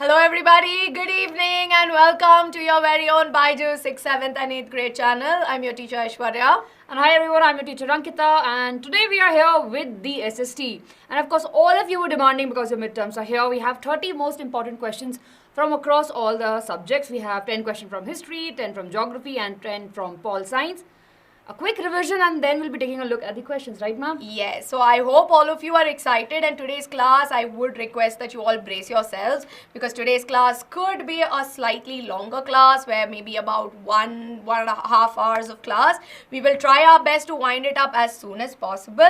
Hello everybody, good evening and welcome to your very own BYJU'S 6th, 7th and 8th grade channel. I'm your teacher Aishwarya. And hi everyone, I'm your teacher Ankita, and today we are here with the SST. And of course all of you were demanding because your midterms are here. We have 30 most important questions from across all the subjects. We have 10 questions from history, 10 from geography and 10 from pol science. A quick revision and then we'll be taking a look at the questions, right ma'am? Yes, so I hope all of you are excited, and today's class I would request that you all brace yourselves because today's class could be a slightly longer class where maybe about one and a half hours of class. We will try our best to wind it up as soon as possible.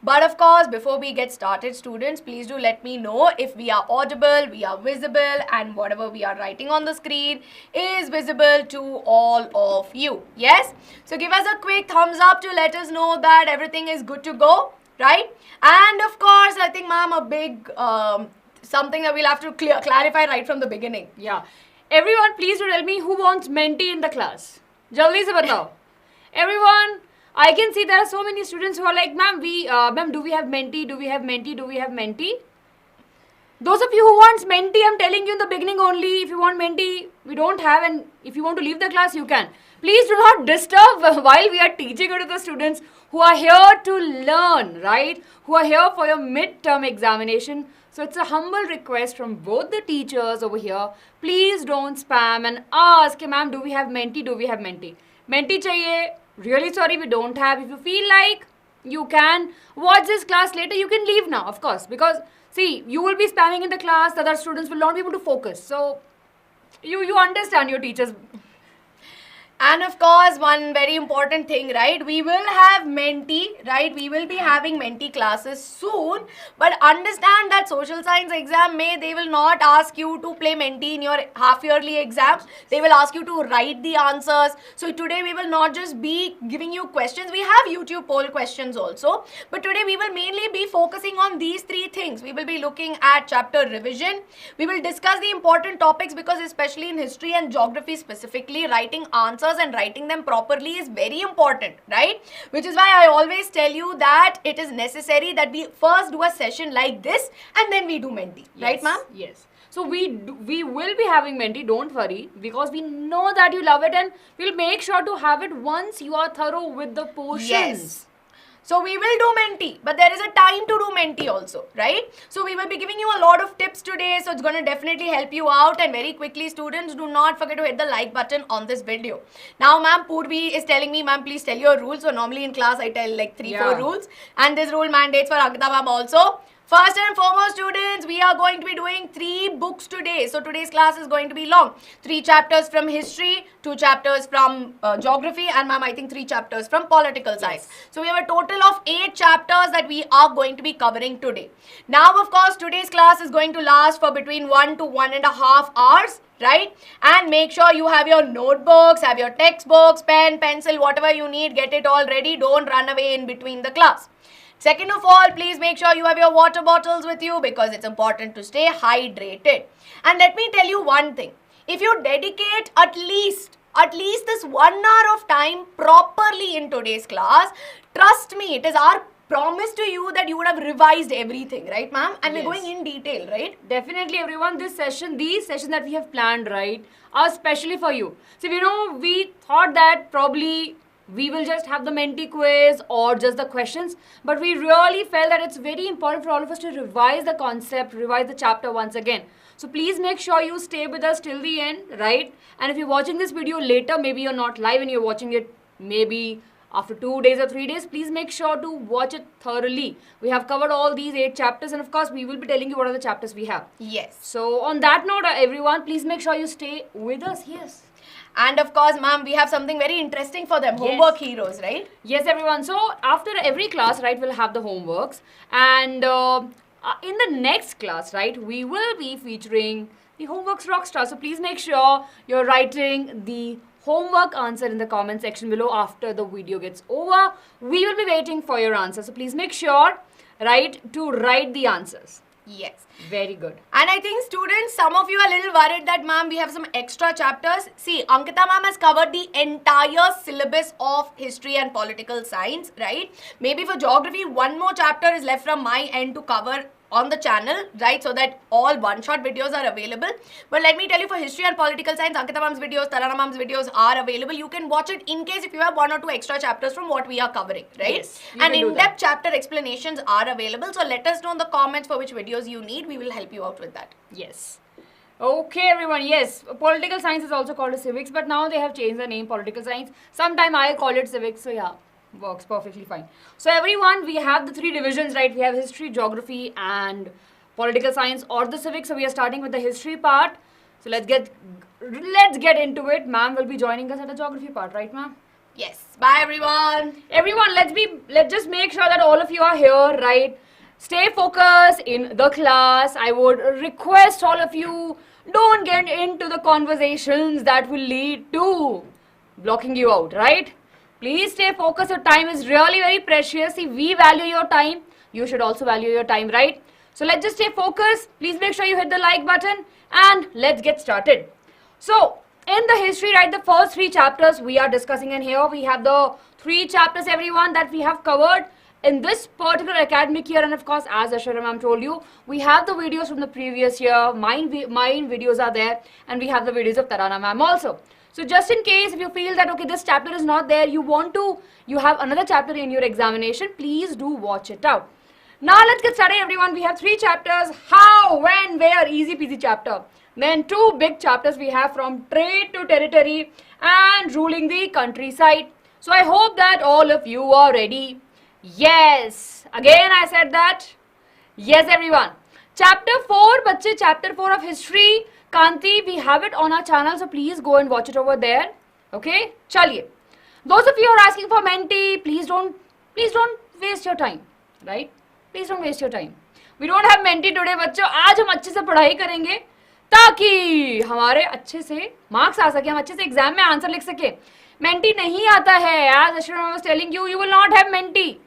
But of course, before we get started, students, please do let me know if we are audible, we are visible, and whatever we are writing on the screen is visible to all of you. Yes? So give us a quick thumbs up to let us know that everything is good to go, right? And of course, I think ma'am, a big something that we'll have to clarify right from the beginning. Yeah. Everyone, please do tell me who wants mentee in the class. Jaldi se batao. Everyone, I can see there are so many students who are like, ma'am, do we have mentee? Do we have mentee? Do we have mentee? Those of you who wants mentee, I'm telling you in the beginning only, if you want mentee, we don't have, and if you want to leave the class, you can. Please do not disturb while we are teaching it to the students who are here to learn, right? Who are here for your midterm examination. So it's a humble request from both the teachers over here. Please don't spam and ask, ma'am, do we have mentee? Do we have mentee? Mentee chahiye. Really sorry, we don't have. If you feel like you can watch this class later, you can leave now, of course. Because, see, you will be spamming in the class, the other students will not be able to focus. So, you understand your teachers. And of course, one very important thing, right? We will have mentee, right? We will be having mentee classes soon. But understand that social science exam they will not ask you to play mentee in your half-yearly exams. They will ask you to write the answers. So today we will not just be giving you questions. We have YouTube poll questions also. But today we will mainly be focusing on these three things. We will be looking at chapter revision. We will discuss the important topics because especially in history and geography specifically, writing answers and writing them properly is very important, right? Which is why I always tell you that it is necessary that we first do a session like this and then we do mentee, right ma'am? Yes. So we will be having mentee, don't worry, because we know that you love it and we'll make sure to have it once you are thorough with the portions. Yes. So we will do mentee, but there is a time to do mentee also, right? So we will be giving you a lot of tips today, so it's going to definitely help you out. And very quickly, students, do not forget to hit the like button on this video. Now, ma'am, Purvi is telling me, ma'am, please tell your rules. So normally in class, I tell like 3-4 rules. And this rule mandates for Ankita ma'am also. First and foremost, students, we are going to be doing 3 books today. So today's class is going to be long. 3 chapters from history, 2 chapters from geography, and ma'am, I think 3 chapters from political science. Yes. So we have a total of 8 chapters that we are going to be covering today. Now, of course, today's class is going to last for between 1 to 1.5 hours. Right? And make sure you have your notebooks, have your textbooks, pen, pencil, whatever you need, get it all ready. Don't run away in between the class. Second of all, please make sure you have your water bottles with you because it's important to stay hydrated. And let me tell you one thing. If you dedicate at least this 1 hour of time properly in today's class, trust me, it is our promise to you that you would have revised everything, right ma'am? And we're going in detail, right? Definitely everyone, these sessions that we have planned, right, are specially for you. So, we thought that probably we will just have the mentee quiz or just the questions, but we really felt that it's very important for all of us to revise the concept, revise the chapter once again. So please make sure you stay with us till the end, right? And if you're watching this video later, maybe you're not live and you're watching it maybe after 2 days or 3 days, please make sure to watch it thoroughly. We have covered all these 8 chapters and of course we will be telling you what are the chapters we have. Yes. So on that note, everyone, please make sure you stay with us. Yes. And of course, ma'am, we have something very interesting for them. Homework heroes, right? Yes, everyone. So after every class, right, we'll have the homeworks. And in the next class, right, we will be featuring the homeworks rockstar. So please make sure you're writing the homework answer in the comment section below after the video gets over. We will be waiting for your answer. So please make sure, right, to write the answers. Yes. Very good. And I think students, some of you are a little worried that ma'am, we have some extra chapters. See, Ankita ma'am has covered the entire syllabus of history and political science, right? Maybe for geography, one more chapter is left from my end to cover on the channel, right, so that all one-shot videos are available. But let me tell you, for history and political science, Ankita Ma'am's videos, Tarana Ma'am's videos are available. You can watch it in case if you have 1 or 2 extra chapters from what we are covering, right? Yes, and in-depth chapter explanations are available. So let us know in the comments for which videos you need. We will help you out with that. Yes. Okay, everyone. Yes, political science is also called as civics, but now they have changed the name political science. Sometime I call it civics, so yeah, works perfectly fine. So everyone, we have the 3 divisions, right? We have history, geography, and political science or the civics. So we are starting with the history part. So let's get into it. Ma'am will be joining us at the geography part, right, ma'am? Yes. Bye, everyone. Everyone, let's just make sure that all of you are here, right? Stay focused in the class. I would request all of you, don't get into the conversations that will lead to blocking you out, right? Please stay focused. Your time is really very precious. See, we value your time. You should also value your time, right? So let's just stay focused. Please make sure you hit the like button and let's get started. So in the history, right, the first 3 chapters we are discussing, and here we have the 3 chapters, everyone, that we have covered in this particular academic year. And of course, as Ashwara ma'am told you, we have the videos from the previous year. Mine videos are there, and we have the videos of Tarana ma'am also. So just in case if you feel that okay, this chapter is not there, you have another chapter in your examination, please do watch it out. Now let's get started, everyone. We have 3 chapters: how, when, where, easy peasy chapter. Then 2 big chapters we have, from trade to territory and ruling the countryside. So I hope that all of you are ready. Yes, again I said that. Yes, everyone. Chapter 4, bache, chapter 4 of history, Kanti, we have it on our channel, so please go and watch it over there. Okay, chaliye. Those of you who are asking for mentee, please don't waste your time, right? Please don't waste your time. We don't have mentee today, बच्चों. आज हम अच्छे से पढ़ाई करेंगे ताकि हमारे अच्छे से मार्क्स आ सके, हम अच्छे से एग्जाम में आंसर लिख सके. Mentee नहीं आता है. As Ashwara was telling you, you will not have mentee.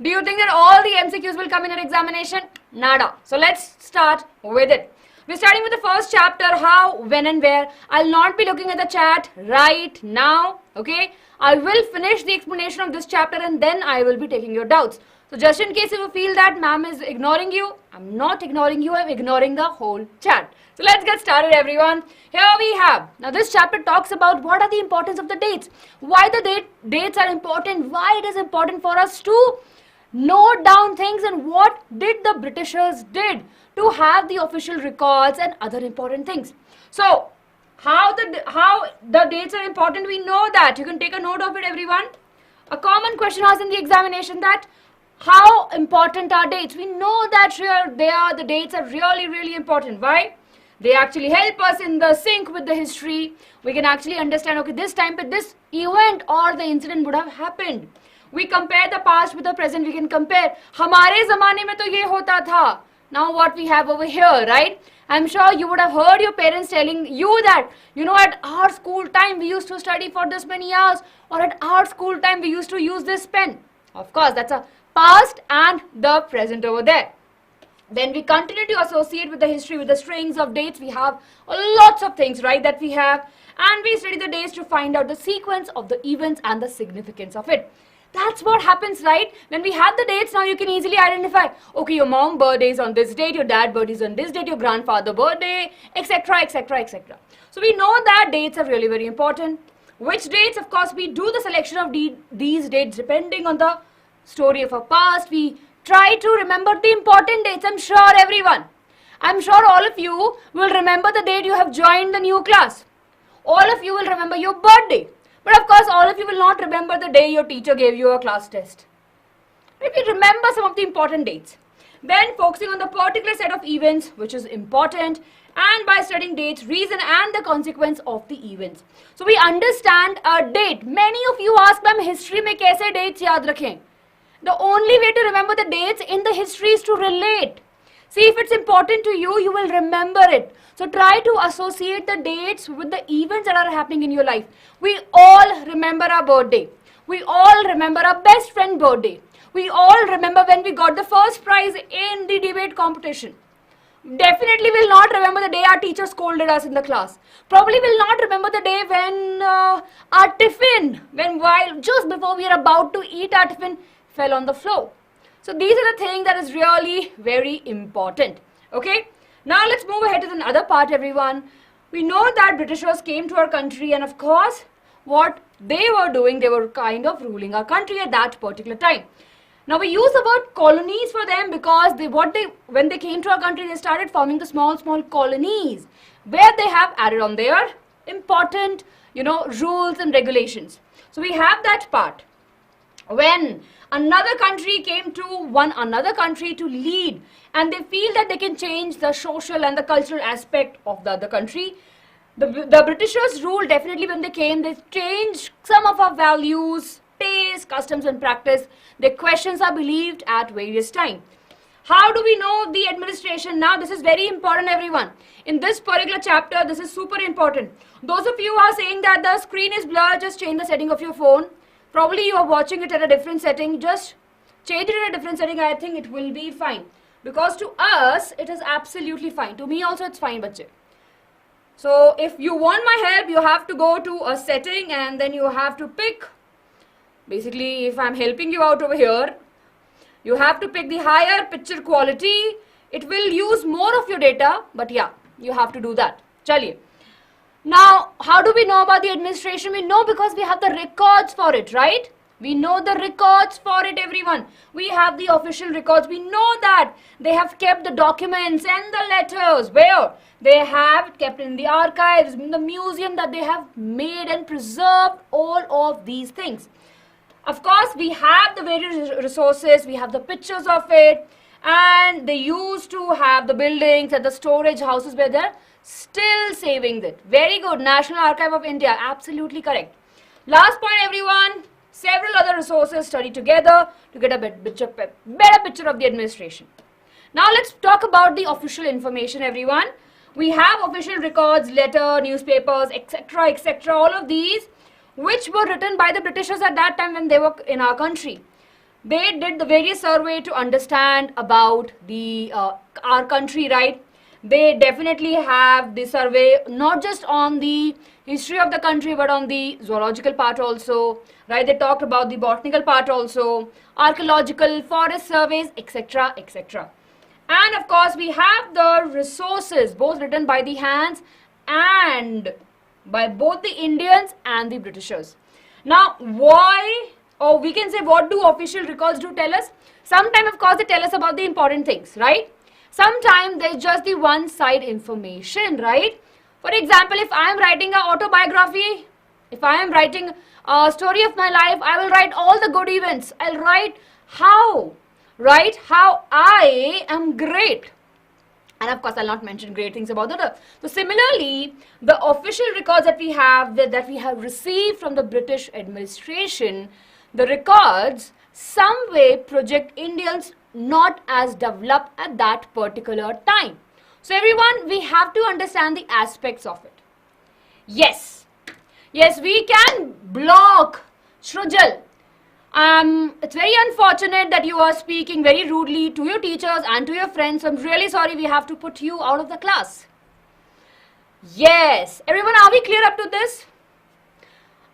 Do you think that all the MCQs will come in your examination? Nada. So let's start with it. We're starting with the first chapter, how, when and where. I'll not be looking at the chat right now, okay? I will finish the explanation of this chapter and then I will be taking your doubts. So just in case if you feel that ma'am is ignoring you, I'm not ignoring you, I'm ignoring the whole chat. So let's get started, everyone. Here we have, now this chapter talks about what are the importance of the dates. Why the dates are important, why it is important for us to note down things, and what did the Britishers did to have the official records and other important things. So how the dates are important, we know that. You can take a note of it, everyone. A common question asked in the examination, that how important are dates? We know that the dates are really, really important. Why? They actually help us in the sync with the history. We can actually understand, okay, this time this event or the incident would have happened. We compare the past with the present. We can compare. हमारे ज़माने में तो ये होता था. Now what we have over here, right? I'm sure you would have heard your parents telling you that, you know, at our school time we used to study for this many hours, or at our school time we used to use this pen. Of course, that's a past and the present over there. Then we continue to associate with the history with the strings of dates. We have lots of things, right, that we have, and we study the dates to find out the sequence of the events and the significance of it. That's what happens, right? When we have the dates, now you can easily identify, okay, your mom birthday is on this date, your dad birthday is on this date, your grandfather birthday, etc, etc, etc. So we know that dates are really very important. Which dates? Of course, we do the selection of these dates depending on the story of our past. We try to remember the important dates. I'm sure all of you will remember the date you have joined the new class. All of you will remember your birthday. But of course, all of you will not remember the day your teacher gave you a class test. Maybe remember some of the important dates. Then focusing on the particular set of events which is important, and by studying dates, reason and the consequence of the events. So we understand a date. Many of you ask, ma'am, history mein kaise dates yaad rakhein? The only way to remember the dates in the history is to relate. See, if it's important to you, you will remember it. So try to associate the dates with the events that are happening in your life. We all remember our birthday. We all remember our best friend's birthday. We all remember when we got the first prize in the debate competition. Definitely will not remember the day our teacher scolded us in the class. Probably will not remember the day when our tiffin, just before we are about to eat our tiffin, fell on the floor. So these are the things that is really very important. Okay. Now let's move ahead to the other part, everyone. We know that Britishers came to our country, and of course, what they were doing, they were kind of ruling our country at that particular time. Now we use the word colonies for them because when they came to our country, they started forming the small colonies where they have added on their important, rules and regulations. So we have that part. When another country came to one another country to lead, and they feel that they can change the social and the cultural aspect of the other country, the Britishers ruled. Definitely when they came, they changed some of our values, taste, customs and practice. Their questions are believed at various times. How do we know the administration? Now this is very important, everyone. In this particular chapter, this is super important. Those of you who are saying that the screen is blurred, just change the setting of your phone. Probably you are watching it at a different setting. Just change it at a different setting. I think it will be fine. Because to us, it is absolutely fine. To me also, it's fine, bache. So if you want my help, you have to go to a setting and then you have to pick. Basically, if I'm helping you out over here, you have to pick the higher picture quality. It will use more of your data, but yeah, you have to do that. Chaliye. Now, how do we know about the administration? We know because we have the records for it, right? We know the records for it, everyone. We have the official records. We know that they have kept the documents and the letters. Where? They have kept in the archives, in the museum that they have made and preserved all of these things. Of course, we have the various resources. We have the pictures of it. And they used to have the buildings and the storage houses where they're still saving it. Very good. National Archive of India. Absolutely correct. Last point, everyone. Several other resources studied together to get a better picture of the administration. Now let's talk about the official information, everyone. We have official records, letter, newspapers, etc., etc., all of these which were written by the Britishers at that time when they were in our country. They did the various survey to understand about the our country, right? They definitely have the survey not just on the history of the country but on the zoological part also, right? They talked about the botanical part also, archaeological, forest surveys, etc., etc. And of course we have the resources both written by the hands and by both the Indians and the Britishers. Now why, or we can say what do official records do tell us? Sometimes of course they tell us about the important things, right? Sometimes there's just the one side information, right? For example, if I am writing an autobiography, if I am writing a story of my life, I will write all the good events. I'll write how I am great. And of course, I'll not mention great things about the other. So similarly, the official records that we have received from the British administration, the records some way project Indians not as developed at that particular time. So everyone, we have to understand the aspects of it. Yes, we can block Shrujal. It's very unfortunate that you are speaking very rudely to your teachers and to your friends. So I'm really sorry we have to put you out of the class. Yes, everyone, are we clear up to this?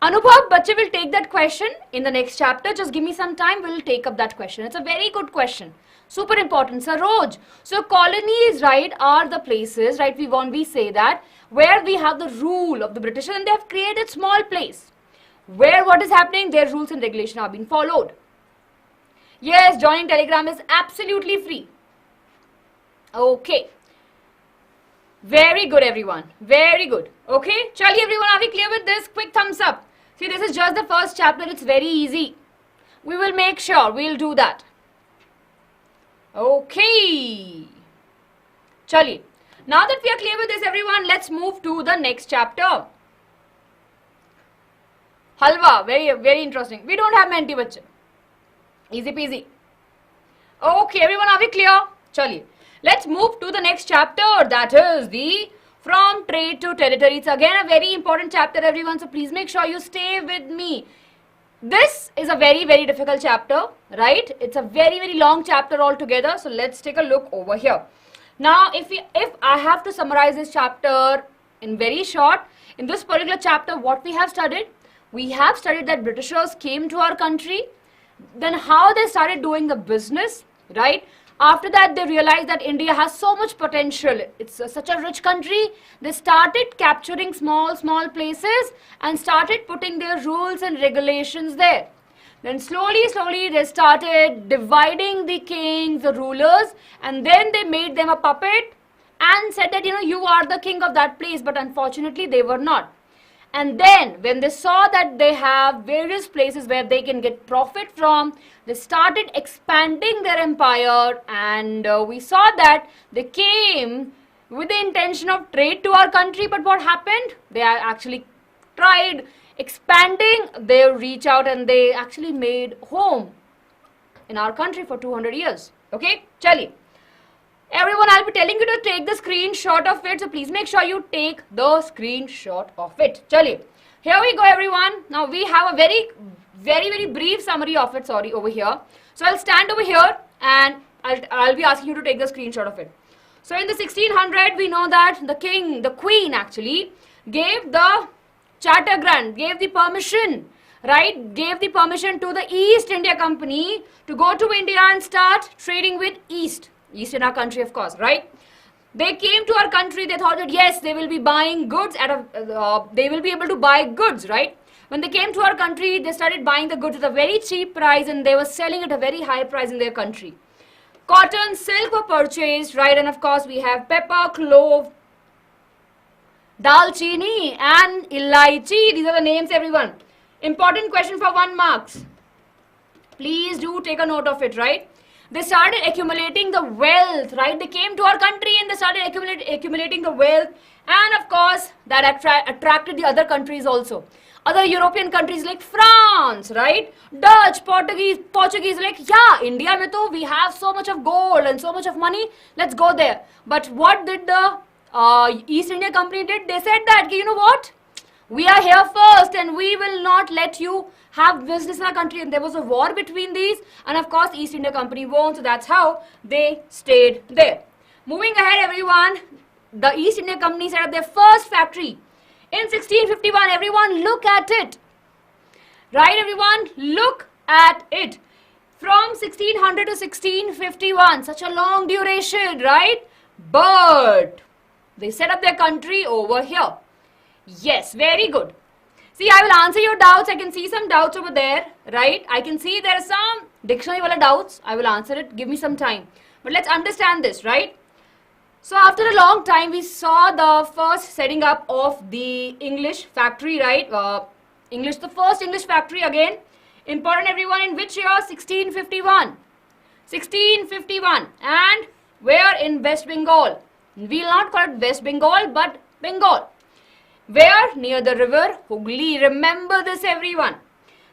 Anubhav, Bache will take that question in the next chapter. Just give me some time, we'll take up that question. It's a very good question. Super important. Saroj. So colonies, right, are the places, right, we say that, where we have the rule of the British and they have created small place. Where what is happening, their rules and regulations are being followed. Yes, joining Telegram is absolutely free. Okay. Very good, everyone. Very good. Okay. Chaliye, everyone, are we clear with this? Quick thumbs up. See, this is just the first chapter. It's very easy. We will make sure we'll do that. Okay. Chaliye. Now that we are clear with this, everyone, let's move to the next chapter. Halwa, very, very interesting. We don't have menti bache. Easy peasy. Okay, everyone, are we clear? Chaliye. Let's move to the next chapter. That is the From Trade to Territory. It's again a very important chapter, everyone. So please make sure you stay with me. This is a very, very difficult chapter, right? It's a very, very long chapter altogether. So let's take a look over here. Now, if I have to summarize this chapter in very short, in this particular chapter, what we have studied? We have studied that Britishers came to our country. then how they started doing the business, right? After that, they realized that India has so much potential. It's such a rich country. They started capturing small places and started putting their rules and regulations there. Then slowly they started dividing the kings, the rulers, and then they made them a puppet and said that, you are the king of that place, but unfortunately they were not. And then when they saw that they have various places where they can get profit from, they started expanding their empire, and we saw that they came with the intention of trade to our country, but what happened? They actually tried expanding their reach out, and they actually made home in our country for 200 years. Okay, chali. Everyone, I'll be telling you to take the screenshot of it, so please make sure you take the screenshot of it. Chali. Here we go, everyone. Now we have a very brief summary of it, over here. So I'll stand over here and I'll be asking you to take the screenshot of it. So in the 1600, we know that the queen actually gave the charter grant, gave the permission, right? Gave the permission to the East India Company to go to India and start trading with East in our country, of course, right? They came to our country, they thought that yes, they will be buying goods they will be able to buy goods, right? When they came to our country, they started buying the goods at a very cheap price, and they were selling at a very high price in their country. Cotton, silk were purchased, right? And of course, we have pepper, clove, dalchini and ilaichi. These are the names, everyone. Important question for 1 marks. Please do take a note of it, right? They started accumulating the wealth, right? They came to our country and they started accumulating the wealth. And of course, that attracted the other countries also. Other European countries like France, right? Dutch, Portuguese, like, yeah, India mein to we have so much of gold and so much of money. Let's go there. But what did the East India Company did? They said that, you know what? We are here first and we will not let you have business in our country. And there was a war between these, and of course East India Company won, so that's how they stayed there. Moving ahead, everyone, the East India Company set up their first factory in 1651. Everyone look at it. Right, everyone? Look at it. From 1600 to 1651, such a long duration, right? But they set up their country over here. Yes, very good. See, I will answer your doubts. I can see some doubts over there, right? I can see there are some dictionary wala doubts. I will answer it. Give me some time. But let's understand this, right? So after a long time, we saw the first setting up of the English factory, right? The first English factory again. Important, everyone, in which year? 1651. 1651. And where? In West Bengal. We will not call it West Bengal, but Bengal. Where? Near the river Hooghly. Remember this, everyone.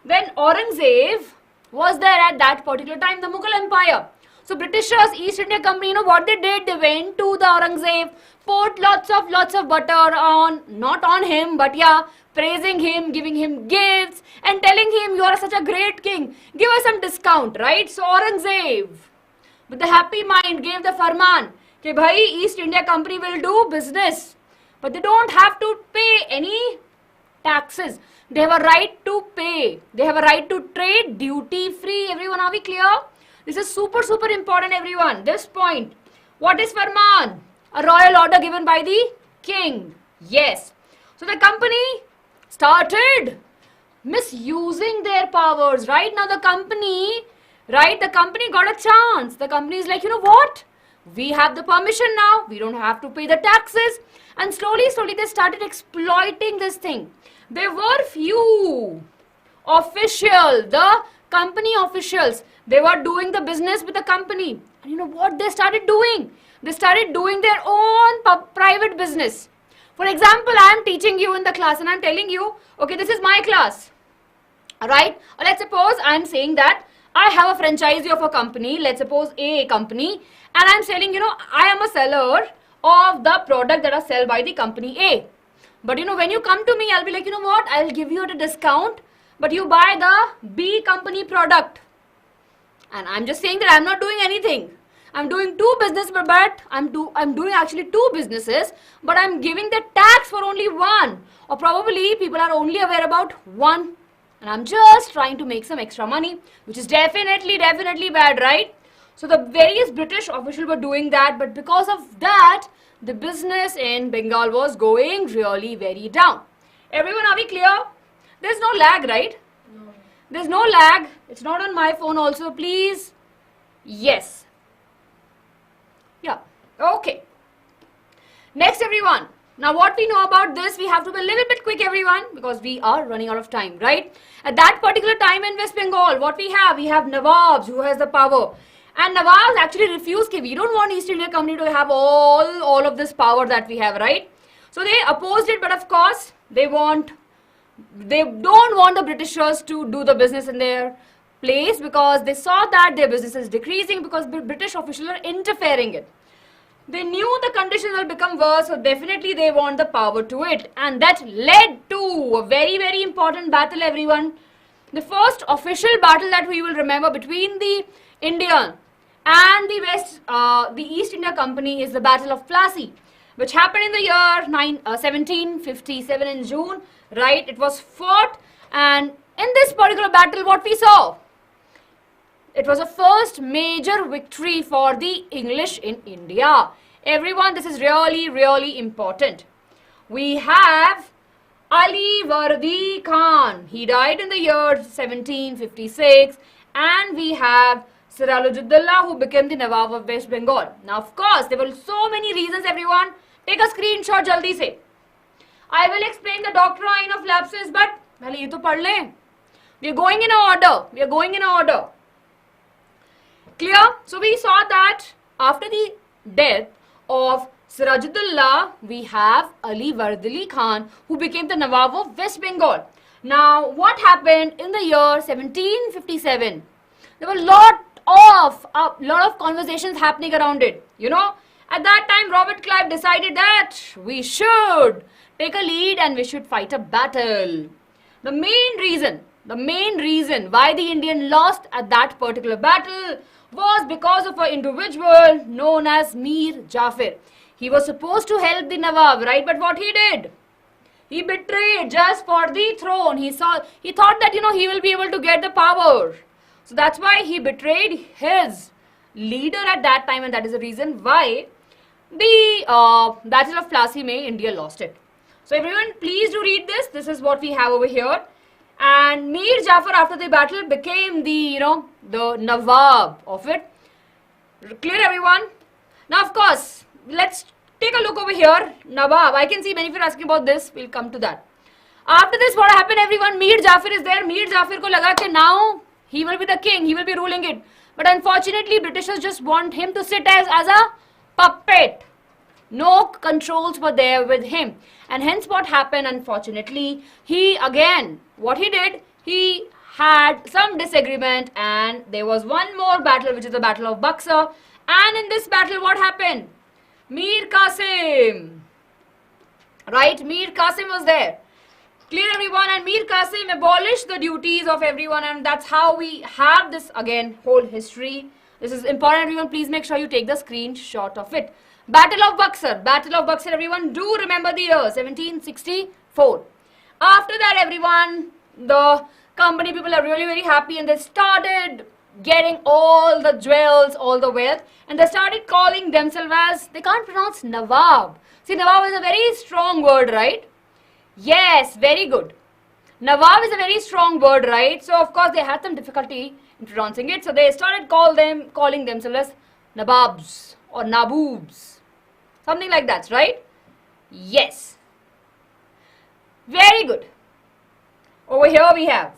Then Aurangzeb was there at that particular time, the Mughal Empire. So Britishers, East India Company, you know what they did? They went to the Aurangzeb, poured lots of butter on, not on him, but yeah, praising him, giving him gifts and telling him, you are such a great king. Give us some discount, right? So Aurangzeb, with a happy mind, gave the farman, कि भाई East India Company will do business, but they don't have to pay any taxes. They have a right to pay. They have a right to trade duty free. Everyone, are we clear? This is super important, everyone. This point. What is farman? A royal order given by the king. Yes. So the company started misusing their powers. Right now the company got a chance. The company is like, you know what? We have the permission now. We don't have to pay the taxes. And slowly they started exploiting this thing. There were few officials, the company officials. They were doing the business with the company. And you know what they started doing? They started doing their own private business. For example, I am teaching you in the class and I am telling you, okay, this is my class. Alright? Or let's suppose I am saying that I have a franchisee of a company, let's suppose A company, and I am selling, I am a seller of the product that are sold by the company A. But when you come to me, I'll be like, you know what, I'll give you at a discount, but you buy the B company product. And I'm just saying that I'm not doing anything. I'm doing two businesses, but I'm doing actually two businesses, but I'm giving the tax for only one. Or probably people are only aware about one and I'm just trying to make some extra money, which is definitely bad, right? So the various British officials were doing that, but because of that, the business in Bengal was going really very down. Everyone, are we clear? There's no lag, right? No. There's no lag. It's not on my phone also, please. Yes. Yeah. Okay. Next, everyone. Now, what we know about this, we have to be a little bit quick, everyone, because we are running out of time, right? At that particular time in West Bengal, what we have Nababs who has the power. And Nababs actually refused, we don't want East India Company to have all of this power that we have, right? So they opposed it, but of course, they don't want the Britishers to do the business in their place, because they saw that their business is decreasing because British officials are interfering it. They knew the conditions will become worse, so definitely they want the power to it. And that led to a very important battle, everyone. The first official battle that we will remember between the Indian and the East India Company is the Battle of Plassey, which happened in the year 1757 in June, right? It was fought, and in this particular battle, what we saw? It was a first major victory for the English in India. Everyone, this is really important. We have Ali Vardi Khan. He died in the year 1756, and we have Sirajuddaulah, who became the Nawab of West Bengal. Now, of course, there were so many reasons, everyone. Take a screenshot jaldi se. I will explain the doctrine of lapses, but we are going in order. Clear? So we saw that after the death of Sirajuddaulah, we have Ali Vardi Khan, who became the Nawab of West Bengal. Now, what happened in the year 1757? There were a lot of conversations happening around it. You know, at that time, Robert Clive decided that we should take a lead and we should fight a battle. The main reason why the Indian lost at that particular battle was because of an individual known as Mir Jafar. He was supposed to help the Nawab, right? But what he did? He betrayed just for the throne. He thought that, he will be able to get the power. So that's why he betrayed his leader at that time, and that is the reason why the Battle of Plassey, India lost it. So everyone, please do read this. This is what we have over here. And Mir Jafar, after the battle, became the Nawab of it. Clear, everyone? Now, of course, let's take a look over here. Nabab, I can see many of you are asking about this. We'll come to that. After this, what happened, everyone? Mir Jafar is there. Mir Jafar ko laga ke now he will be the king. He will be ruling it. But unfortunately, Britishers just want him to sit as a puppet. No controls were there with him. And hence what happened, unfortunately, what he did, he had some disagreement, and there was one more battle, which is the Battle of Buxar. And in this battle, what happened? Mir Qasim. Right? Mir Qasim was there. Clear, everyone? And Mir Qasim abolished the duties of everyone, and that's how we have this, whole history. This is important, everyone. Please make sure you take the screenshot of it. Battle of Buxar, everyone, do remember the year, 1764. After that, everyone, the company people are really very happy, and they started getting all the jewels, all the wealth, and they started calling themselves as, they can't pronounce Nawab. See, Nawab is a very strong word, right? Yes, very good. Nawab is a very strong word, right? So, of course, they had some difficulty in pronouncing it, so they started calling themselves as Nababs or Naboobs. Something like that, right? Yes. Very good. Over here we have.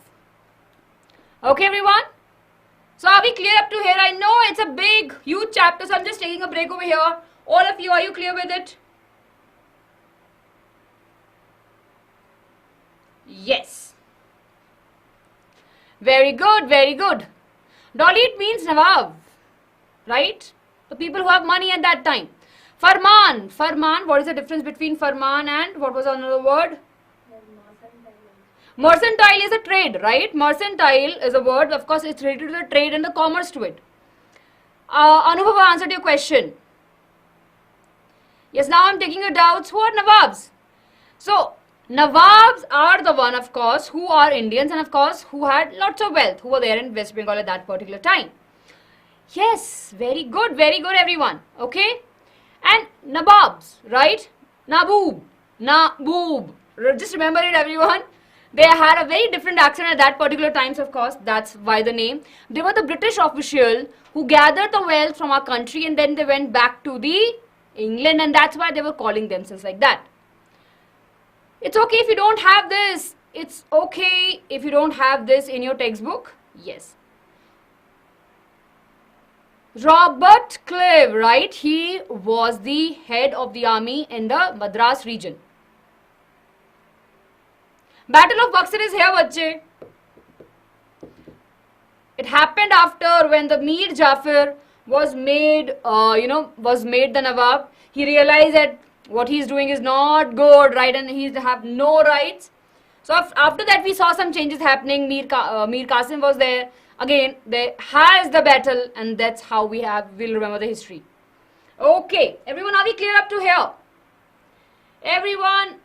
Okay, everyone? So are we clear up to here? I know it's a big, huge chapter, so I'm just taking a break over here. All of you, are you clear with it? Yes. Very good, very good. Dalit means Nawab, right? The people who have money at that time. Farman, what is the difference between Farman and what was another word? Mercantile is a trade, right? Mercantile is a word, of course, it's related to the trade and the commerce to it. Anubhava answered your question. Yes, now I'm taking your doubts. Who are Nawabs? So, Nawabs are the one, of course, who are Indians and of course who had lots of wealth, who were there in West Bengal at that particular time. Yes, very good everyone. Okay. And Nababs, right? Naboob. Just remember it everyone. They had a very different accent at that particular times, of course. That's why the name. They were the British official who gathered the wealth from our country and then they went back to the England, and that's why they were calling themselves like that. It's okay if you don't have this. It's okay if you don't have this in your textbook. Yes. Robert Clive, right? He was the head of the army in the Madras region. Battle of Buxar is here, bachche. It happened after when the Mir Jafar was made, was made the Nawab. He realized that what he's doing is not good, right? And he have no rights. So after that, we saw some changes happening. Mir Qasim was there. Again, there has the battle, and that's how we'll remember the history. Okay, everyone, are we clear up to here? Everyone,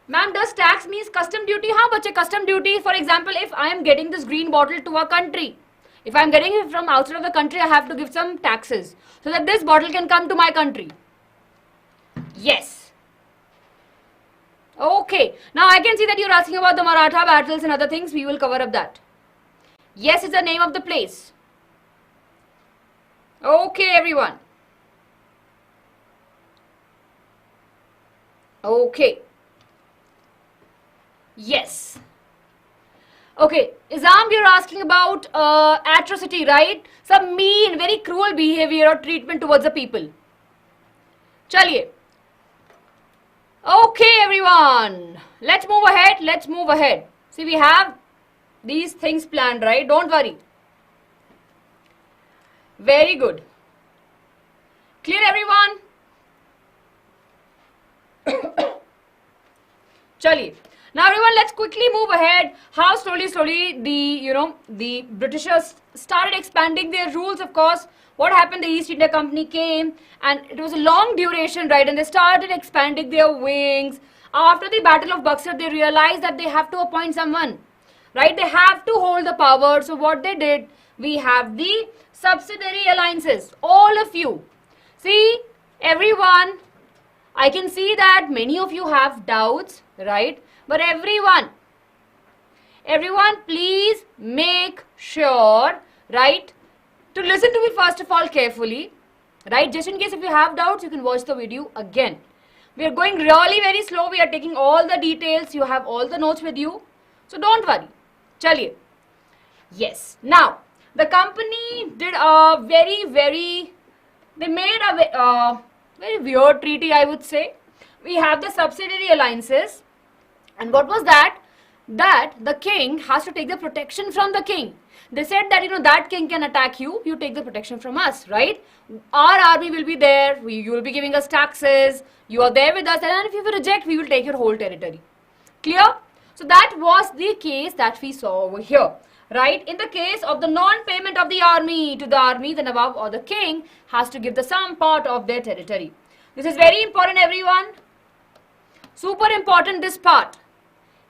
ma'am, does tax means custom duty? Haan, bache, custom duty. For example, if I am getting this green bottle to a country, if I am getting it from outside of the country, I have to give some taxes so that this bottle can come to my country. Yes. Okay. Now I can see that you're asking about the Maratha battles and other things. We will cover up that. Yes, it's the name of the place. Okay, everyone. Okay. Yes. Okay, Izam, you're asking about atrocity, right? Some mean, very cruel behavior or treatment towards the people. Chaliye. Okay, everyone. Let's move ahead. See, we have these things planned, right? Don't worry. Very good. Clear, everyone? Chaliye. Now, everyone, let's quickly move ahead. How slowly the Britishers started expanding their rules, of course. What happened? The East India Company came and it was a long duration, right? And they started expanding their wings. After the Battle of Buxar, they realized that they have to appoint someone, right? They have to hold the power. So what they did, we have the Subsidiary Alliances. All of you. See, everyone, I can see that many of you have doubts, right? But everyone, please make sure, right, to listen to me first of all carefully, right? Just in case if you have doubts, you can watch the video again. We are going really very slow. We are taking all the details. You have all the notes with you. So don't worry. Chaliye. Yes. Now, the company did a they made a very weird treaty, I would say. We have the Subsidiary Alliances. And what was that? That the king has to take the protection from the king. They said that, that king can attack you. You take the protection from us, right? Our army will be there. You will be giving us taxes. You are there with us. And if you reject, we will take your whole territory. Clear? So that was the case that we saw over here, right? In the case of the non-payment of the army to the army, the Nawab or the king has to give the some part of their territory. This is very important, everyone. Super important, this part.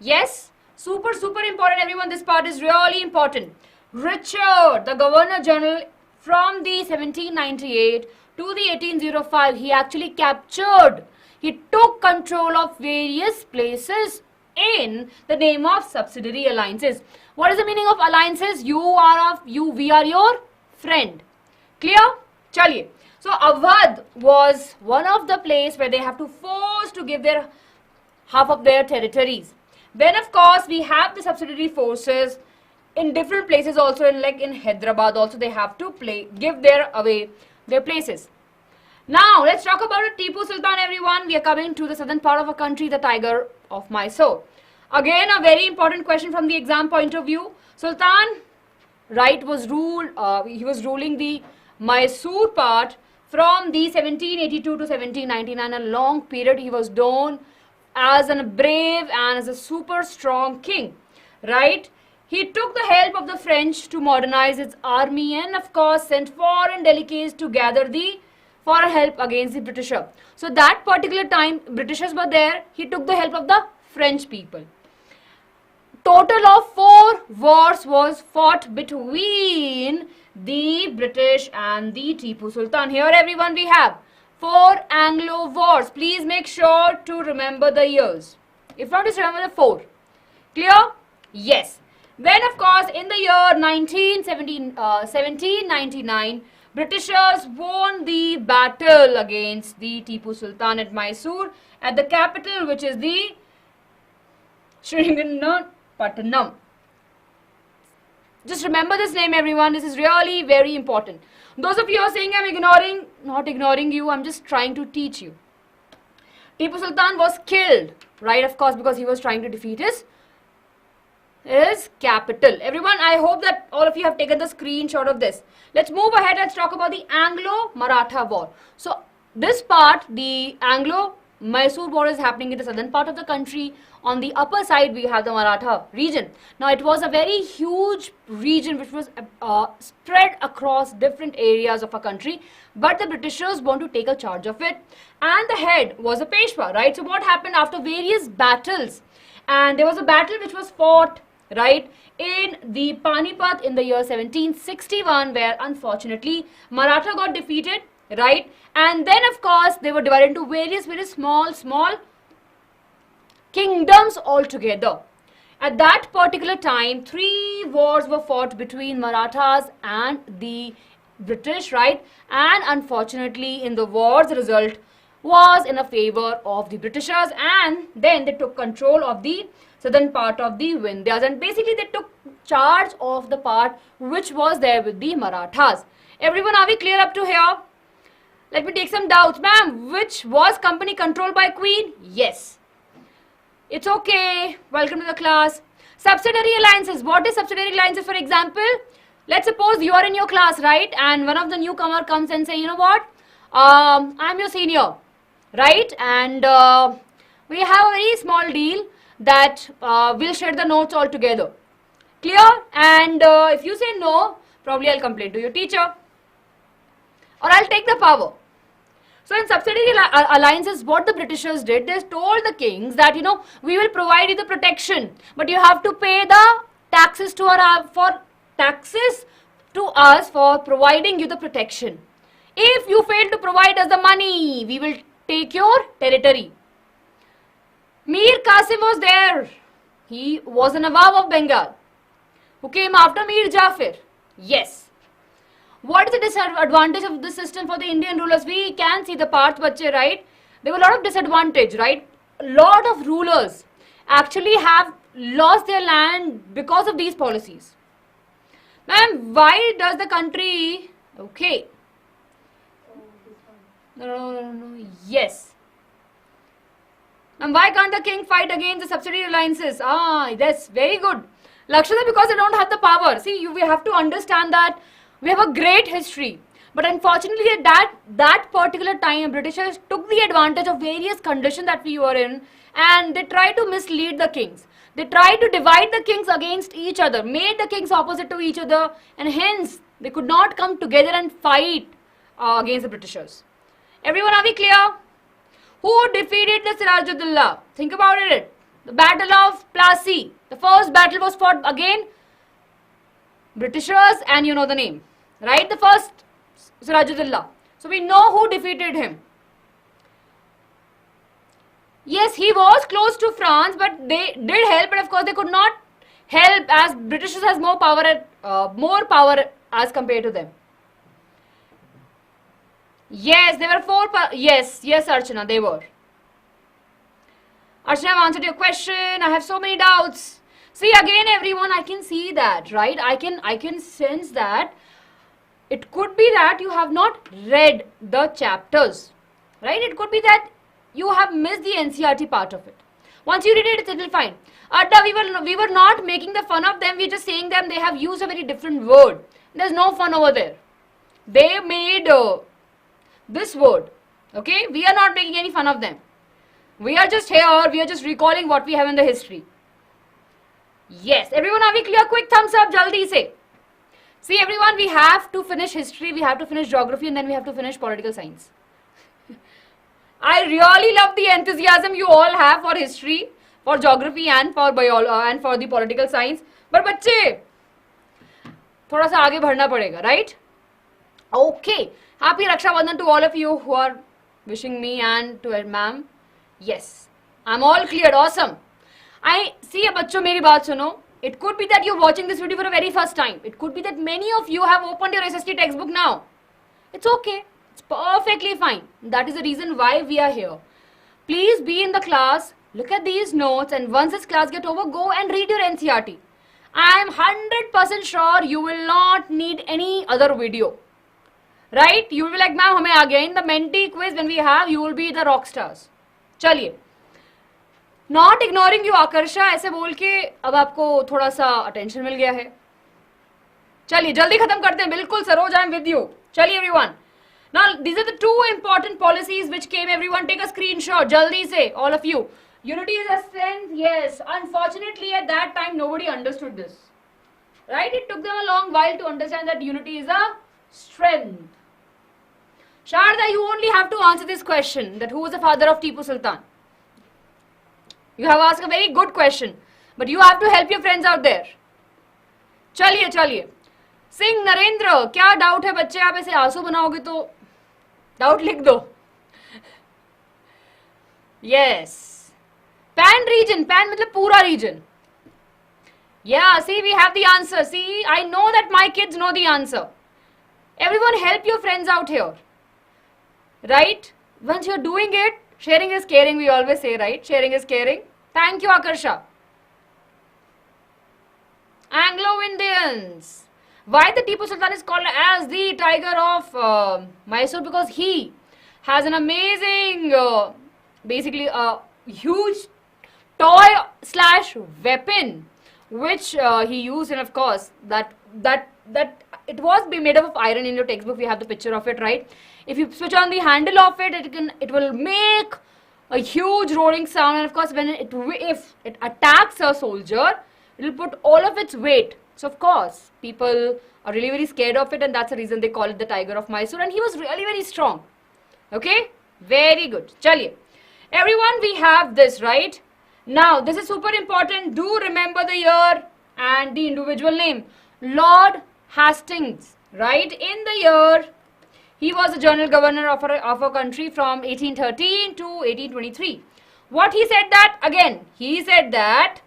Yes, super important, everyone. This part is really important. Richard, the Governor General from the 1798 to the 1805, he actually captured, he took control of various places in the name of Subsidiary Alliances. What is the meaning of alliances? We are your friend. Clear? Chaliye. So Awadh was one of the place where they have to force to give their half of their territories. Then of course we have the subsidiary forces in different places also, in Hyderabad also they have to give away their places. Now let's talk about Tipu Sultan, everyone. We are coming to the southern part of our country, the tiger of Mysore. Again, a very important question from the exam point of view. Sultan, right, he was ruling the Mysore part from the 1782 to 1799, a long period. He was known as a brave and as a super strong king, right? He took the help of the French to modernize its army and of course sent foreign delegates to gather the foreign help against the Britishers. So that particular time Britishers were there, he took the help of the French people. Total of 4 wars was fought between the British and the Tipu Sultan. Here everyone we have 4 Anglo wars. Please make sure to remember the years. If not, just remember the 4. Clear? Yes. Then of course in the year 1799, Britishers won the battle against the Tipu Sultan at Mysore at the capital, which is the Srinagar. Just remember this name, everyone. This is really very important. Those of you who are saying I'm ignoring, not ignoring you, I'm just trying to teach you. Tipu Sultan was killed, right? Of course, because he was trying to defeat his capital. Everyone, I hope that all of you have taken the screenshot of this. Let's move ahead. Let's talk about the Anglo-Maratha War. So, this part, the Anglo-Mysore War, is happening in the southern part of the country. On the upper side, we have the Maratha region. Now, it was a very huge region which was spread across different areas of a country. But the Britishers want to take a charge of it. And the head was a Peshwa, right? So, what happened after various battles? And there was a battle which was fought, right, in the Panipat in the year 1761, where unfortunately Maratha got defeated, right? And then of course they were divided into various small kingdoms altogether. At that particular time, 3 wars were fought between Marathas and the British, right? And unfortunately in the wars, the result was in a favor of the Britishers, and then they took control of the southern part of the Vindhyas, and basically they took charge of the part which was there with the Marathas. Everyone, are we clear up to here? Let me take some doubts. Ma'am, which was company controlled by Queen? Yes. It's okay. Welcome to the class. Subsidiary alliances. What is subsidiary alliances? For example, let's suppose you are in your class, right? And one of the newcomer comes and say, you know what? I'm your senior, right? And we have a very small deal that we'll share the notes all together. Clear? And if you say no, probably I'll complain to your teacher, or I'll take the power. So in subsidiary alliances, what the Britishers did, they told the kings that, you know, we will provide you the protection, but you have to pay the taxes to us for providing you the protection. If you fail to provide us the money, we will take your territory. Mir Qasim was there. He was a Nabab of Bengal who came after Mir Jafar. Yes. What is the disadvantage of this system for the Indian rulers? We can see the parts, bache, right? There were a lot of disadvantage, right? A lot of rulers actually have lost their land because of these policies. Ma'am, why does the country... Okay. No. Yes. And why can't the king fight against the subsidiary alliances? Ah, that's very good. Lakshana, because they don't have the power. See, we have to understand that we have a great history. But unfortunately, at that particular time, Britishers took the advantage of various conditions that we were in, and they tried to mislead the kings. They tried to divide the kings against each other, made the kings opposite to each other, and hence they could not come together and fight against the Britishers. Everyone, are we clear? Who defeated the Sirajuddaulah? Think about it. The Battle of Plassey. The first battle was fought again Britishers, and you know the name, right? The first Sirajuddaulah. So we know who defeated him. Yes, he was close to France, but they did help, but of course they could not help as Britishers has more power as compared to them. Yes, there were 4. Yes, Archana, they were. Archana, I've answered your question. I have so many doubts. See, again, everyone, I can see that, right? I can sense that it could be that you have not read the chapters, right? It could be that you have missed the NCERT part of it. Once you read it, it will be fine. Adda, we were not making the fun of them. We're just saying them. They have used a very different word. There's no fun over there. They made this word. Okay? We are not making any fun of them. We are just here. We are just recalling what we have in the history. Yes. Everyone, are we clear? Quick thumbs up. Jaldi se. See, everyone, we have to finish history. We have to finish geography. And then we have to finish political science. I really love the enthusiasm you all have for history, for geography and for biology and for the political science. But बच्चे थोड़ा सा आगे बढ़ना पड़ेगा, right? Okay. Happy Raksha Bandhan to all of you who are wishing me and to ma'am. Yes, I'm all cleared. Awesome. I see, बच्चों मेरी बात सुनो. It could be that you're watching this video for the very first time. It could be that many of you have opened your SST textbook now. It's okay. It's perfectly fine. That is the reason why we are here. Please be in the class, look at these notes, and once this class gets over, go and read your NCERT. I am 100% sure you will not need any other video. Right? You will be like, ma'am, हमें आ गया. In the mentee quiz when we have, you will be the rock stars. चलिए. Not ignoring you, आकर्षा, ऐसे बोल के अब आपको थोड़ा सा attention मिल गया है. चलिए जल्दी खत्म करते हैं. बिल्कुल Saroj, I am with you. चलिए everyone. Now these are the two important policies which came. Everyone take a screenshot. जल्दी से, all of you. Unity is a strength. Yes. Unfortunately, at that time nobody understood this. Right? It took them a long while to understand that unity is a strength. Sharda, you only have to answer this question, that who was the father of Tipu Sultan. You have asked a very good question, but you have to help your friends out there. चलिए चलिए. सिंह नरेंद्र, क्या doubt है बच्चे? आप ऐसे आंसू बनाओगे तो डाउट लिख दो. Yes. Pan region, pan मतलब पूरा region. Yeah, see, we have the answer. See, I know that my kids know the answer. Everyone help your friends out here. Right? Once you're doing it, sharing is caring, we always say, right? Sharing is caring. Thank you, Akarsha. Anglo-Indians. Why the Tipu Sultan is called as the tiger of Mysore? Because he has an amazing, basically a huge toy slash weapon which he used, and of course that it was made up of iron. In your textbook we have the picture of it, right? If you switch on the handle of it, it will make a huge roaring sound, and of course if it attacks a soldier, it will put all of its weight. So of course people are really very scared of it, and that's the reason they call it the tiger of Mysore, and he was really very strong. Okay, very good. Chaliye everyone, we have this, right? Now this is super important. Do remember the year and the individual name. Lord Hastings, right? In the year, he was the general governor of a country from 1813 to 1823. What he said that, again, he said that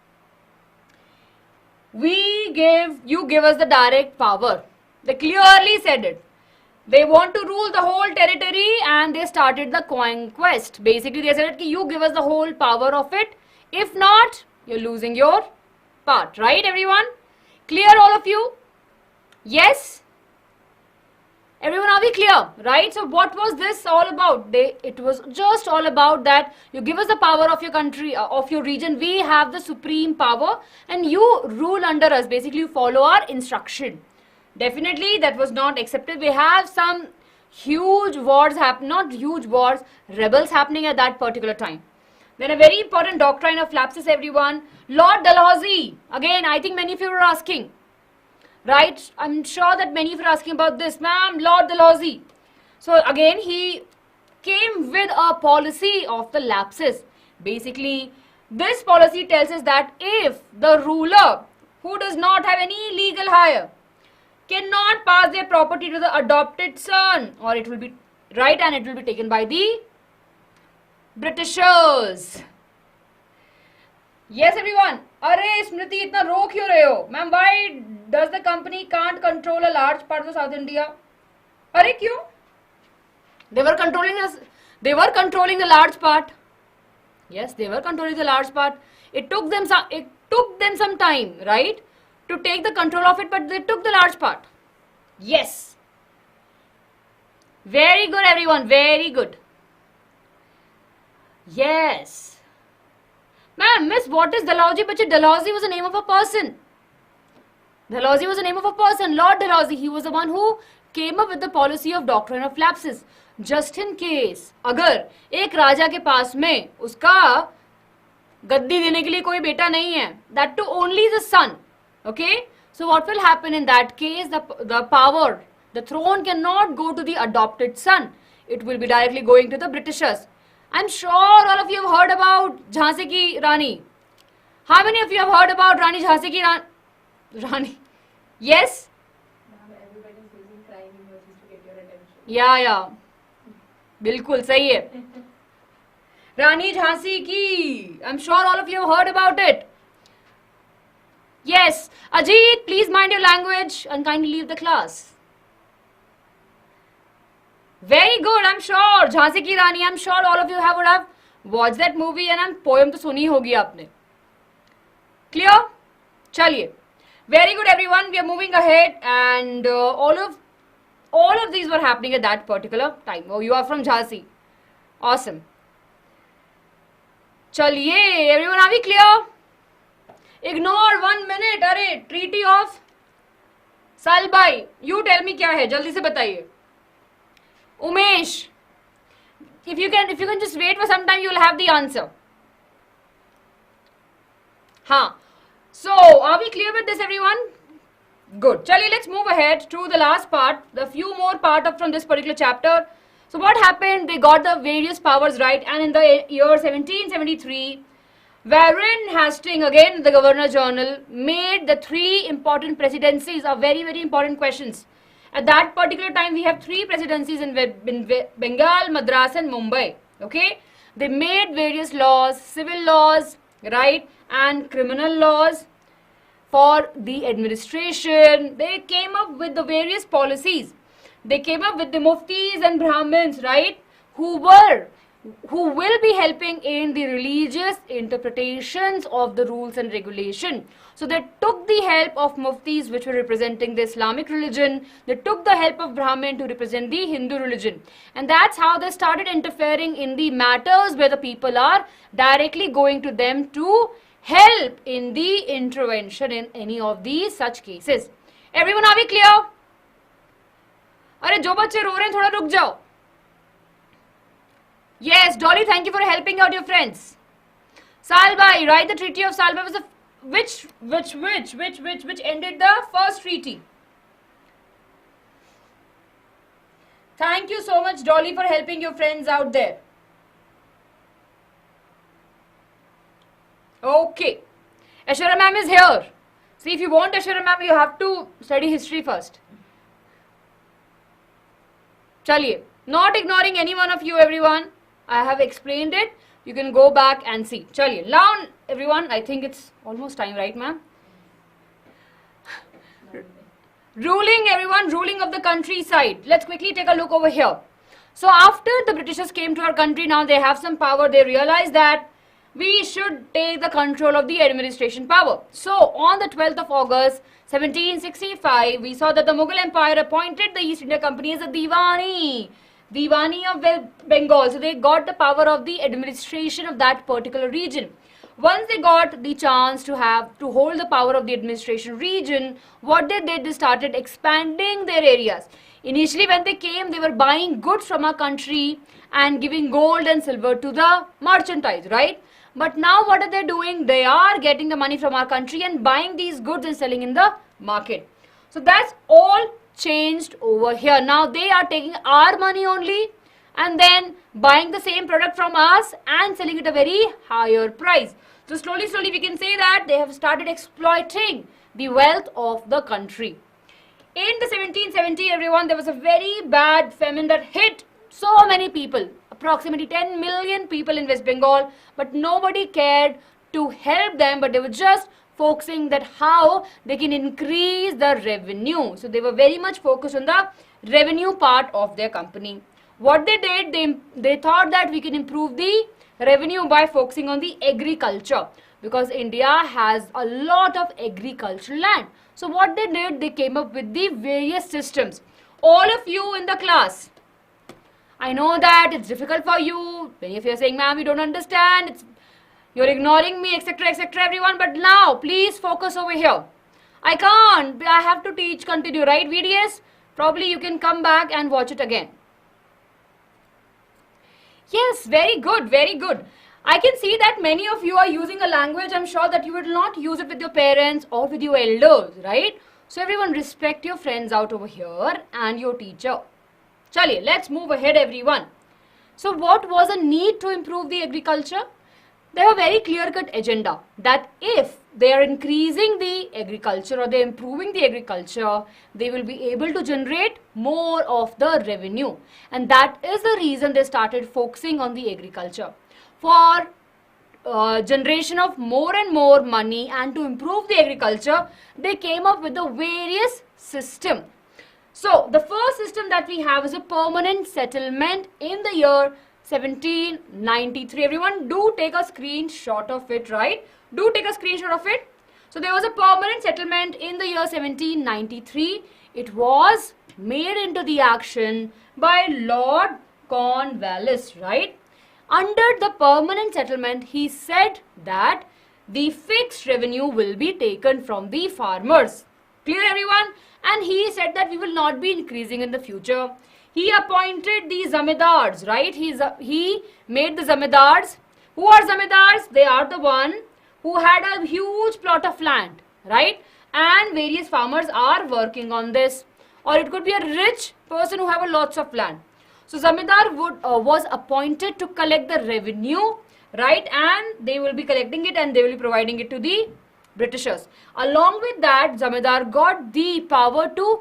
you give us the direct power. They clearly said it. They want to rule the whole territory, and they started the conquest. Basically, they said that you give us the whole power of it. If not, you're losing your part. Right, everyone? Clear, all of you? Yes? Everyone, are we clear? Right? So what was this all about? It was just all about that you give us the power of your country, of your region. We have the supreme power, and you rule under us. Basically, you follow our instruction. Definitely, that was not accepted. We have some huge wars happening, not huge wars, rebels happening at that particular time. Then a very important doctrine of lapses, everyone. Lord Dalhousie. Again, I think many of you are asking. Right? I'm sure that many of you are asking about this. Ma'am, Lord Dalhousie. So again, he came with a policy of the lapses. Basically, this policy tells us that if the ruler who does not have any legal hire cannot pass their property to the adopted son, or it will be right, and it will be taken by the Britishers. Yes, everyone. Arey Smriti, itna ro kyun rahe ho? Ma'am, why does the company can't control a large part of South India? Arey kyun? They were controlling us. They were controlling the large part. Yes, they were controlling the large part. It took them some time, right, to take the control of it, but they took the large part. Yes. Very good, everyone. Very good. Yes. Ma'am, miss, what is Dalhousie? But Dalhousie was the name of a person. Dalhousie was the name of a person. Lord Dalhousie, he was the one who came up with the policy of doctrine of lapses. Just in case, अगर एक राजा के पास में उसका गद्दी देने के लिए कोई बेटा नहीं है, that too only the son. Okay? So what will happen in that case? The power, the throne cannot go to the adopted son. It will be directly going to the Britishers. I'm sure all of you have heard about Jhansi ki Rani. How many of you have heard about Rani Jhansi ki Rani? Yes? Everybody's using crime emojis to get your attention. Yeah. बिल्कुल सही है. Rani Jhansi ki. I'm sure all of you have heard about it. Yes. Ajit, please mind your language and kindly leave the class. Very good, I'm sure. Jhansi ki Rani, I'm sure all of you would have watched that movie and poem to suni hogi aapne. Clear? Chaliye. Very good, everyone. We are moving ahead, and all of these were happening at that particular time. Oh, you are from Jhansi. Awesome. Chaliye, everyone, are we clear? Ignore 1 minute. Arey, Treaty of Salbai. You tell me kya hai? Jaldi se bataiye. Umesh, if you can just wait for some time, you will have the answer. Haan. So, are we clear with this, everyone? Good. Chaliye, let's move ahead to the last part, the few more part from this particular chapter. So, what happened? They got the various powers right, and in the year 1773, Warren Hastings, again the Governor General, made the 3 important presidencies of very, very important questions. At that particular time, we have 3 presidencies in Bengal, Madras and Mumbai. Okay? They made various laws, civil laws, right, and criminal laws for the administration. They came up with the various policies. They came up with the muftis and Brahmins, right, who will be helping in the religious interpretations of the rules and regulation. So they took the help of muftis, which were representing the Islamic religion. They took the help of Brahmin to represent the Hindu religion. And that's how they started interfering in the matters where the people are directly going to them to help in the intervention in any of these such cases. Everyone, are we clear? अरे जो बच्चे रो रहे हैं थोड़ा रुक जाओ. Yes, Dolly, thank you for helping out your friends. Salbai, right? The Treaty of Salbai was which ended the first treaty. Thank you so much, Dolly, for helping your friends out there. Okay. Ashwara ma'am is here. See, if you want Ashwara ma'am, you have to study history first. Chaliye. Not ignoring any one of you, everyone. I have explained it. You can go back and see. Chaliye. Now, everyone, I think it's almost time, right, ma'am? Ruling, everyone, ruling of the countryside. Let's quickly take a look over here. So, after the Britishers came to our country, now they have some power. They realized that we should take the control of the administration power. So, on the 12th of August, 1765, we saw that the Mughal Empire appointed the East India Company as a Diwani of Bengal. So, they got the power of the administration of that particular region. Once they got the chance to hold the power of the administration region, what they did, they started expanding their areas. Initially, when they came, they were buying goods from our country and giving gold and silver to the merchandise, right? But now what are they doing? They are getting the money from our country and buying these goods and selling in the market. So that's all changed over here. Now they are taking our money only and then buying the same product from us and selling it at a very higher price. So slowly we can say that they have started exploiting the wealth of the country. In the 1770, everyone, there was a very bad famine that hit so many people, approximately 10 million people in West Bengal, but nobody cared to help them, but they were just focusing that how they can increase the revenue. So they were very much focused on the revenue part of their company. What they did, they thought that we can improve the revenue by focusing on the agriculture, because India has a lot of agricultural land. So what they did, they came up with the various systems. All of you in the class, I know that it's difficult for you. Many of you are saying, ma'am, we don't understand. You're ignoring me, etc., etc., everyone. But now, please focus over here. I can't. I have to teach, continue, right, VDS? Probably you can come back and watch it again. Yes, very good, very good. I can see that many of you are using a language. I'm sure that you will not use it with your parents or with your elders, right? So everyone, respect your friends out over here and your teacher. Chaliye, let's move ahead, everyone. So what was a need to improve the agriculture? They have a very clear-cut agenda that if they are increasing the agriculture or they're improving the agriculture, they will be able to generate more of the revenue. And that is the reason they started focusing on the agriculture. For generation of more and more money and to improve the agriculture, they came up with the various system. So the first system that we have is a permanent settlement in the year 1793. Everyone do take a screenshot of it, right? Do take a screenshot of it. So there was a permanent settlement in the year 1793. It was made into the action by Lord Cornwallis, right? Under the permanent settlement, he said that the fixed revenue will be taken from the farmers. Clear, everyone? And he said that we will not be increasing in the future. He appointed the zamindars, right? He made the zamindars. Who are zamindars? They are the one who had a huge plot of land, right? And various farmers are working on this. Or it could be a rich person who have a lots of land. So zamindar was appointed to collect the revenue, right? And they will be collecting it and they will be providing it to the Britishers. Along with that, zamindar got the power to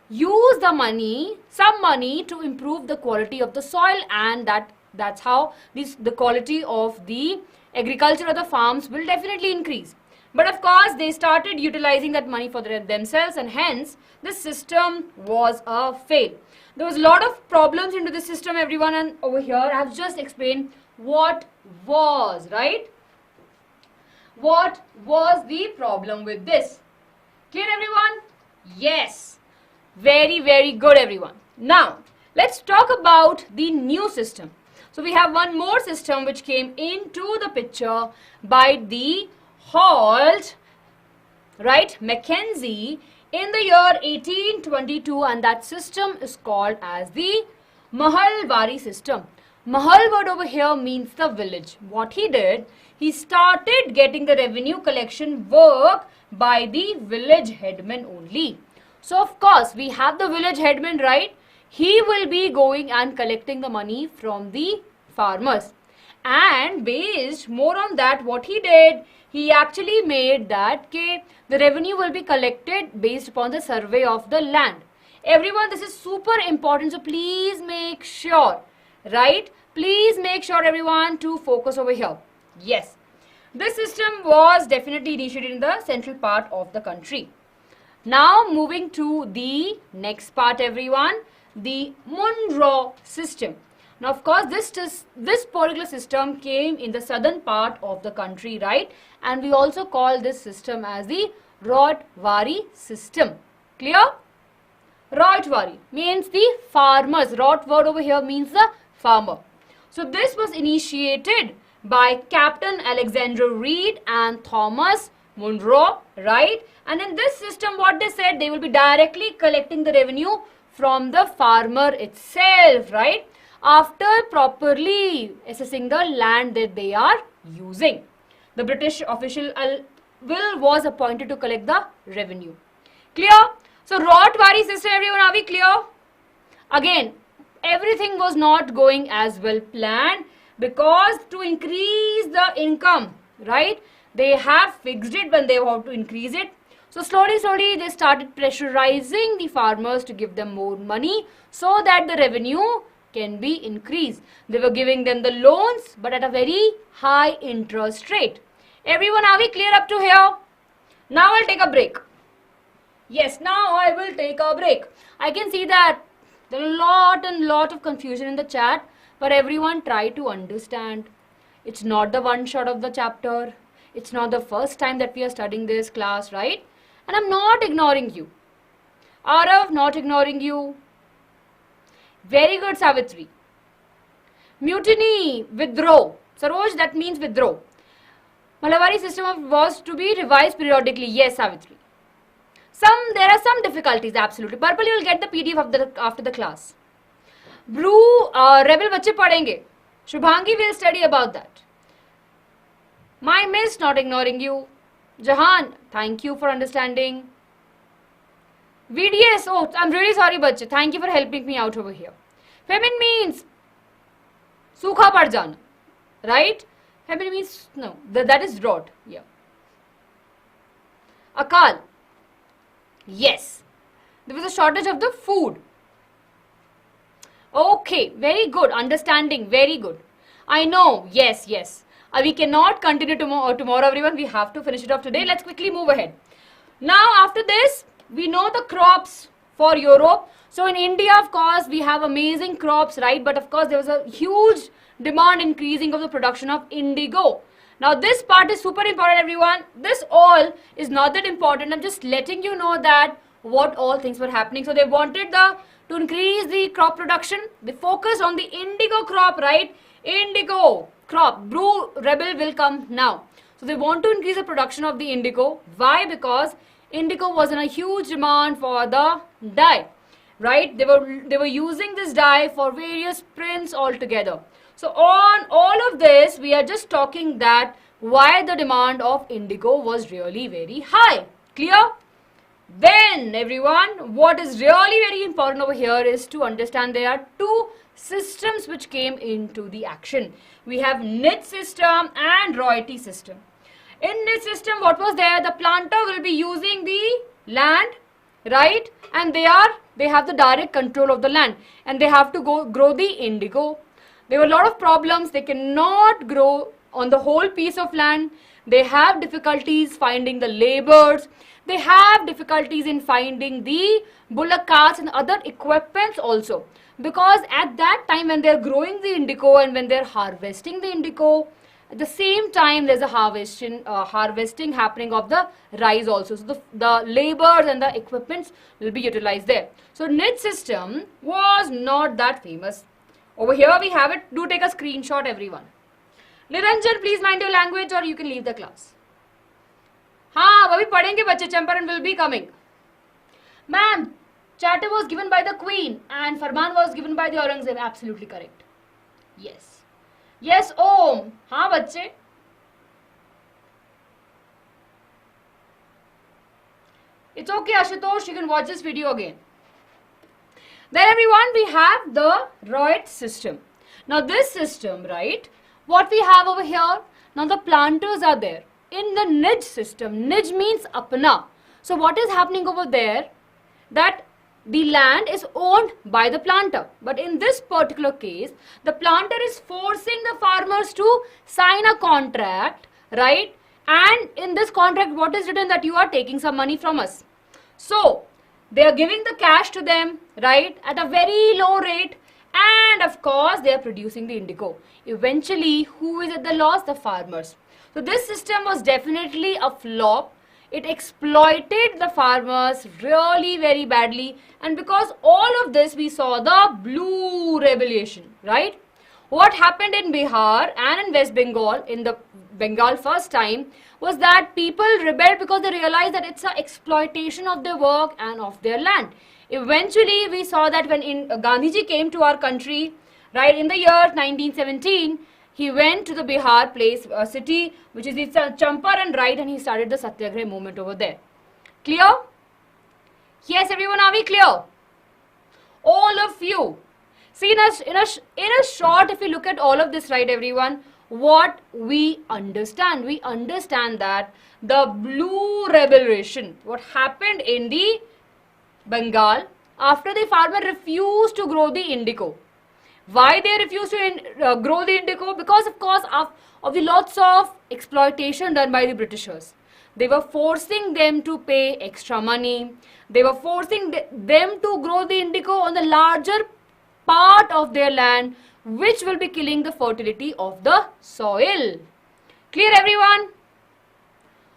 use the money, some money, to improve the quality of the soil, and that's how the quality of the agriculture or the farms will definitely increase. But of course, they started utilizing that money for themselves, and hence this system was a fail. There was a lot of problems into the system, everyone, and over here I have just explained what was, right? What was the problem with this? Clear, everyone? Yes. Very, very good, everyone. Now, let's talk about the new system. So we have one more system which came into the picture by the Holt, right, Mackenzie in the year 1822, and that system is called as the Mahalwari System. Mahal word over here means the village. What he did, he started getting the revenue collection work by the village headman only. So of course, we have the village headman, right? He will be going and collecting the money from the farmers. And based more on that, what he did, he actually made that the revenue will be collected based upon the survey of the land. Everyone, this is super important, so please make sure, right? Please make sure, everyone, to focus over here. Yes, this system was definitely initiated in the central part of the country. Now moving to the next part, everyone, the Monroe System. Now, of course, this particular system came in the southern part of the country, right? And we also call this system as the Mahalwari System. Clear? Mahalwari means the farmers. Rot word over here means the farmer. So this was initiated by Captain Alexander Reed and Thomas Monroe, right? And in this system, what they said, they will be directly collecting the revenue from the farmer itself, right? After properly assessing the land that they are using. The British official was appointed to collect the revenue. Clear? So, Mahalwari System, everyone, are we clear? Again, everything was not going as well planned because to increase the income, right? They have fixed it when they want to increase it. So slowly they started pressurizing the farmers to give them more money so that the revenue can be increased. They were giving them the loans but at a very high interest rate. Everyone, are we clear up to here? Now I'll take a break. Yes, now I will take a break. I can see that there are a lot of confusion in the chat, but everyone try to understand. It's not the one shot of the chapter. It's not the first time that we are studying this class, right? And I'm not ignoring you. Arav, not ignoring you. Very good, Savitri. Mutiny, withdraw. Saroj, that means withdraw. Mahalwari system was to be revised periodically. Yes, Savitri. There are some difficulties, absolutely. Purple, you will get the PDF after the class. Blue, rebel bachche padhenge. Shubhangi will study about that. My miss, not ignoring you. Jahan, thank you for understanding. VDS, oh, I'm really sorry, bachche. Thank you for helping me out over here. Famine means sukha pad jana, right? Famine means, no, that is drought. Yeah. Akal. Yes. There was a shortage of the food. Okay, very good. Understanding, very good. I know, yes, yes. We cannot continue tomorrow, everyone. We have to finish it off today. Let's quickly move ahead. Now, after this, we know the crops for Europe. So, in India, of course, we have amazing crops, right? But, of course, there was a huge demand increasing of the production of indigo. Now, this part is super important, everyone. This all is not that important. I'm just letting you know that what all things were happening. So, they wanted to increase the crop production. They focused on the indigo crop, right? Indigo crop. Blue rebel will come now. So, they want to increase the production of the indigo. Why? Because indigo was in a huge demand for the dye, right? They were using this dye for various prints altogether. So on all of this, we are just talking that why the demand of indigo was really very high. Clear? Then everyone, what is really very important over here is to understand there are two systems which came into the action. We have niche system and royalty system. In niche system, what was there? The planter will be using the land, right? And they have the direct control of the land and they have to grow the indigo. There were a lot of problems. They cannot grow on the whole piece of land. They have difficulties finding the laborers. They have difficulties in finding the bullock carts and other equipments also. Because at that time when they are growing the indigo and when they are harvesting the indigo, at the same time there's a harvesting happening of the rice also. So the laborers and the equipments will be utilized there. So niche system was not that famous. Over here we have it. Do take a screenshot, everyone. Niranjan, please mind your language or you can leave the class. हाँ अभी पढ़ेंगे बच्चे. Champaran will be coming. Ma'am, charter was given by the queen and Farman was given by the Aurangzeb. Absolutely correct. Yes. Yes, Om. हाँ बच्चे. It's okay, Ashutosh. You can watch this video again. Then everyone, we have the royalty system. Now this system, right, what we have over here, now the planters are there. In the niche system, niche means apna. So what is happening over there, that the land is owned by the planter. But in this particular case, the planter is forcing the farmers to sign a contract, right? And in this contract, what is written? That you are taking some money from us. So they are giving the cash to them, right, at a very low rate, and of course they are producing the indigo. Eventually, who is at the loss? The farmers. So this system was definitely a flop. It exploited the farmers really very badly, and because all of this, we saw the blue revolution, right? What happened in Bihar and in West Bengal, in the Bengal first time, was that people rebelled because they realized that it's an exploitation of their work and of their land. Eventually, we saw that when Gandhiji came to our country, right, in the year 1917, he went to the Bihar place, city, which is Champaran, right, and he started the Satyagraha movement over there. Clear? Yes, everyone, are we clear? All of you. See, in a short, if you look at all of this, right, everyone, what we understand that the blue revolution, what happened in the Bengal, after the farmer refused to grow the indigo. Why they refused to grow the indigo? Because of course of the lots of exploitation done by the Britishers. They were forcing them to pay extra money. They were forcing them to grow the indigo on the larger part of their land, which will be killing the fertility of the soil. Clear, everyone?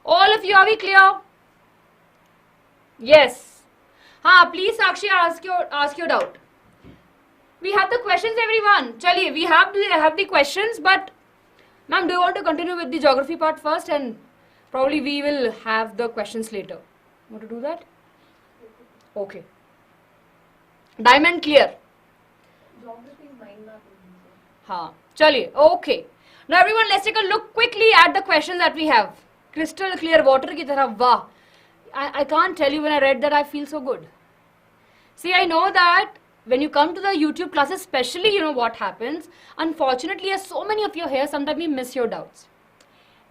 All of you, are we clear? Yes. Please, Sakshi, ask your doubt. We have the questions, everyone. Chaliye, we have the questions, but ma'am, do you want to continue with the geography part first, and probably we will have the questions later. Want to do that? Okay. Diamond, clear? Geography mind map. Chaliye, okay. Now everyone, let's take a look quickly at the questions that we have. Crystal clear water ki tarah, wow. I can't tell you, when I read that, I feel so good. See, I know that when you come to the YouTube classes, especially, you know what happens. Unfortunately, as so many of you here, sometimes we miss your doubts.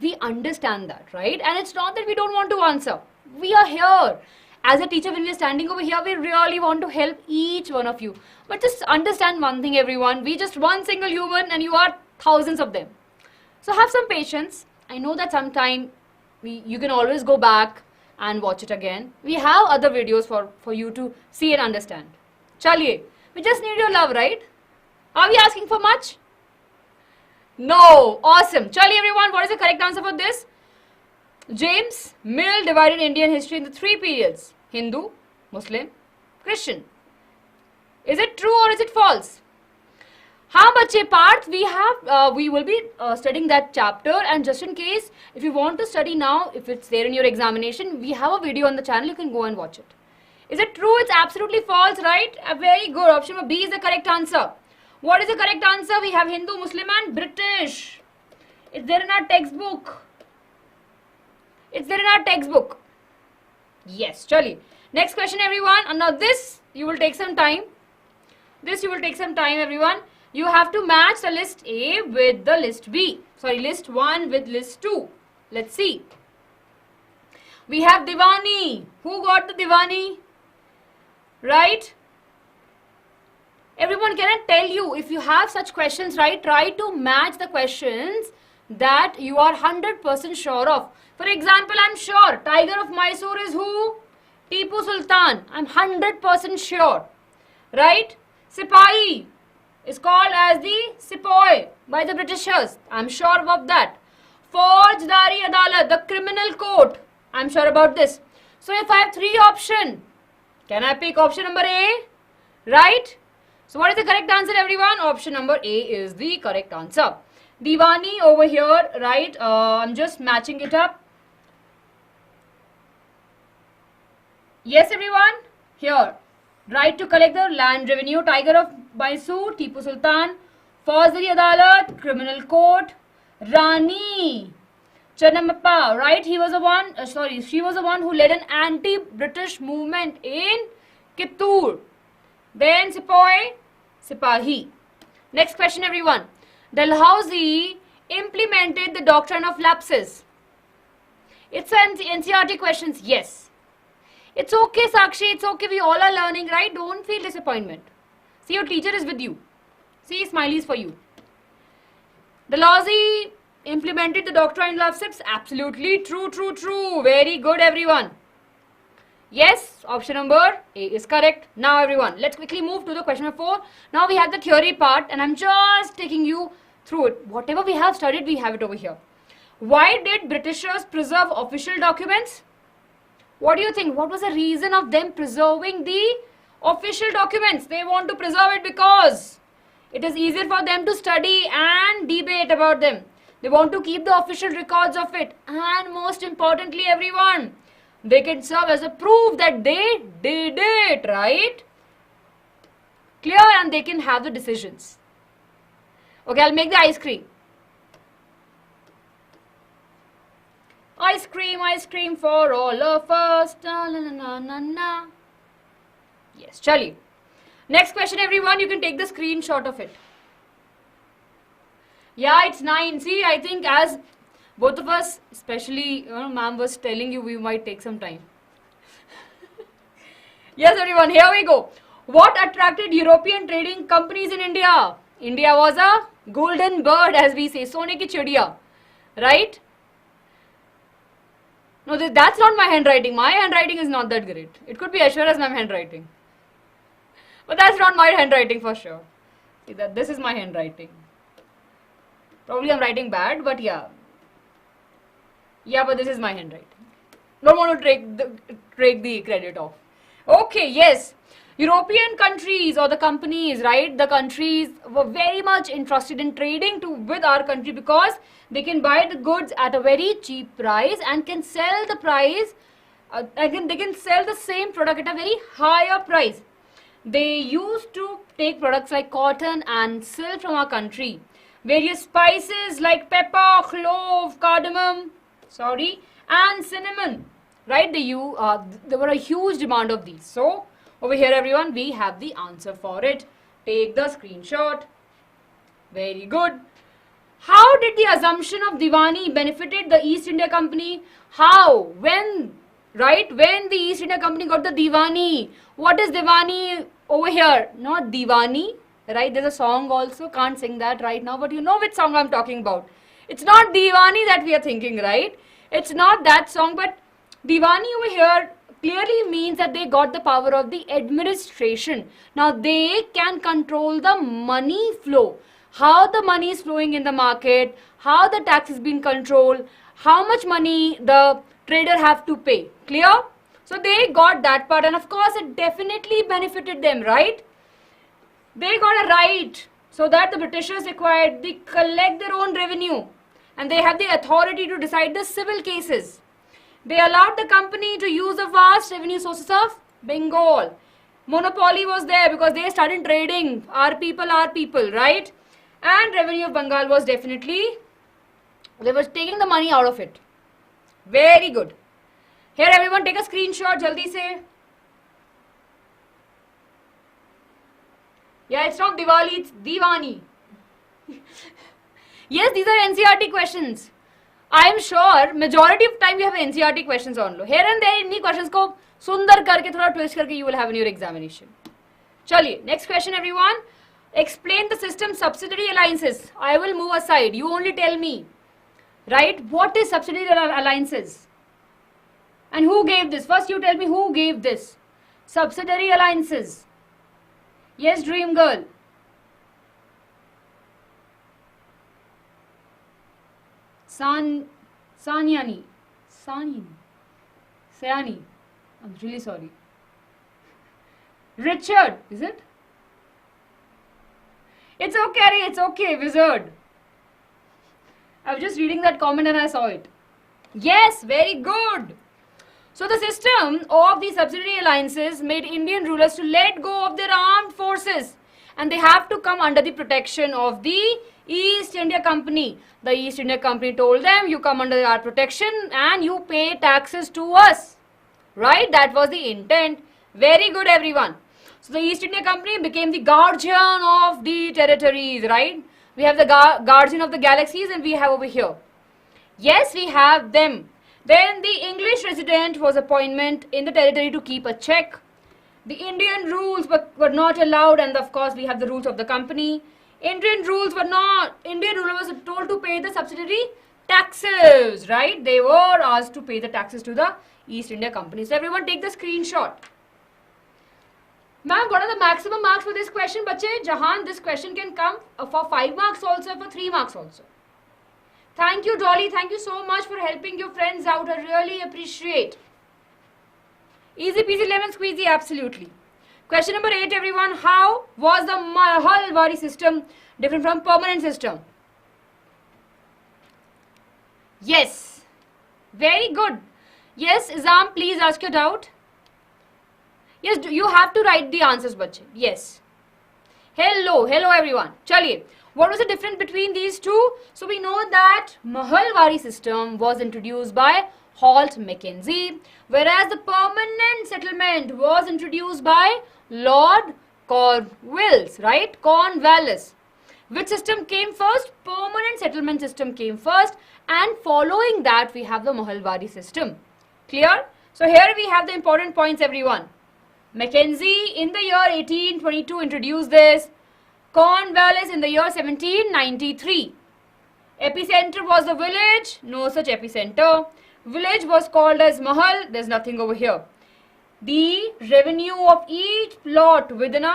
We understand that, right? And it's not that we don't want to answer. We are here. As a teacher, when we are standing over here, we really want to help each one of you. But just understand one thing, everyone. We just one single human and you are thousands of them. So have some patience. I know that sometime you can always go back and watch it again. We have other videos for you to see and understand. Chaliye, we just need your love, right? Are we asking for much? No. Awesome. Chaliye everyone, what is the correct answer for this? James Mill divided Indian history into 3 periods: Hindu, Muslim, Christian. Is it true or is it false? हाँ बच्चे, Parth, we will be studying that chapter, and just in case if you want to study now, if it's there in your examination, we have a video on the channel, you can go and watch it. Is it true? It's absolutely false, right? Very good. Option number B is the correct answer. What is the correct answer? We have Hindu, Muslim and British. It's there in our textbook. It's there in our textbook. Yes, chali. Next question, everyone. And now this, you will take some time. This you will take some time, everyone. You have to match the list A with the list B. Sorry, list 1 with list 2. Let's see. We have Diwani. Who got the Diwani? Right? Everyone, can I tell you, if you have such questions, right, try to match the questions that you are 100% sure of. For example, I'm sure Tiger of Mysore is who? Tipu Sultan. I'm 100% sure. Right? Sipahi is called as the Sepoy by the Britishers. I'm sure about that. Subsidiary Adalat, the criminal court. I'm sure about this. So if I have 3 options, can I pick option number A? Right? So what is the correct answer, everyone? Option number A is the correct answer. Diwani over here, right? I'm just matching it up. Yes, everyone. Here. Right to collect the land revenue. Tiger of Mysore, Tipu Sultan. Fauzdari Adalat, criminal court. Rani Channamappa, right? He was the one, she was the one who led an anti-British movement in Kittur. Then Sepoy, Sipahi. Next question, everyone. Dalhousie implemented the doctrine of lapses. It's an NCERT questions. Yes. It's okay, Sakshi. It's okay. We all are learning, right? Don't feel disappointment. See, your teacher is with you. See, smileys for you. Dalhousie implemented the doctrine of lapses. Absolutely true, true, true. Very good, everyone. Yes, option number A is correct. Now, everyone, let's quickly move to the question number 4. Now, we have the theory part, and I'm just taking you through it. Whatever we have studied, we have it over here. Why did Britishers preserve official documents? What do you think? What was the reason of them preserving the official documents? They want to preserve it because it is easier for them to study and debate about them. They want to keep the official records of it. And most importantly, everyone, they can serve as a proof that they did it, right? Clear? And they can have the decisions. Okay, I'll make the ice cream. Ice cream for all of us. Na, na, na, na, na. Yes, chali. Next question, everyone. You can take the screenshot of it. Yeah, it's 9. See, I think as both of us, especially, ma'am was telling you, we might take some time. Yes, everyone, here we go. What attracted European trading companies in India? India was a golden bird, as we say, sone ki chidiya, right? No, that's not my handwriting. My handwriting is not that great. It could be Ashwara's ma'am handwriting. But that's not my handwriting for sure. See, this is my handwriting. Probably I'm writing bad, but yeah. Yeah, but this is my handwriting. Don't want to take the credit off. Okay, yes. European countries or the companies, right? The countries were very much interested in trading with our country because they can buy the goods at a very cheap price and can sell the price. They can sell the same product at a very higher price. They used to take products like cotton and silk from our country. Various spices like pepper, clove, cardamom, and cinnamon, right? There were a huge demand of these. So, Over here, everyone, we have the answer for it. Take the screenshot. Very good. How did the assumption of Diwani benefited the East India Company? How? When? Right? When the East India Company got the Diwani. What is Diwani over here? Not Diwani. Right? There's a song also. Can't sing that right now. But you know which song I'm talking about. It's not Diwani that we are thinking, right? It's not that song. But Diwani over here clearly means that they got the power of the administration. Now they can control the money flow. How the money is flowing in the market, how the tax is being controlled, how much money the trader have to pay. Clear? So they got that part, and of course it definitely benefited them, right? They got a right so that the Britishers required they collect their own revenue and they have the authority to decide the civil cases. They allowed the company to use the vast revenue sources of Bengal. Monopoly was there because they started trading. Our people, right? And revenue of Bengal was definitely, they were taking the money out of it. Very good. Here everyone take a screenshot, jaldi se. Yeah, it's not Diwali, it's Diwani. Yes, these are NCRT questions. I am sure majority of time you have NCRT questions on lo. Here and there, inni questions ko sundar karke, thoda twist karke you will have in your examination. Chaliye, next question everyone. Explain the system subsidiary alliances. I will move aside. You only tell me. Right? What is subsidiary alliances? And who gave this? First you tell me who gave this. Subsidiary alliances. Yes, dream girl. Sayani. I'm really sorry. Richard, is it? It's okay, wizard. I was just reading that comment and I saw it. Yes, very good. So the system of the subsidiary alliances made Indian rulers to let go of their armed forces and they have to come under the protection of the East India Company. The East India Company told them, you come under our protection and you pay taxes to us. Right? That was the intent. Very good, everyone. So the East India Company became the guardian of the territories, right? We have the guardian of the galaxies and we have over here. Yes, we have them. Then the English resident was appointment in the territory to keep a check. The Indian rules were not allowed, and of course we have the rules of the company. Indian rulers were told to pay the subsidiary taxes, right? They were asked to pay the taxes to the East India Company. So everyone take the screenshot. Ma'am, what are the maximum marks for this question? Bache, Jahan, this question can come for 5 marks also, for 3 marks also. Thank you, Dolly. Thank you so much for helping your friends out. I really appreciate. Easy peasy lemon squeezy, absolutely. Question number 8, everyone. How was the Mahalwari system different from permanent system? Yes. Very good. Yes, Izam, please ask your doubt. Yes, you have to write the answers, bache. Yes. Hello everyone. Chaliye. What was the difference between these two? So we know that Mahalwari system was introduced by Holt Mackenzie, whereas the permanent settlement was introduced by Lord Cornwallis, right? Cornwallis. Which system came first? Permanent settlement system came first, and following that we have the Mahalwari system. Clear? So here we have the important points, everyone. Mackenzie in the year 1822 introduced this. Cornwallis in the year 1793. Epicenter was the village. No such epicenter. Village was called as Mahal. There's nothing over here. The revenue of each plot within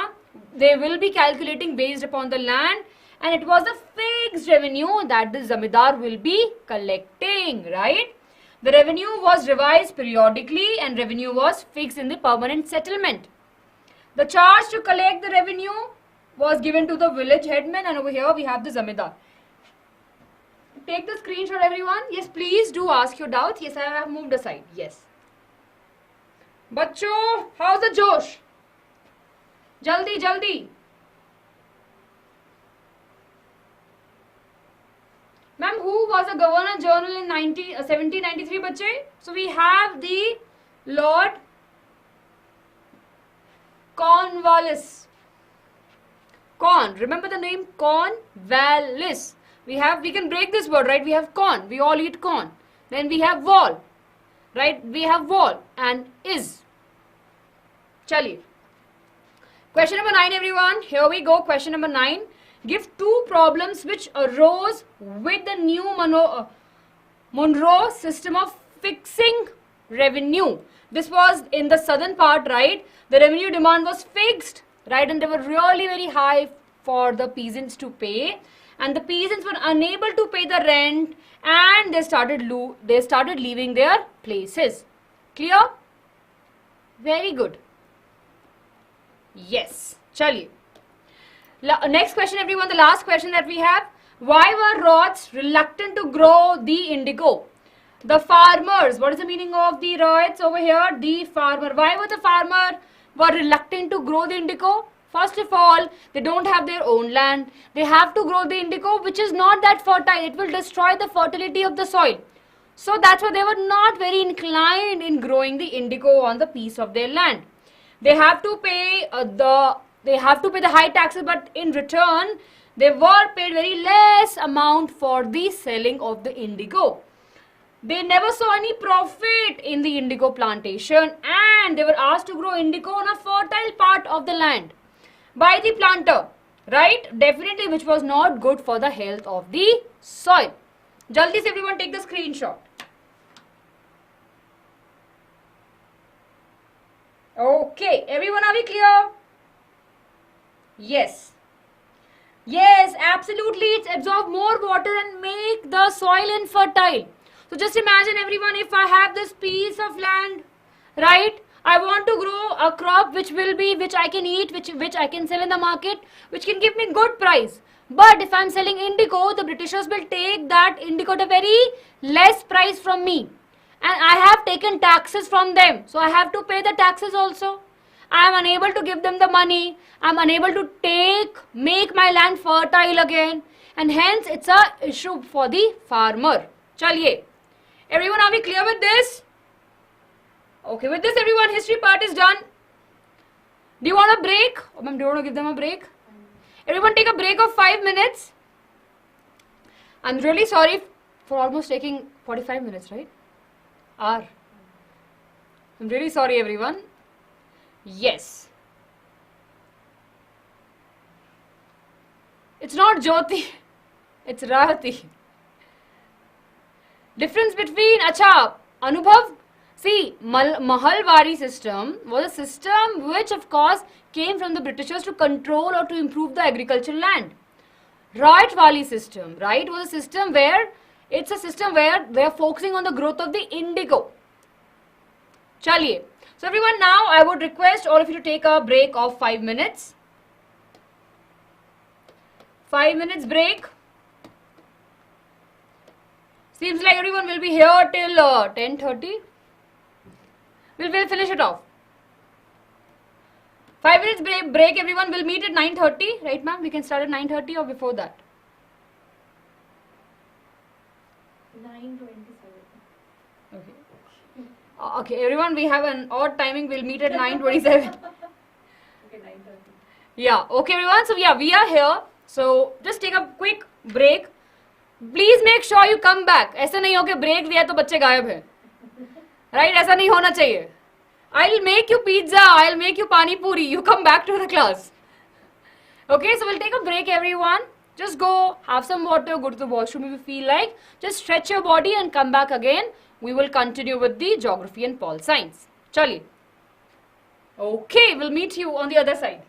they will be calculating based upon the land, and it was a fixed revenue that the Zamidar will be collecting, right? The revenue was revised periodically and revenue was fixed in the permanent settlement. The charge to collect the revenue was given to the village headman, and over here we have the Zamidar. Take the screenshot, everyone. Yes, please do ask your doubts. Yes, I have moved aside. Yes. Bachcho, how's the Josh? Jaldi, jaldi. Ma'am, who was the Governor General in 1793, bache? So we have the Lord Cornwallis. Corn. Remember the name Cornwallis. We can break this word, right? We have corn. We all eat corn. Then we have wall. Right? We have wall and is. Chaliye. Question number 9, everyone. Here we go. Question number 9. Give 2 problems which arose with the new Monroe system of fixing revenue. This was in the southern part, right? The revenue demand was fixed, right? And they were really very high for the peasants to pay. And the peasants were unable to pay the rent and they started leaving their places. Clear? Very good. Yes. Chaliye. Next question, everyone. The last question that we have. Why were Roths reluctant to grow the indigo? The farmers. What is the meaning of the Roths over here? The farmer. Why were the farmer reluctant to grow the indigo? First of all, they don't have their own land. They have to grow the indigo, which is not that fertile. It will destroy the fertility of the soil. So that's why they were not very inclined in growing the indigo on the piece of their land. They have to pay the high taxes, but in return, they were paid very less amount for the selling of the indigo. They never saw any profit in the indigo plantation and they were asked to grow indigo on a fertile part of the land by the planter, right? Definitely, which was not good for the health of the soil. Jaldi se everyone take the screenshot. Okay, everyone, are we clear? Yes. Yes, absolutely. It's absorb more water and make the soil infertile. So just imagine, everyone, if I have this piece of land, right? I want to grow a crop which I can eat, which I can sell in the market, which can give me good price. But if I'm selling indigo, the Britishers will take that indigo at a very less price from me. And I have taken taxes from them. So I have to pay the taxes also. I am unable to give them the money. I am unable to make my land fertile again. And hence it's a issue for the farmer. Chaliye. Everyone, are we clear with this? Okay, with this, everyone, history part is done. Do you want a break? Oh, ma'am, do you want to give them a break? Everyone take a break of 5 minutes. I'm really sorry for almost taking 45 minutes, right? I'm really sorry, everyone. Yes. It's not Jyoti. It's Rahati. Difference between, Anubhav. See, Mahalwari system was a system which, of course, came from the Britishers to control or to improve the agricultural land. Wright-Valley system, right, was a system where they are focusing on the growth of the indigo. Chaliye. So everyone, now I would request all of you to take a break of 5 minutes. 5 minutes break. Seems like everyone will be here till 10:30. We'll finish it off. 5 minutes break, everyone. Will meet at 9:30, right, ma'am? We can start at 9:30 or before that. 9:27. Okay. Okay, everyone. We have an odd timing. We'll meet at 9:27. Okay, 9:30. Yeah. Okay, everyone. So yeah, we are here. So just take a quick break. Please make sure you come back. ऐसा नहीं हो कि break दिया तो बच्चे गायब हैं. Right? ऐसा नहीं होना चाहिए. I'll make you pizza. I'll make you pani puri. You come back to the class. Okay, so we'll take a break, everyone. Just go have some water, go to the washroom if you feel like. Just stretch your body and come back again. We will continue with the geography and pol science. Chaliye. Okay, we'll meet you on the other side.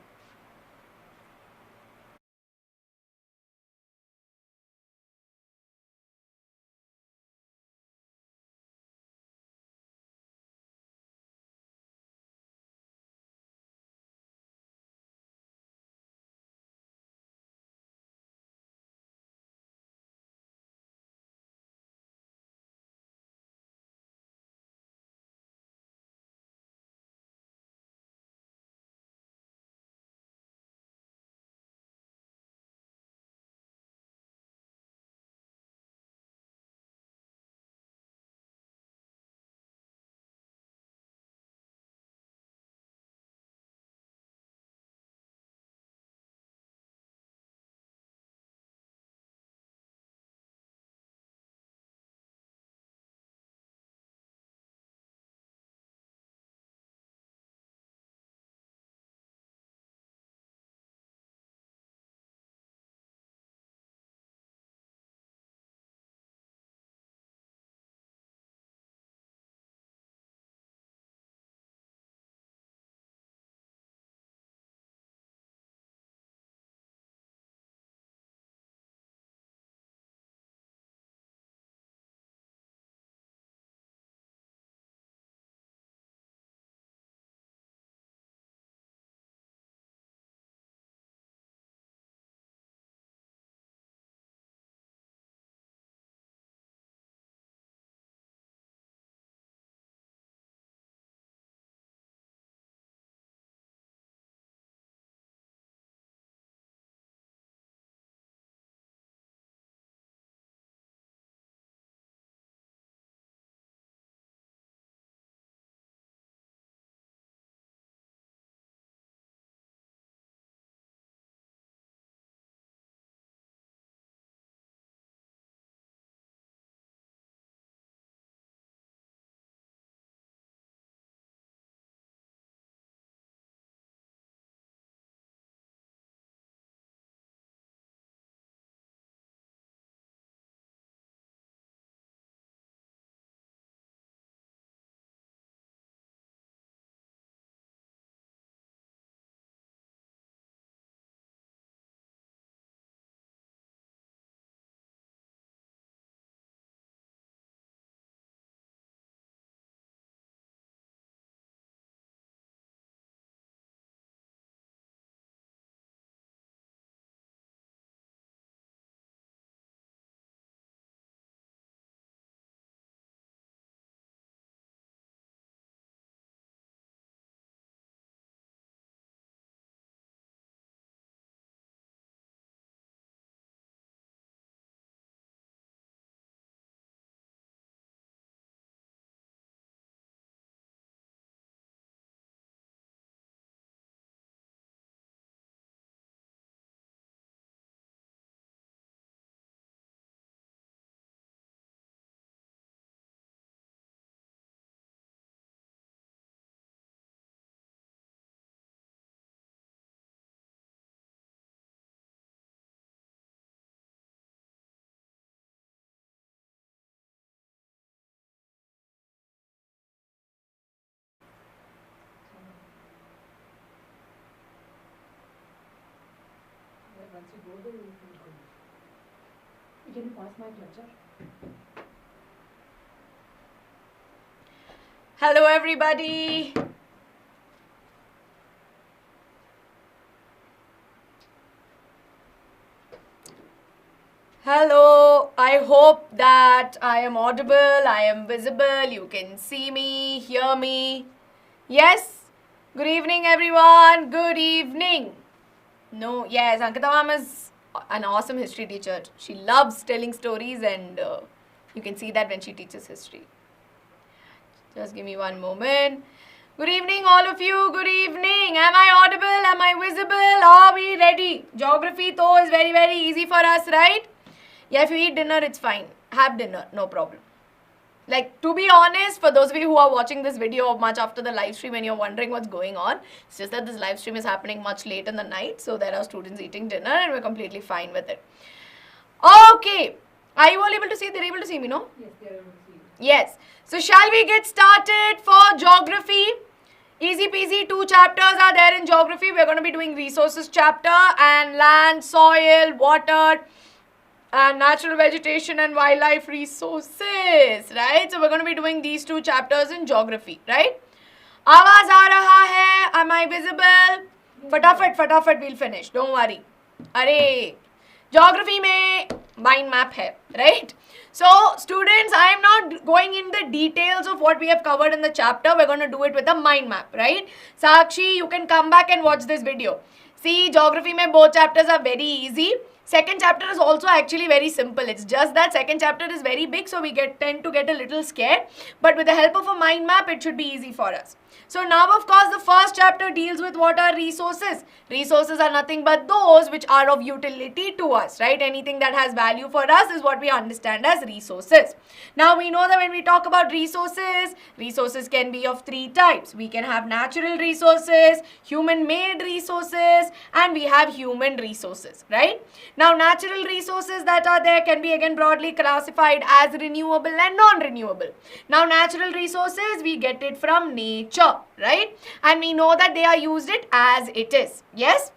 Can you pass my clutcher? Hello everybody. Hello, I hope that I am audible, I am visible, you can see me, hear me. Yes? Good evening everyone, good evening. No, yes, Ankita ma'am is an awesome history teacher. She loves telling stories and you can see that when she teaches history. Just give me one moment. Good evening all of you, good evening. Am I audible, am I visible, are we ready? Geography though is very very easy for us, right? Yeah, if you eat dinner, it's fine. Have dinner, no problem. Like, to be honest, for those of you who are watching this video much after the live stream and you're wondering what's going on, it's just that this live stream is happening much late in the night, so there are students eating dinner and we're completely fine with it. Okay. Are you all able to see? They're able to see me, no? Yes, they are able to see you. Yes. So, shall we get started for geography? Easy peasy, 2 chapters are there in geography. We're going to be doing resources chapter and land, soil, water, and natural vegetation and wildlife resources, right? So we're going to be doing these 2 chapters in geography, right? Awaaz aa raha hai? Am I visible? Fatafat, we'll finish. Don't worry. Arey, geography mein mind map hai, right? So students, I am not going in the details of what we have covered in the chapter. We're going to do it with a mind map, right? Sakshi, you can come back and watch this video. See, geography mein both chapters are very easy. Second chapter is also actually very simple. It's just that second chapter is very big, so we tend to get a little scared. But with the help of a mind map, it should be easy for us. So now, of course, the first chapter deals with what are resources. Resources are nothing but those which are of utility to us, right? Anything that has value for us is what we understand as resources. Now, we know that when we talk about resources, resources can be of 3 types. We can have natural resources, human-made resources, and we have human resources, right? Now, natural resources that are there can be again broadly classified as renewable and non-renewable. Now, natural resources, we get it from nature, right? And we know that they are used it as it is. Yes?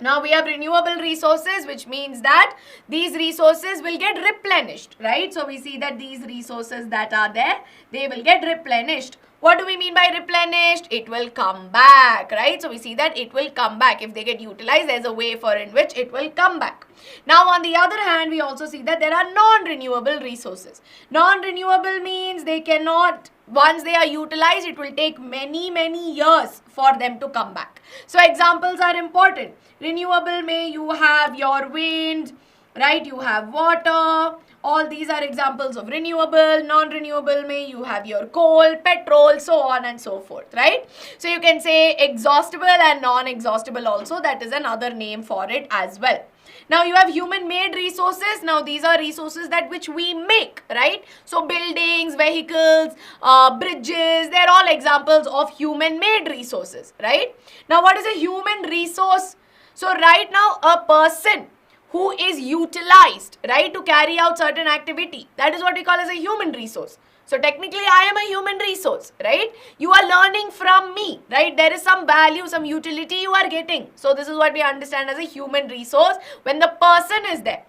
Now, we have renewable resources, which means that these resources will get replenished, right? So, we see that these resources that are there, they will get replenished. What do we mean by replenished? It will come back, right? So we see that it will come back. If they get utilized, there's a way for in which it will come back. Now, on the other hand, we also see that there are non-renewable resources. Non-renewable means they cannot, once they are utilized, it will take many years for them to come back. So examples are important. Renewable may you have your wind, right? You have water. All these are examples of renewable. Non-renewable may you have your coal, petrol, so on and so forth, right? So you can say exhaustible and non-exhaustible also. That is another name for it as well. Now you have human-made resources. Now these are resources that which we make, right? So buildings, vehicles, bridges, they're all examples of human-made resources, right? Now what is a human resource? So right now a person who is utilized, right, to carry out certain activity, that is what we call as a human resource. So technically I am a human resource, right? You are learning from me, right? There is some value, some utility you are getting. So this is what we understand as a human resource when the person is there.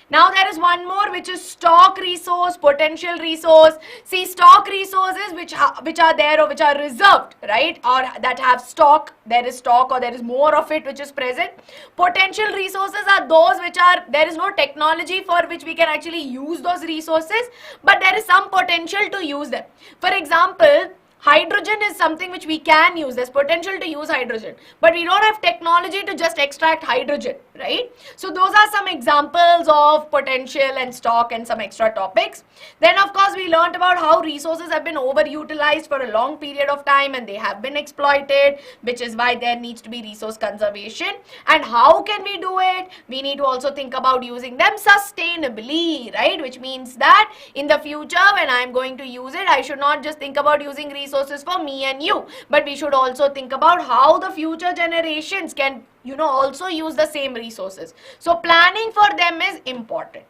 Now there is one more, which is stock resource, potential resource. See, stock resources which are there or which are reserved, right, or that have stock. There is stock or there is more of it which is present. Potential resources are those which are, there is no technology for which we can actually use those resources, but there is some potential to use them. For example, hydrogen is something which we can use. There's potential to use hydrogen, but we don't have technology to just extract hydrogen, right? So those are some examples of potential and stock and some extra topics. Then of course we learned about how resources have been overutilized for a long period of time and they have been exploited, which is why there needs to be resource conservation. And how can we do it? We need to also think about using them sustainably, right? Which means that in the future when I'm going to use it, I should not just think about using resources for me and you, but we should also think about how the future generations can, also use the same resources. So planning for them is important.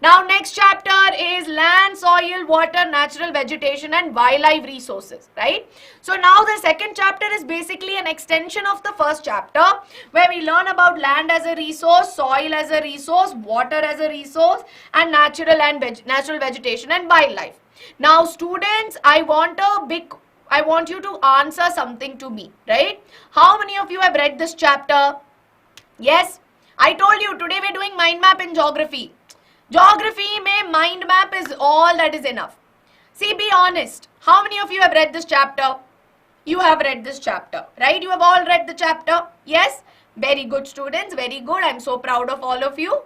Now next chapter is land, soil soil, water, natural vegetation and wildlife resources, right? So now the second chapter is basically an extension of the first chapter, where we learn about land as a resource, soil as a resource, water as a resource and natural vegetation and wildlife. Now students, I want you to answer something to me, right? How many of you have read this chapter? Yes, I told you today we're doing mind map in geography. Geography mein mind map is all that is enough. See, be honest. How many of you have read this chapter? You have read this chapter, right? You have all read the chapter. Yes, very good students, very good. I'm so proud of all of you.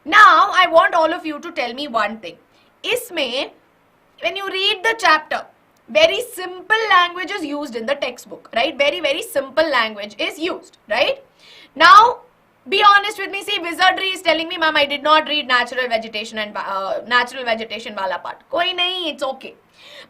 Now I want all of you to tell me one thing. Isme, when you read the chapter, very simple language is used in the textbook, right? Very, very simple language is used, right? Now, be honest with me. See, wizardry is telling me, ma'am, I did not read natural vegetation and natural vegetation wala part. Koi nahi, it's okay.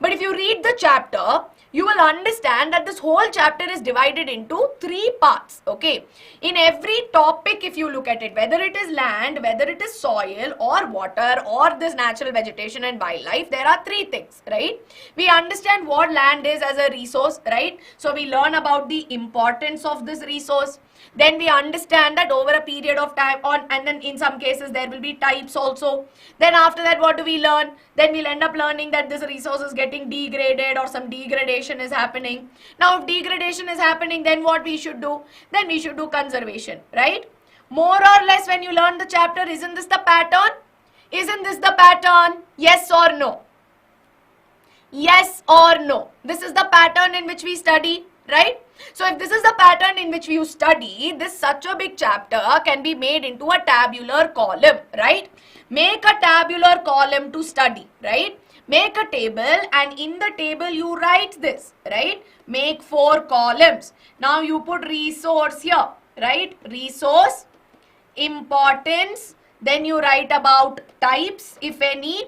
But if you read the chapter, you will understand that this whole chapter is divided into 3 parts, okay? In every topic, if you look at it, whether it is land, whether it is soil or water or this natural vegetation and wildlife, there are 3 things, right? We understand what land is as a resource, right? So we learn about the importance of this resource. Then we understand that over a period of time and then in some cases there will be types also. Then after that, what do we learn? Then we'll end up learning that this resource is getting degraded or some degradation is happening. Now if degradation is happening, then what we should do? Then we should do conservation, right? More or less when you learn the chapter, isn't this the pattern? Isn't this the pattern? Yes or no? Yes or no? This is the pattern in which we study, right? So if this is the pattern in which you study, this such a big chapter can be made into a tabular column, right? Make a tabular column to study, right? Make a table and in the table you write this, right? Make 4 columns. Now you put resource here, right? Resource, importance, then you write about types, if any,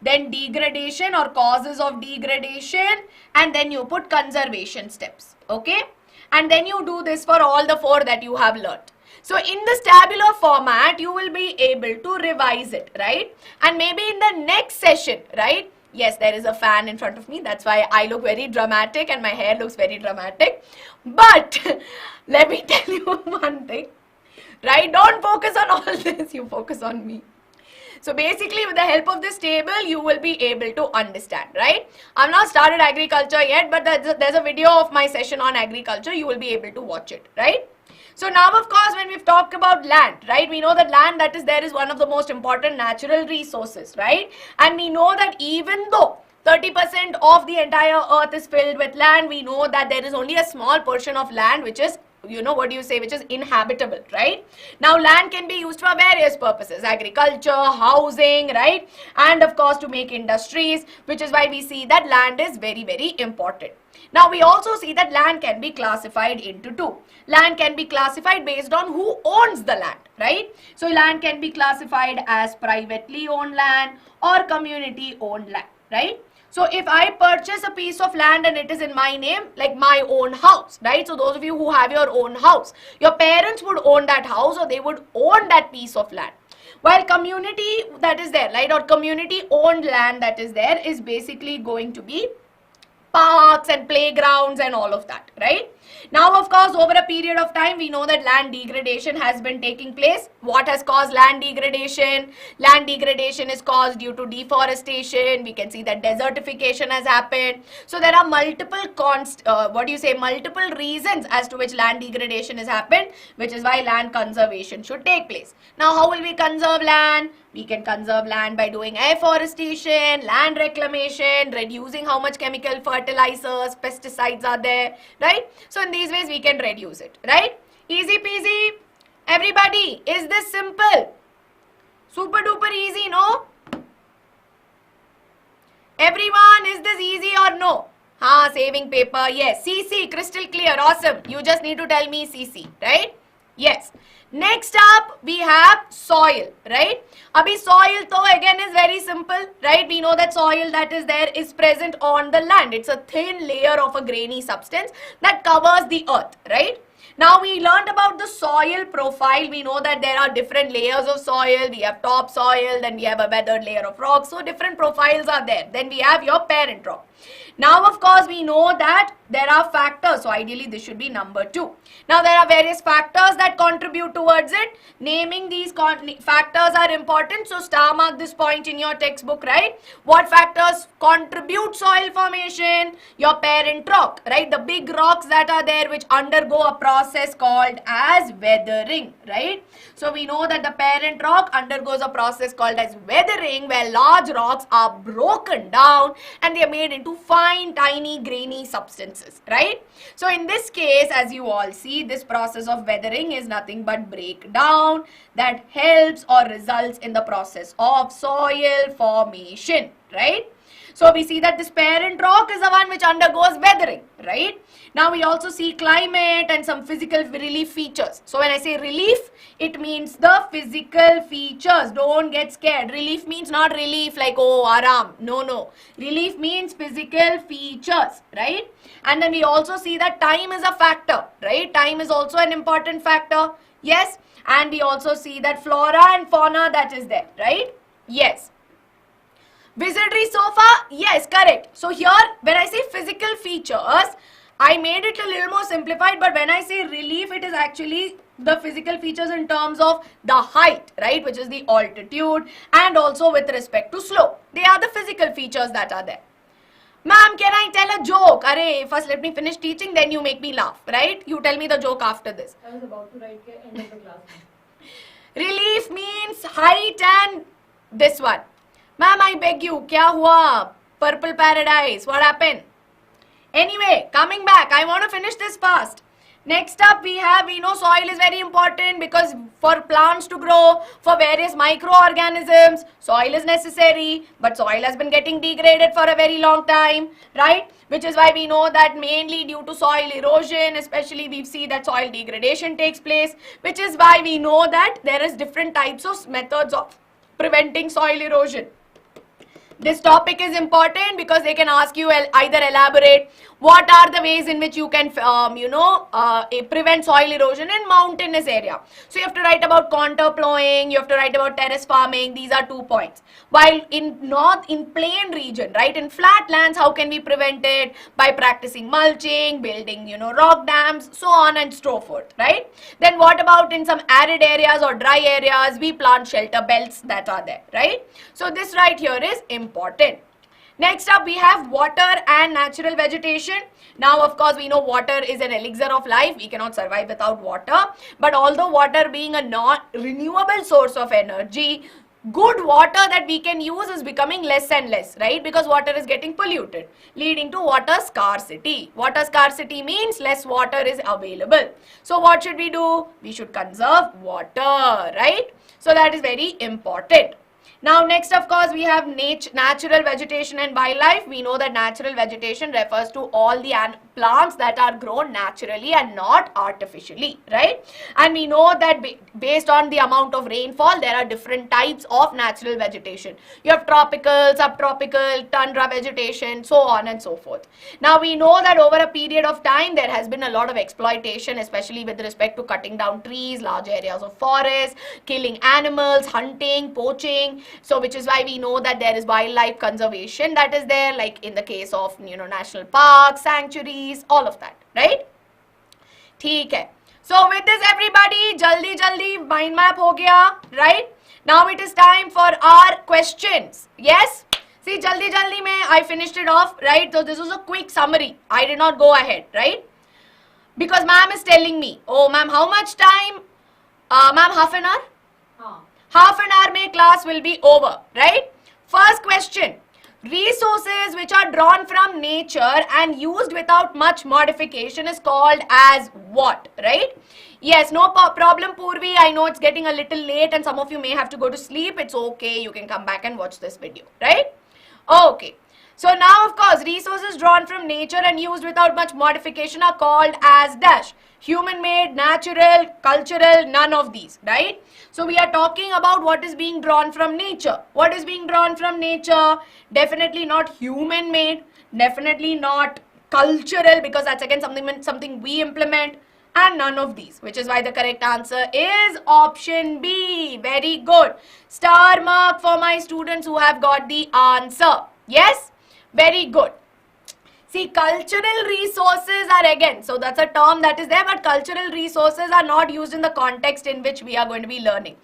then degradation or causes of degradation, and then you put conservation steps, okay? And then you do this for all the 4 that you have learnt. So in this tabular format, you will be able to revise it, right? And maybe in the next session, right? Yes, there is a fan in front of me. That's why I look very dramatic and my hair looks very dramatic. But let me tell you one thing, right? Don't focus on all this. You focus on me. So basically with the help of this table, you will be able to understand, right? I've not started agriculture yet, but there's a video of my session on agriculture. You will be able to watch it, right? So now of course when we've talked about land, right? We know that land that is there is one of the most important natural resources, right? And we know that even though 30% of the entire earth is filled with land, we know that there is only a small portion of land which is, which is inhabitable, right? Now land can be used for various purposes, agriculture, housing, right? And of course to make industries, which is why we see that land is very, very important. Now we also see that land can be classified into 2. Land can be classified based on who owns the land, right? So land can be classified as privately owned land or community owned land, right? So if I purchase a piece of land and it is in my name, like my own house, right? So those of you who have your own house, your parents would own that house or they would own that piece of land. While community that is there, right, or community owned land that is there is basically going to be parks and playgrounds and all of that, right? Now, of course, over a period of time, we know that land degradation has been taking place. What has caused land degradation? Land degradation is caused due to deforestation. We can see that desertification has happened. So there are multiple multiple reasons as to which land degradation has happened, which is why land conservation should take place. Now, how will we conserve land? We can conserve land by doing afforestation, land reclamation, reducing how much chemical fertilizers, pesticides are there, right? So in these ways we can reduce it, right? Easy peasy. Everybody, is this simple? Super duper easy, no? Everyone, is this easy or no? Saving paper, yes. CC, crystal clear, awesome. You just need to tell me CC, right? Yes. Next up, we have soil, right? Abhi soil though again is very simple, right? We know that soil that is there is present on the land. It's a thin layer of a grainy substance that covers the earth, right? Now we learned about the soil profile. We know that there are different layers of soil. We have topsoil, then we have a weathered layer of rock. So different profiles are there. Then we have your parent rock. Now, of course, we know that there are factors. So ideally, this should be number 2. Now, there are various factors that contribute towards it. Naming these factors are important. So, star mark this point in your textbook, right? What factors contribute soil formation? Your parent rock, right? The big rocks that are there which undergo a process called as weathering, right? So, we know that the parent rock undergoes a process called as weathering, where large rocks are broken down and they are made into fine, tiny, grainy substances, right? So in this case, as you all see, this process of weathering is nothing but breakdown that helps or results in the process of soil formation, right? So we see that this parent rock is the one which undergoes weathering, right? Now we also see climate and some physical relief features. So when I say relief, it means the physical features. Don't get scared. Relief means not relief like, oh, aram. No. Relief means physical features, right? And then we also see that time is a factor, right? Time is also an important factor. Yes. And we also see that flora and fauna that is there, right? Yes. Wizardry so far? Yes, correct. So here, when I say physical features, I made it a little more simplified, but when I say relief, it is actually the physical features in terms of the height, right, which is the altitude, and also with respect to slope. They are the physical features that are there. Ma'am, can I tell a joke? Arey, first let me finish teaching, then you make me laugh, right? You tell me the joke after this. I was about to write the end of the class. Relief means height and this one. Ma'am, I beg you, kya hua? Purple paradise, what happened? Anyway, coming back, I want to finish this fast. Next up, we know soil is very important because for plants to grow, for various microorganisms, soil is necessary, but soil has been getting degraded for a very long time, right? Which is why we know that mainly due to soil erosion, especially we see that soil degradation takes place, which is why we know that there is different types of methods of preventing soil erosion. This topic is important because they can ask you either elaborate what are the ways in which you can, prevent soil erosion in mountainous area. So you have to write about contour plowing, you have to write about terrace farming. These are 2 points. While in plain region, right, in flat lands, how can we prevent it? By practicing mulching, building, rock dams, so on and so forth, right? Then what about in some arid areas or dry areas? We plant shelter belts that are there, right? So this right here is important. Next up, we have water and natural vegetation. Now, of course, we know water is an elixir of life. We cannot survive without water. But although water being a non-renewable source of energy, good water that we can use is becoming less and less, right? Because water is getting polluted, leading to water scarcity. Water scarcity means less water is available. So what should we do? We should conserve water, right? So that is very important. Now next, of course, we have natural vegetation and wildlife. We know that natural vegetation refers to all the plants that are grown naturally and not artificially, right? And we know that based on the amount of rainfall, there are different types of natural vegetation. You have tropical, subtropical, tundra vegetation, so on and so forth. Now we know that over a period of time, there has been a lot of exploitation, especially with respect to cutting down trees, large areas of forest, killing animals, hunting, poaching. So which is why we know that there is wildlife conservation that is there, like in the case of, national parks, sanctuaries, all of that, right? ठीक है. So with this, everybody, jaldi mind map ho gaya, right? Now it is time for our questions. Yes? See, jaldi mein I finished it off, right? So this was a quick summary. I did not go ahead, right? Because ma'am is telling me, oh ma'am, how much time? Ma'am, half an hour? Half an hour mein class will be over, right? First question. Resources which are drawn from nature and used without much modification is called as what, right? Yes, no problem, Purvi. I know it's getting a little late and some of you may have to go to sleep. It's okay. You can come back and watch this video, right? Okay. So now, of course, resources drawn from nature and used without much modification are called as dash. Human-made, natural, cultural, none of these, right? So we are talking about what is being drawn from nature. What is being drawn from nature? Definitely not human-made, definitely not cultural, because that's again something we implement. and none of these, which is why the correct answer is option B. Very good. Star mark for my students who have got the answer. Yes? Very good. See, cultural resources are again, so that's a term that is there, but cultural resources are not used in the context in which we are going to be learning.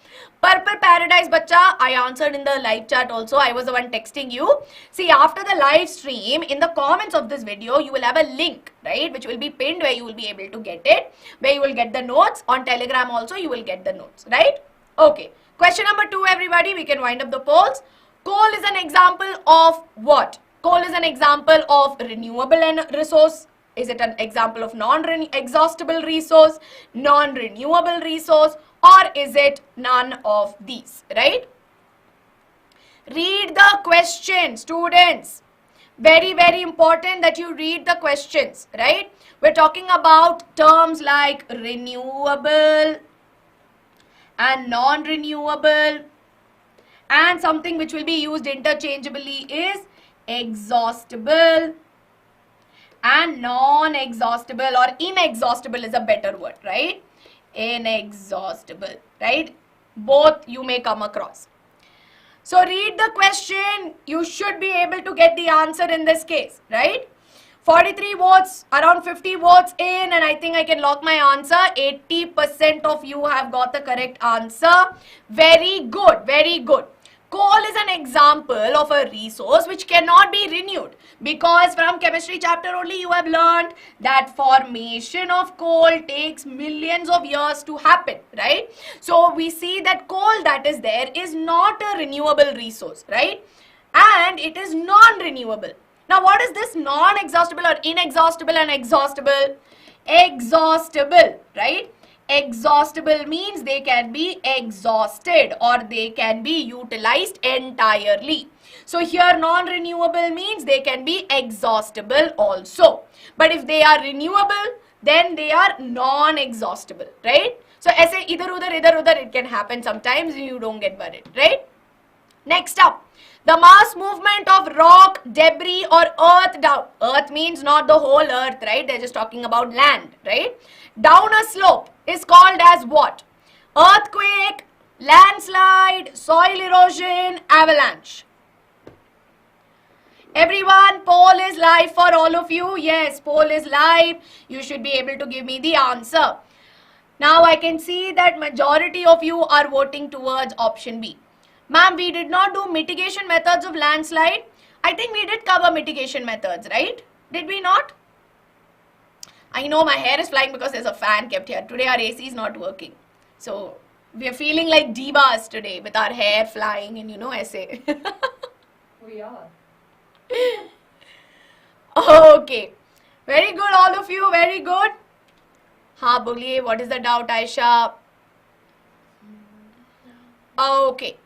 Purple Paradise Bacha, I answered in the live chat also. I was the one texting you. See, after the live stream, in the comments of this video, you will have a link, right, which will be pinned where you will be able to get it, where you will get the notes. On Telegram also, you will get the notes, right? Okay. Question number 2, everybody. We can wind up the polls. Coal is an example of what? Coal is an example of renewable resource. Is it an example of non-exhaustible resource, non-renewable resource, or is it none of these, right? Read the question, students. Very, very important that you read the questions, right? We're talking about terms like renewable and non-renewable, and something which will be used interchangeably is exhaustible and non-exhaustible, or inexhaustible is a better word, right? Inexhaustible, right? Both you may come across. So read the question. You should be able to get the answer in this case, right? 43 votes, around 50 votes in, and I think I can lock my answer. 80% of you have got the correct answer. Very good, very good. Coal is an example of a resource which cannot be renewed, because from chemistry chapter only you have learned that formation of coal takes millions of years to happen, right? So we see that coal that is there is not a renewable resource, right? And it is non-renewable. Now what is this non-exhaustible or inexhaustible and exhaustible? Exhaustible, right? Exhaustible means they can be exhausted or they can be utilized entirely. So here non-renewable means they can be exhaustible also. But if they are renewable, then they are non-exhaustible, right? So ऐसे इधर उधर it can happen sometimes. You don't get worried, right? Next up, the mass movement of rock, debris or earth down. Earth means not the whole earth, right? They're just talking about land, right? Down a slope is called as what? Earthquake, landslide, soil erosion, avalanche. Everyone, poll is live for all of you. Yes, poll is live. You should be able to give me the answer. Now I can see that majority of you are voting towards option B. Ma'am, we did not do mitigation methods of landslide. I think we did cover mitigation methods, right? Did we not? I know my hair is flying because there's a fan kept here. Today our AC is not working. So we are feeling like divas today with our hair flying and essay. We are. Okay. Very good, all of you. Very good. Haan, boliye. What is the doubt, Aisha? Okay.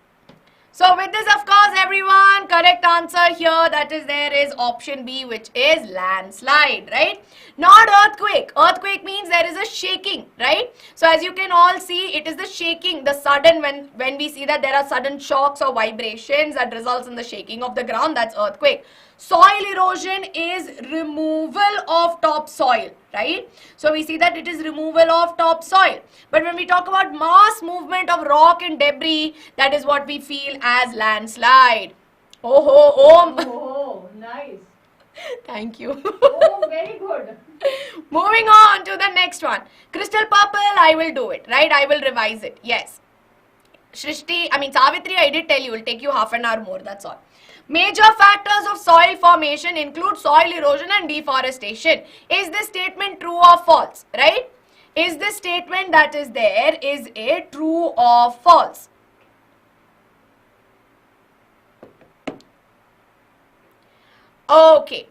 So with this, of course, everyone, correct answer here that is there is option B, which is landslide, right? Not earthquake. Earthquake means there is a shaking, right? So as you can all see, it is the shaking, the sudden, when we see that there are sudden shocks or vibrations that results in the shaking of the ground, that's earthquake. Soil erosion is removal of topsoil, right? So we see that it is removal of topsoil. But when we talk about mass movement of rock and debris, that is what we feel as landslide. Oh, Om. Oh, nice. Thank you. Oh, very good. Moving on to the next one. Crystal purple, I will do it, right? I will revise it. Yes. Savitri, I did tell you, it will take you half an hour more, that's all. Major factors of soil formation include soil erosion and deforestation. Is this statement true or false, right? Is this statement that is there, is it true or false? Okay.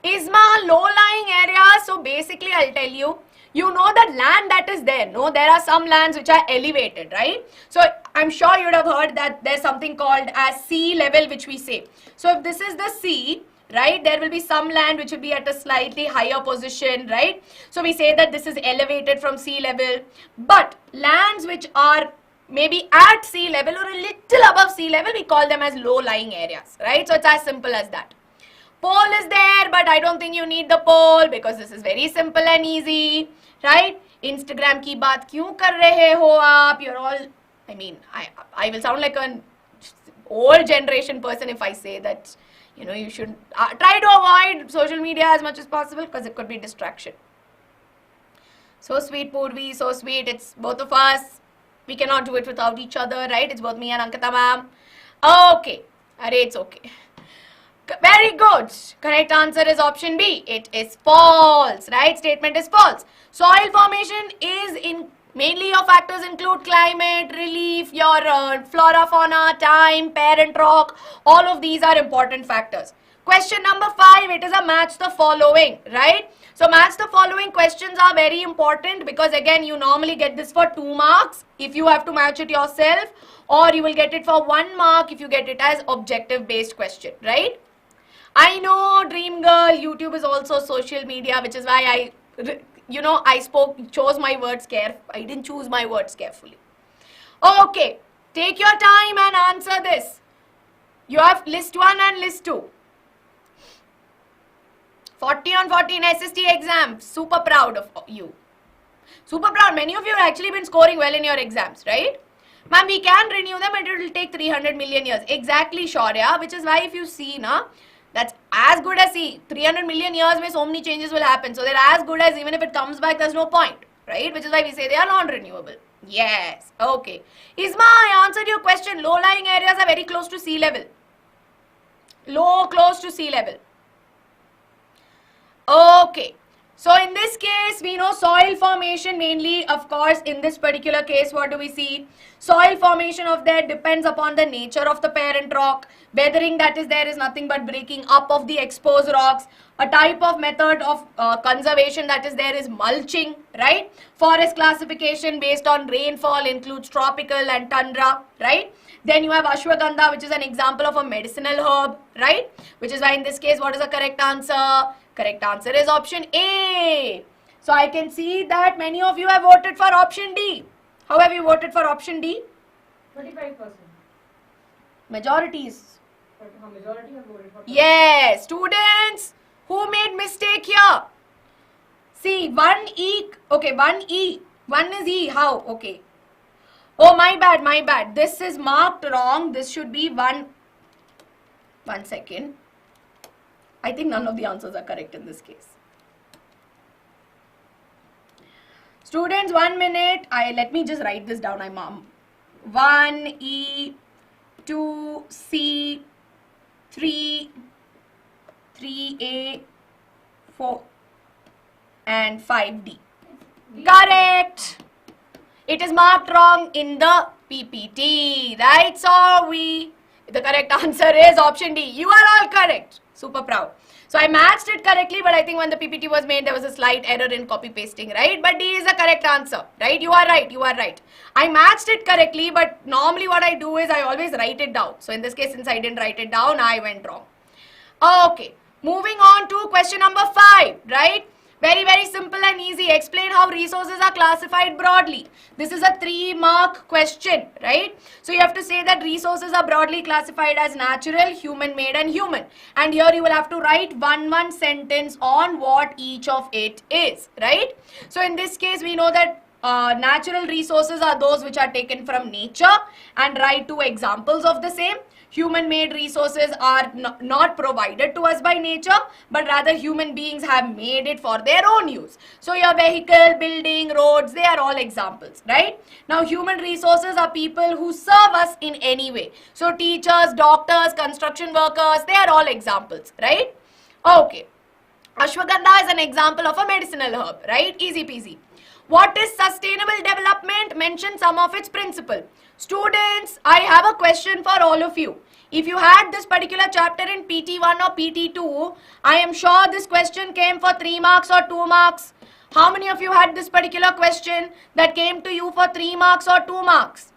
ISMA, low-lying areas. So basically, I'll tell you, you know the land that is there. No, there are some lands which are elevated, right? So I'm sure you would have heard that there's something called as sea level, which we say. So if this is the sea, right, there will be some land which will be at a slightly higher position, right? So we say that this is elevated from sea level. But lands which are maybe at sea level or a little above sea level, we call them as low-lying areas, right? So it's as simple as that. Poll is there, but I don't think you need the poll because this is very simple and easy, right? Instagram की बात क्यों कर रहे हो आप? You're all, I mean, I will sound like an old generation person if I say that, you know, you should try to avoid social media as much as possible because it could be distraction. So sweet, Purvi, so sweet. It's both of us. We cannot do it without each other, right? It's both me and Ankita ma'am. Okay. Array, it's okay. Very good. Correct answer is option B. It is false, right? Statement is false. Soil formation is in mainly your factors include climate, relief, your flora, fauna, time, parent rock. All of these are important factors. Question number 5, it is a match the following, right? So match the following questions are very important because again you normally get this for 2 marks if you have to match it yourself, or you will get it for 1 mark if you get it as objective based question, right? I know, Dream Girl, YouTube is also social media, which is why chose my words carefully. I didn't choose my words carefully. Okay, take your time and answer this. You have list 1 and list 2. 40 on 14 SST exam. Super proud of you. Super proud. Many of you have actually been scoring well in your exams, right? Ma'am, we can renew them and it will take 300 million years. Exactly, Shaurya. Which is why if you see, that's as good as 300 million years where so many changes will happen. So they're as good as even if it comes back, there's no point, right? Which is why we say they are non-renewable. Yes. Okay. Isma, I answered your question. Low-lying areas are very close to sea level. Close to sea level. Okay. So in this case, we know soil formation mainly, of course, in this particular case, what do we see? Soil formation of that depends upon the nature of the parent rock. Weathering that is there is nothing but breaking up of the exposed rocks. A type of method of conservation that is there is mulching, right? Forest classification based on rainfall includes tropical and tundra, right? Then you have ashwagandha, which is an example of a medicinal herb, right? Which is why in this case, what is the correct answer? Correct answer is option A. So I can see that many of you have voted for option D. How have you voted for option D? 25%. Majorities. Majority have voted for. Yes, students who made mistake here. See, 1E. Okay, 1E. 1 is E. How? Okay. Oh, my bad. This is marked wrong. This should be 1. 1 second. I think none of the answers are correct in this case. Students, 1 minute. Let me just write this down. 1E, 2C, 3A, 4, and 5D. Correct. It is marked wrong in the PPT, right? So the correct answer is option D. You are all correct. Super proud. So I matched it correctly, but I think when the PPT was made, there was a slight error in copy pasting, right? But D is the correct answer, right? You are right. I matched it correctly, but normally what I do is I always write it down. So in this case, since I didn't write it down, I went wrong. Okay, moving on to question number 5, right? Very, very simple and easy. Explain how resources are classified broadly. This is a 3-mark question, right? So you have to say that resources are broadly classified as natural, human-made and human. And here you will have to write one sentence on what each of it is, right? So in this case, we know that natural resources are those which are taken from nature, and write 2 examples of the same. Human-made resources are not provided to us by nature, but rather human beings have made it for their own use. So your vehicle, building, roads, they are all examples, right? Now human resources are people who serve us in any way. So teachers, doctors, construction workers, they are all examples, right? Okay. Ashwagandha is an example of a medicinal herb, right? Easy peasy. What is sustainable development? Mention some of its principles. Students, I have a question for all of you. If you had this particular chapter in PT1 or PT2, I am sure this question came for 3 marks or 2 marks. How many of you had this particular question that came to you for 3 marks or 2 marks?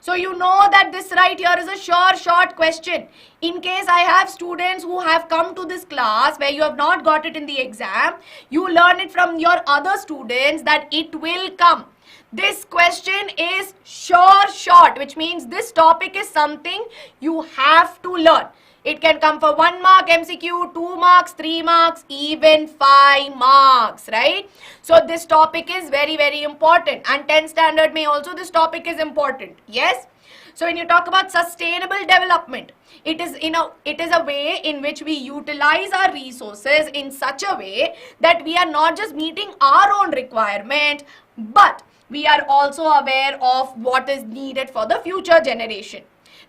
So you know that this right here is a sure short question. In case I have students who have come to this class where you have not got it in the exam, you learn it from your other students that it will come. This question is sure short, which means this topic is something you have to learn. It can come for 1 mark MCQ, 2 marks, 3 marks, even 5 marks, right? So this topic is very, very important, and 10th standard may also this topic is important. Yes. So when you talk about sustainable development, it is a way in which we utilize our resources in such a way that we are not just meeting our own requirement, but we are also aware of what is needed for the future generation.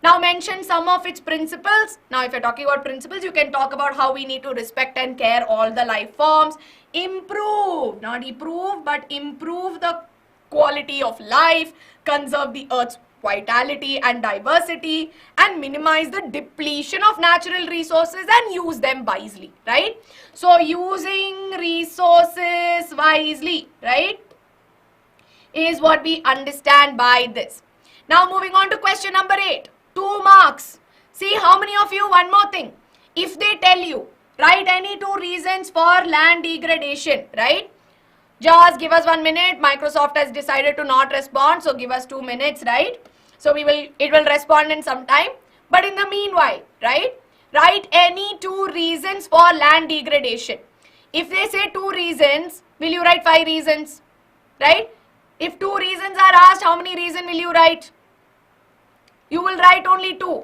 Now mention some of its principles. Now if you're talking about principles, you can talk about how we need to respect and care all the life forms, improve, not improve, but improve the quality of life, conserve the earth's vitality and diversity, and minimize the depletion of natural resources and use them wisely, right? So using resources wisely, right, is what we understand by this. Now moving on to question number 8. 2 marks. See how many of you, one more thing. If they tell you, write any 2 reasons for land degradation, right? Just give us 1 minute. Microsoft has decided to not respond, so give us 2 minutes, right? So it will respond in some time. But in the meanwhile, right, write any 2 reasons for land degradation. If they say 2 reasons, will you write 5 reasons, right? If 2 reasons are asked, how many reasons will you write? You will write only 2,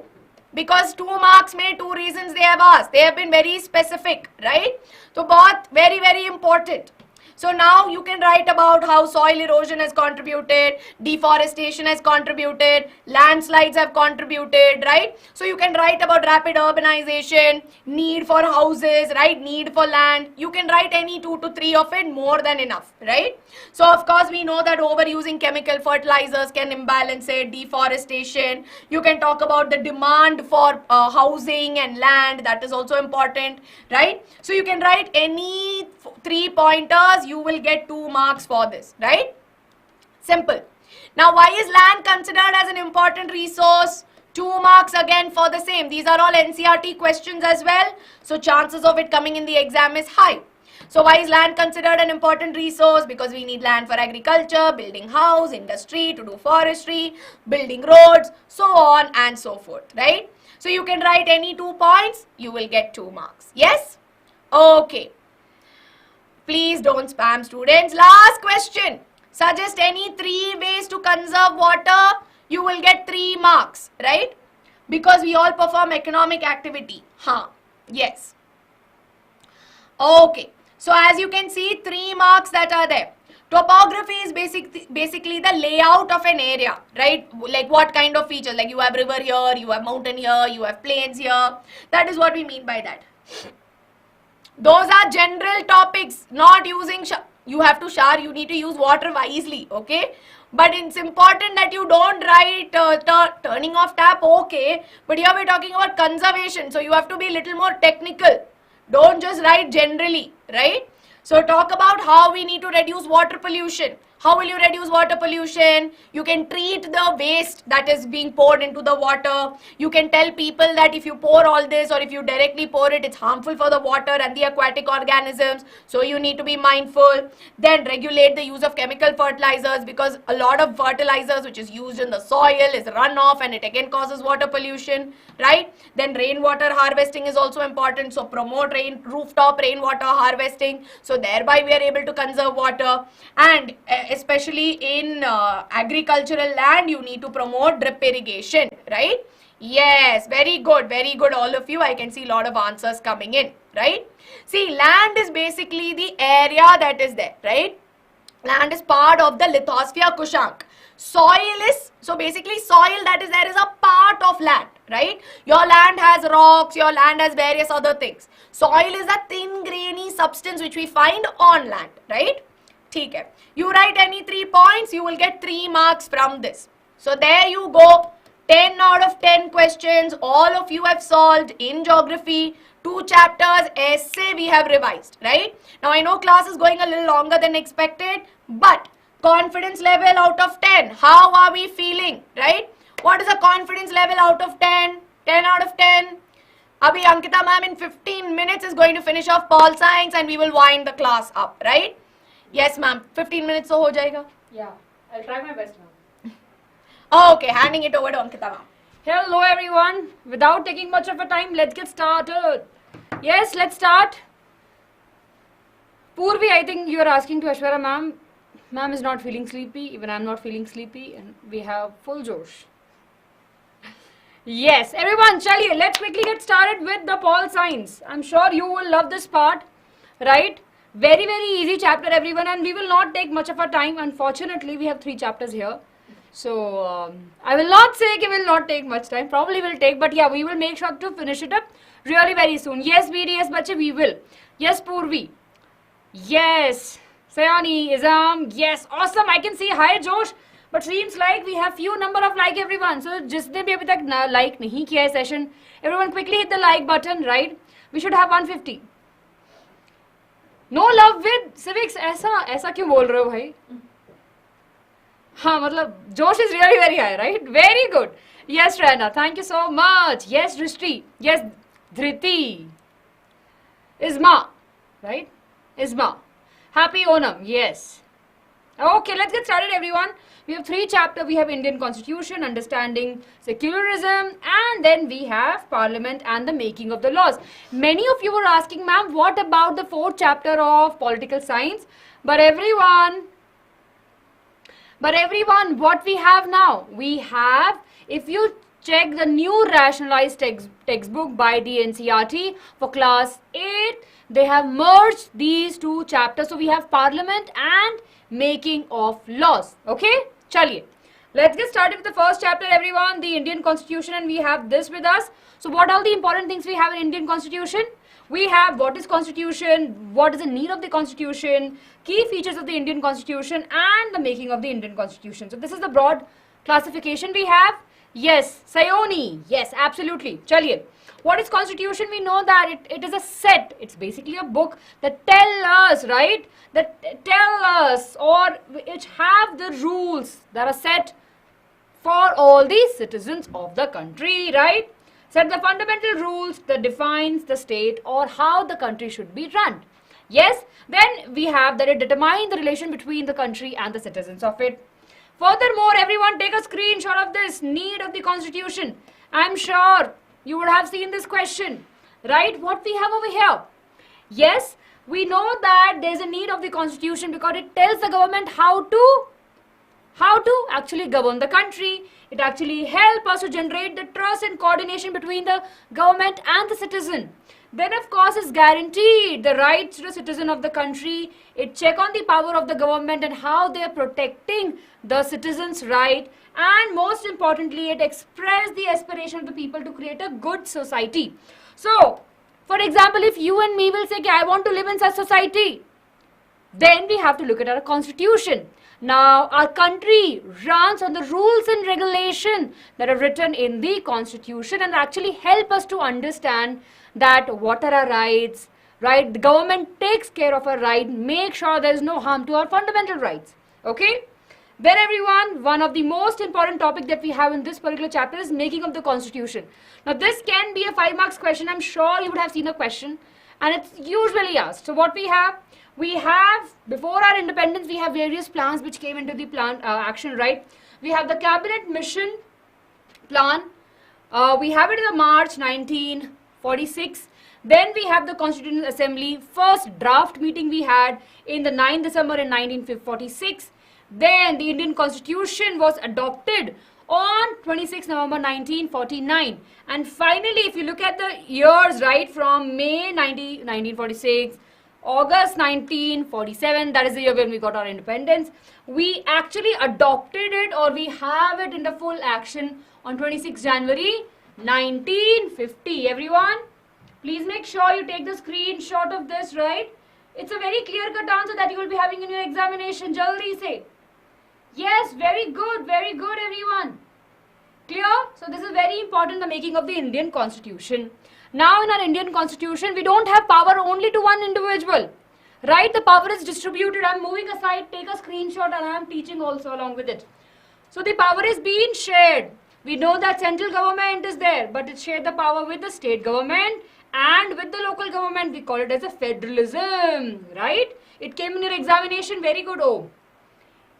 because 2 marks में 2 reasons they have asked. They have been very specific, right? So both very, very important. So now you can write about how soil erosion has contributed, deforestation has contributed, landslides have contributed, right? So you can write about rapid urbanization, need for houses, right? Need for land. You can write any 2 to 3 of it, more than enough, right? So of course we know that overusing chemical fertilizers can imbalance it, deforestation. You can talk about the demand for housing and land, that is also important, right? So you can write any 3 pointers, you will get 2 marks for this, right? Simple. Now why is land considered as an important resource? 2 marks again for the same. These are all NCERT questions as well, so chances of it coming in the exam is high. So why is land considered an important resource? Because we need land for agriculture, building house, industry, to do forestry, building roads, so on and so forth, right? So you can write any 2 points, you will get 2 marks. Yes? Okay. Please don't spam, students. Last question. Suggest any 3 ways to conserve water. You will get 3 marks, right? Because we all perform economic activity. Yes. Okay. So as you can see, 3 marks that are there. Topography is basically the layout of an area, right? Like what kind of features? Like you have river here, you have mountain here, you have plains here. That is what we mean by that. Those are general topics, not using you have to shower, you need to use water wisely, okay? But it's important that you don't write turning off tap, okay? But here we're talking about conservation, so you have to be a little more technical. Don't just write generally, right? So talk about how we need to reduce water pollution. How will you reduce water pollution? You can treat the waste that is being poured into the water. You can tell people that if you pour all this or if you directly pour it, it's harmful for the water and the aquatic organisms. So you need to be mindful. Then regulate the use of chemical fertilizers, because a lot of fertilizers which is used in the soil is runoff and it again causes water pollution, right? Then rainwater harvesting is also important. So promote rooftop rainwater harvesting. So thereby we are able to conserve water. And especially in agricultural land, you need to promote drip irrigation, right? Yes, very good all of you. I can see a lot of answers coming in, right? See, land is basically the area that is there, right? Land is part of the lithosphere Kushank. Soil is, so basically soil that is there is a part of land, right? Your land has rocks, your land has various other things. Soil is a thin grainy substance which we find on land, right? ठीक है. You write any 3 points, you will get 3 marks from this. So there you go. 10 out of 10 questions. All of you have solved in geography. 2 chapters, essay we have revised, right? Now I know class is going a little longer than expected, but confidence level out of 10. How are we feeling, right? What is a confidence level out of 10? 10 out of 10. Abhi Ankita ma'am in 15 minutes is going to finish off Pol Science and we will wind the class up, right? Yes, ma'am. 15 minutes so ho jayega? Yeah, I'll try my best, ma'am. Okay, handing it over to Ankita, ma'am. Hello everyone. Without taking much of a time, let's get started. Yes, let's start. Purvi, I think you are asking to Ashwara ma'am. Ma'am is not feeling sleepy, even I'm not feeling sleepy, and we have full Josh. Yes, everyone, chaliye, let's quickly get started with the Paul signs. I'm sure you will love this part, right? Very, very easy chapter, everyone, and we will not take much of our time. Unfortunately, we have 3 chapters here. So, I will not say it will not take much time. Probably will take, but yeah, we will make sure to finish it up really very soon. Yes, BDS, bache, we will. Yes, Purvi. Yes. Sayani, Izam. Yes, awesome. I can see. Hi, Josh. But seems like we have few number of like everyone. So, जिसने भी अभी तक like नहीं किया है session, everyone quickly hit the like button, right? We should have 150. No love with civics. ऐसा क्यों बोल रहे हो भाई? हाँ मतलब Josh is really very high, right? Very good. Yes, Rana. Thank you so much. Yes, Drishti. Yes, Dhriti. Isma. Right? Isma. Happy Onam. Yes. Okay, let's get started, everyone. We have 3 chapters. We have Indian Constitution, Understanding Secularism, and then we have Parliament and the Making of the Laws. Many of you were asking, ma'am, what about the 4th chapter of Political Science? But everyone, what we have now? We have, if you check the new rationalized textbook by the NCERT for class 8, they have merged these 2 chapters. So we have Parliament and Making of Laws. Okay, chaliye. Let's get started with the first chapter, everyone, the Indian Constitution, and we have this with us. So what are the important things we have in Indian Constitution? We have what is Constitution, what is the need of the Constitution, key features of the Indian Constitution, and the making of the Indian Constitution. So this is the broad classification we have. Yes, Sayoni. Yes, absolutely. Chaliye. What is Constitution? We know that it is a set. It's basically a book that tell us, right? That tell us, or which have the rules that are set for all the citizens of the country, right? Set the fundamental rules that defines the state or how the country should be run. Yes, then we have that it determines the relation between the country and the citizens of it. Furthermore, everyone take a screenshot of this need of the Constitution. I'm sure you would have seen this question, right? What we have over here? Yes, we know that there's a need of the Constitution because it tells the government how to actually govern the country. It actually helps us to generate the trust and coordination between the government and the citizen. Then of course is guaranteed the rights to the citizen of the country. It check on the power of the government and how they are protecting the citizens' right. And most importantly, it express the aspiration of the people to create a good society. So, for example, if you and me will say, I want to live in such society, then we have to look at our constitution. Now, our country runs on the rules and regulations that are written in the constitution and actually help us to understand that what are our rights, right? The government takes care of our rights, make sure there is no harm to our fundamental rights. Okay? Then everyone, one of the most important topic that we have in this particular chapter is making of the constitution. Now this can be a 5 marks question. I'm sure you would have seen a question and it's usually asked. So what we have before our independence, we have various plans which came into the plan action, right? We have the cabinet mission plan. We have it in the March 1946. Then we have the Constitutional Assembly first draft meeting we had in the 9th December in 1946. Then the Indian Constitution was adopted on 26 November 1949. And finally, if you look at the years, right, from May 1946, August 1947, that is the year when we got our independence, we actually adopted it or we have it in the full action on 26 January 1950. Everyone, please make sure you take the screenshot of this, right? It's a very clear-cut answer that you will be having in your examination. Jaldi say. Yes, very good, everyone. Clear? So this is very important, the making of the Indian Constitution. Now in our Indian Constitution, we don't have power only to one individual. Right? The power is distributed. I'm moving aside, take a screenshot and I'm teaching also along with it. So the power is being shared. We know that central government is there, but it shared the power with the state government and with the local government. We call it as a federalism. Right? It came in your examination. Very good. Oh.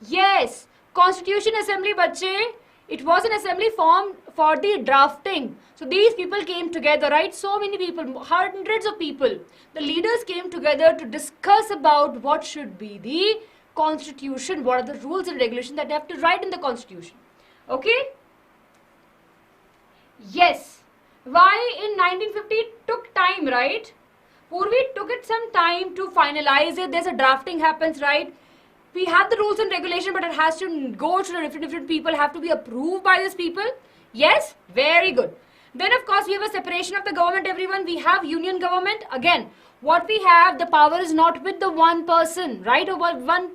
Yes, Constitution Assembly, bache. It was an assembly formed for the drafting. So these people came together, right? So many people, hundreds of people. The leaders came together to discuss about what should be the constitution, what are the rules and regulations that they have to write in the constitution. Okay? Yes. Why in 1950 it took time, right? Purvi took it some time to finalize it. There's a drafting happens, right? We have the rules and regulation, but it has to go to the different people, have to be approved by these people. Yes? Very good. Then of course we have a separation of the government, everyone. We have union government. Again, what we have, the power is not with the one person, right? Or one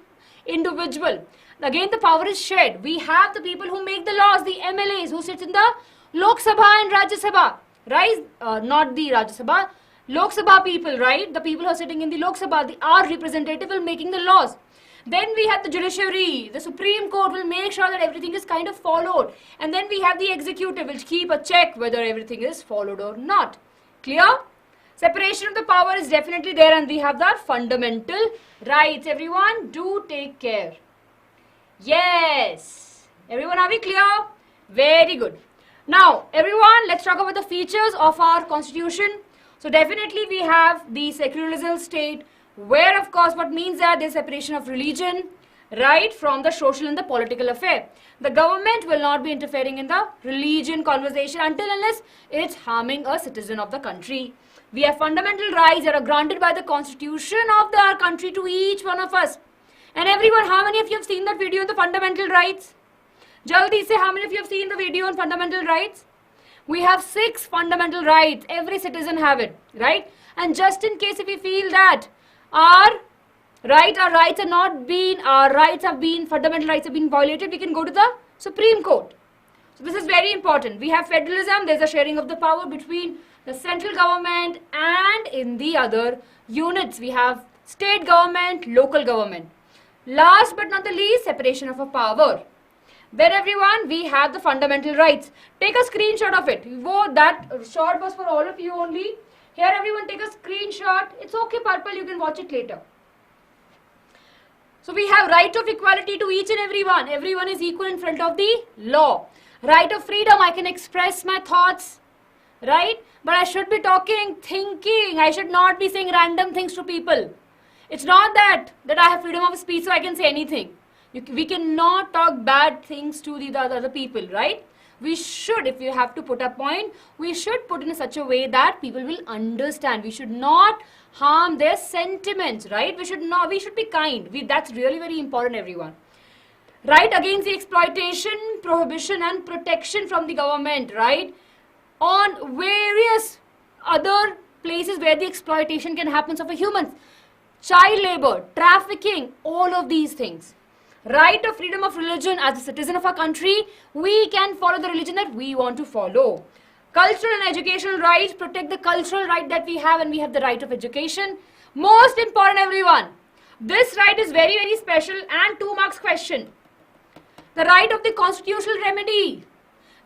individual. Again, the power is shared. We have the people who make the laws, the MLAs who sit in the Lok Sabha and Rajya Sabha, right? Not the Rajya Sabha, Lok Sabha people, right? The people who are sitting in the Lok Sabha, our representative will making the laws. Then we have the judiciary, the Supreme Court will make sure that everything is kind of followed. And then we have the executive which keep a check whether everything is followed or not. Clear? Separation of the power is definitely there, and we have the fundamental rights. Everyone, do take care. Yes. Everyone, are we clear? Very good. Now, everyone, let's talk about the features of our constitution. So definitely we have the secularism state, where of course what means that there's separation of religion, right, from the social and the political affair. The government will not be interfering in the religion conversation until unless it's harming a citizen of the country. We have fundamental rights that are granted by the constitution of our country to each one of us. And everyone, how many of you have seen that video on the fundamental rights? Jaldi say, how many of you have seen the video on fundamental rights? We have 6 fundamental rights. Every citizen have it, right? And just in case if we feel that our rights are not being, fundamental rights have been violated, we can go to the Supreme Court. So this is very important. We have federalism. There's a sharing of the power between the central government and in the other units. We have state government, local government. Last but not the least, separation of a power. Then everyone, we have the fundamental rights. Take a screenshot of it. That shot was for all of you only. Here everyone take a screenshot. It's okay, Purple, you can watch it later. So we have right of equality to each and everyone. Everyone is equal in front of the law. Right of freedom, I can express my thoughts, right? But I should be talking, thinking. I should not be saying random things to people. It's not that I have freedom of speech so I can say anything. We cannot talk bad things to the other people, right? We should, if you have to put a point, we should put in such a way that people will understand. We should not harm their sentiments, right? We should be kind. That's really very important, everyone. Right against the exploitation, prohibition and protection from the government, right? On various other places where the exploitation can happen of humans. Child labor, trafficking, all of these things. Right of freedom of religion. As a citizen of our country, we can follow the religion that we want to follow. Cultural and educational rights, protect the cultural right that we have, and we have the right of education. Most important, everyone, this right is very, very special and 2 marks question. The right of the constitutional remedy.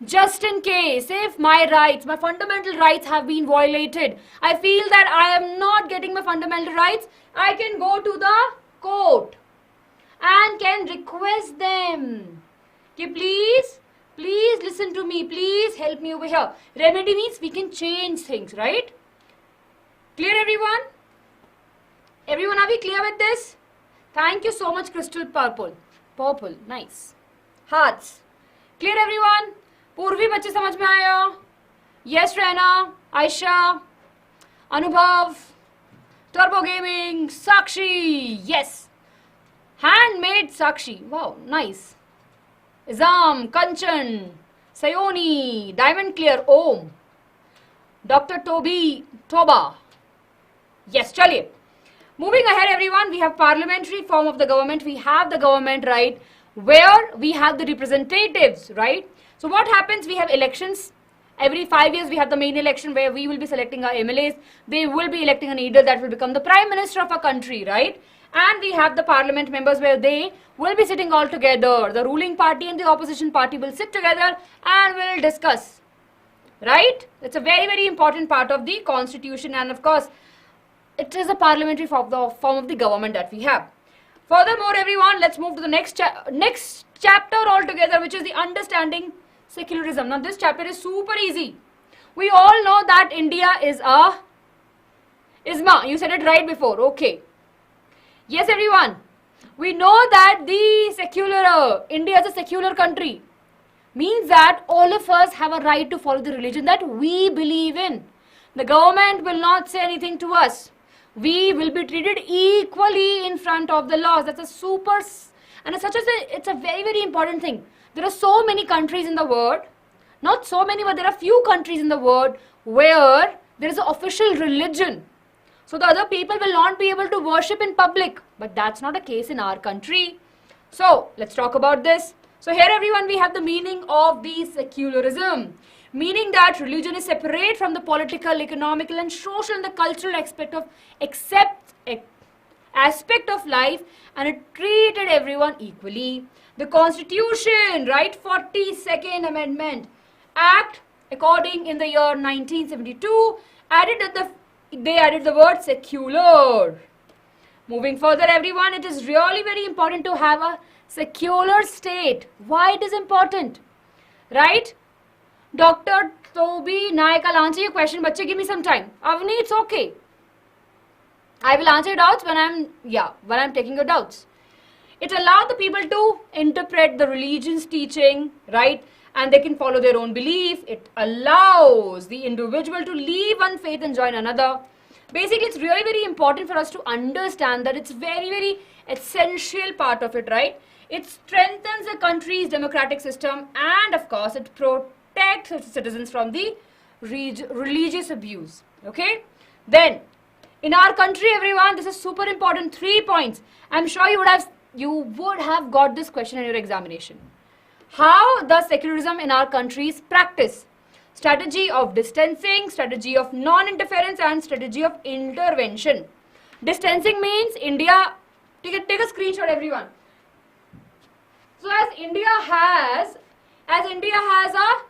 Just in case if my rights, my fundamental rights have been violated, I feel that I am not getting my fundamental rights, I can go to the court and can request them. Okay, please listen to me. Please help me over here. Remedy means we can change things, right? Clear, everyone? Everyone, are we clear with this? Thank you so much, Crystal Purple. Purple, nice. Hearts. Clear, everyone? Purvi, बच्चे समझ में आया? Yes, Rana, Aisha, Anubhav, Turbo Gaming, Sakshi, yes. Handmade Sakshi, wow, nice. Izam, Kanchan, Sayoni, Diamond Clear, Om, Dr. Toba. Yes, chaliye. Moving ahead, everyone, we have parliamentary form of the government. We have the government, right, where we have the representatives, right? So what happens? We have elections. Every 5 years we have the main election where we will be selecting our MLAs. They will be electing a leader that will become the prime minister of our country, right? And we have the parliament members where they will be sitting all together. The ruling party and the opposition party will sit together and will discuss, right? It's a very, very important part of the constitution, and of course it is a parliamentary form of the government that we have. Furthermore, everyone, let's move to the next chapter altogether, which is the understanding secularism. Now this chapter is super easy. We all know that India is a Isma. You said it right before. Okay. Yes, everyone. We know that the secular India is a secular country. Means that all of us have a right to follow the religion that we believe in. The government will not say anything to us. We will be treated equally in front of the laws. That's a super, and it's a very, very important thing. There are so many countries in the world, not so many, but there are few countries in the world where there is an official religion. So the other people will not be able to worship in public. But that's not the case in our country. So let's talk about this. So here everyone, we have the meaning of the secularism. Meaning that religion is separate from the political, economical and social and the cultural aspect of life, and it treated everyone equally. The Constitution, right, 42nd Amendment Act, according in the year 1972, they added the word secular. Moving further everyone, it is really very important to have a secular state. Why it is important? Right? Dr. Toby Naik, I'll answer your question. Bache, give me some time. Avni, it's okay. I will answer your doubts when I'm taking your doubts. It allows the people to interpret the religion's teaching, right? And they can follow their own belief. It allows the individual to leave one faith and join another. Basically, it's really very important for us to understand that it's very, very essential part of it, right? It strengthens the country's democratic system, and of course, it protects its citizens from the religious abuse. Okay? Then, in our country, everyone, this is super important. 3 points. I'm sure you would have got this question in your examination. How does secularism in our country is practiced? Strategy of distancing, strategy of non-interference and strategy of intervention. Distancing means India, take a screenshot everyone. So as India has a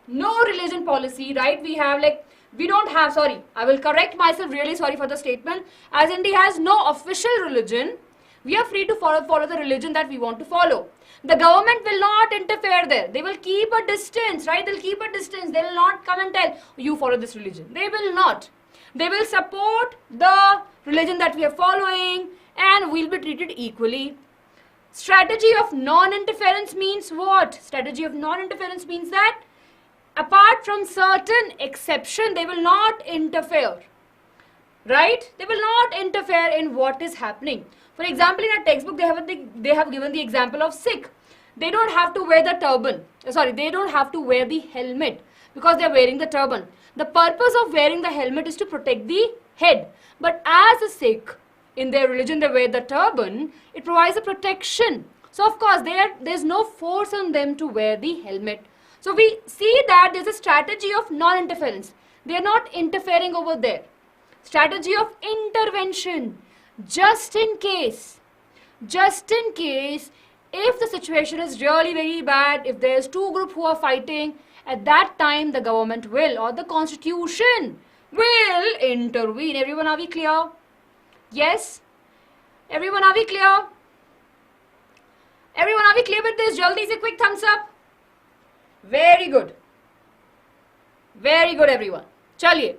no religion policy, right? I will correct myself, really sorry for the statement. As India has no official religion, we are free to follow the religion that we want to follow. The government will not interfere there. They will keep a distance, right? They'll keep a distance. They will not come and tell, you follow this religion. They will not. They will support the religion that we are following and we'll be treated equally. Strategy of non-interference means what? Strategy of non-interference means that apart from certain exception, they will not interfere. Right? They will not interfere in what is happening. For example, in a textbook, they have given the example of Sikh. They don't have to wear the turban. They don't have to wear the helmet because they are wearing the turban. The purpose of wearing the helmet is to protect the head. But as a Sikh, in their religion, they wear the turban. It provides a protection. So, of course, there's no force on them to wear the helmet. So, we see that there's a strategy of non-interference. They are not interfering over there. Strategy of intervention. Just in case, if the situation is really very bad, if there's two groups who are fighting, at that time the government will or the constitution will intervene. Everyone, are we clear? Yes? Everyone, are we clear? Everyone, are we clear with this? Jaldi se quick thumbs up. Very good. Very good, everyone. Chaliye.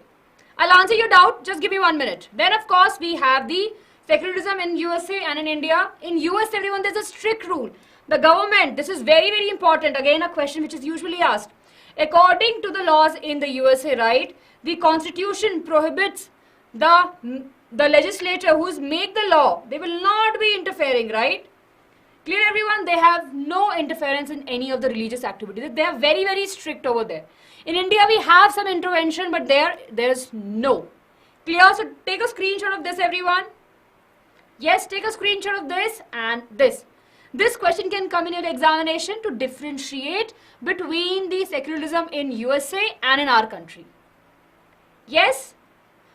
I'll answer your doubt. Just give me 1 minute. Then, of course, we have the secularism in USA and in India. In US, everyone, there's a strict rule. The government, this is very, very important. Again, a question which is usually asked. According to the laws in the USA, right, the constitution prohibits the legislature who's make the law. They will not be interfering, right? Clear, everyone? They have no interference in any of the religious activities. They are very, very strict over there. In India, we have some intervention, but there's no. Clear? So, take a screenshot of this, everyone. Yes, take a screenshot of this and this. This question can come in your examination to differentiate between the secularism in USA and in our country. Yes?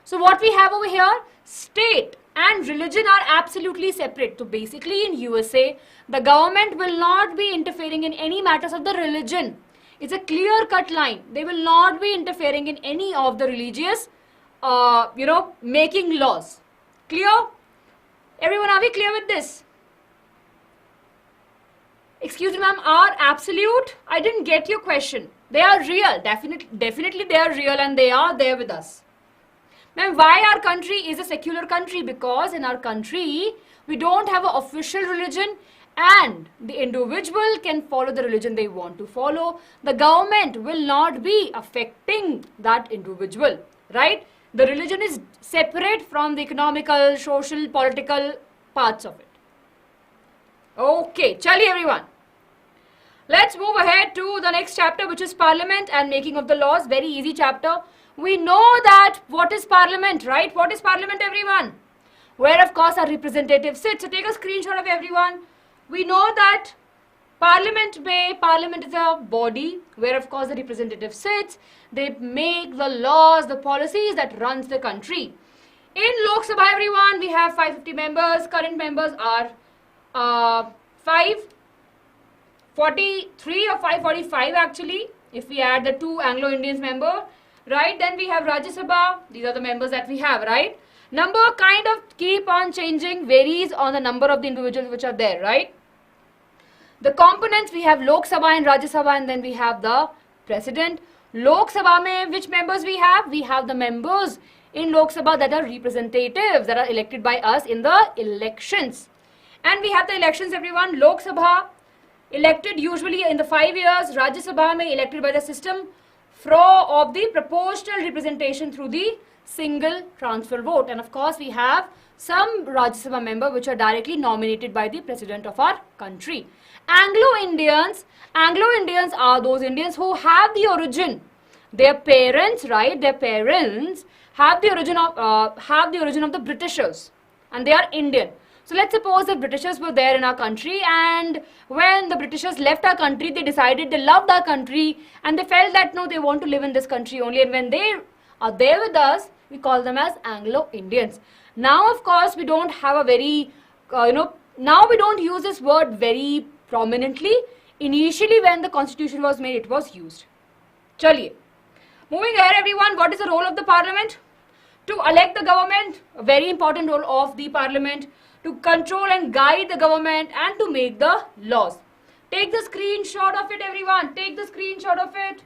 So, what we have over here, state and religion are absolutely separate. So, basically in USA, the government will not be interfering in any matters of the religion. It's a clear-cut line. They will not be interfering in any of the religious, making laws. Clear? Everyone, are we clear with this? Excuse me, ma'am, are absolute? I didn't get your question. They are real. Definitely they are real and they are there with us. Ma'am, why our country is a secular country? Because in our country, we don't have an official religion and the individual can follow the religion they want to follow. The government will not be affecting that individual, right? The religion is separate from the economical, social, political parts of it. Okay, chaliye everyone. Let's move ahead to the next chapter, which is Parliament and Making of the Laws. Very easy chapter. We know that what is Parliament, right? What is Parliament, everyone? Where, of course, our representative sits. So take a screenshot of everyone. We know that Parliament is a body where, of course, the representative sits. They make the laws, the policies that runs the country. In Lok Sabha, everyone, we have 550 members. Current members are 543 or 545 actually, if we add the two Anglo-Indians member, right? Then we have Rajya Sabha. These are the members that we have, right? Number kind of keep on changing, varies on the number of the individuals which are there, right? The components, we have Lok Sabha and Rajya Sabha, and then we have the president. Lok Sabha mein which members we have? We have the members in Lok Sabha that are representatives that are elected by us in the elections. And we have the elections, everyone. Lok Sabha elected usually in the 5 years. Rajya Sabha mein elected by the system of the proportional representation through the single transfer vote. And of course, we have some Rajya Sabha members which are directly nominated by the president of our country. Anglo-Indians are those Indians who have the origin. Their parents, right? Their parents have the origin of the Britishers, and they are Indian. So let's suppose the Britishers were there in our country, and when the Britishers left our country, they decided they loved our country and they felt that no, they want to live in this country only. And when they are there with us, we call them as Anglo-Indians. Now, of course, we don't have a very, now we don't use this word very prominently. Initially, when the constitution was made, it was used. Chaliye. Moving ahead, everyone, what is the role of the parliament? To elect the government, a very important role of the parliament, to control and guide the government and to make the laws. Take the screenshot of it, everyone. Take the screenshot of it.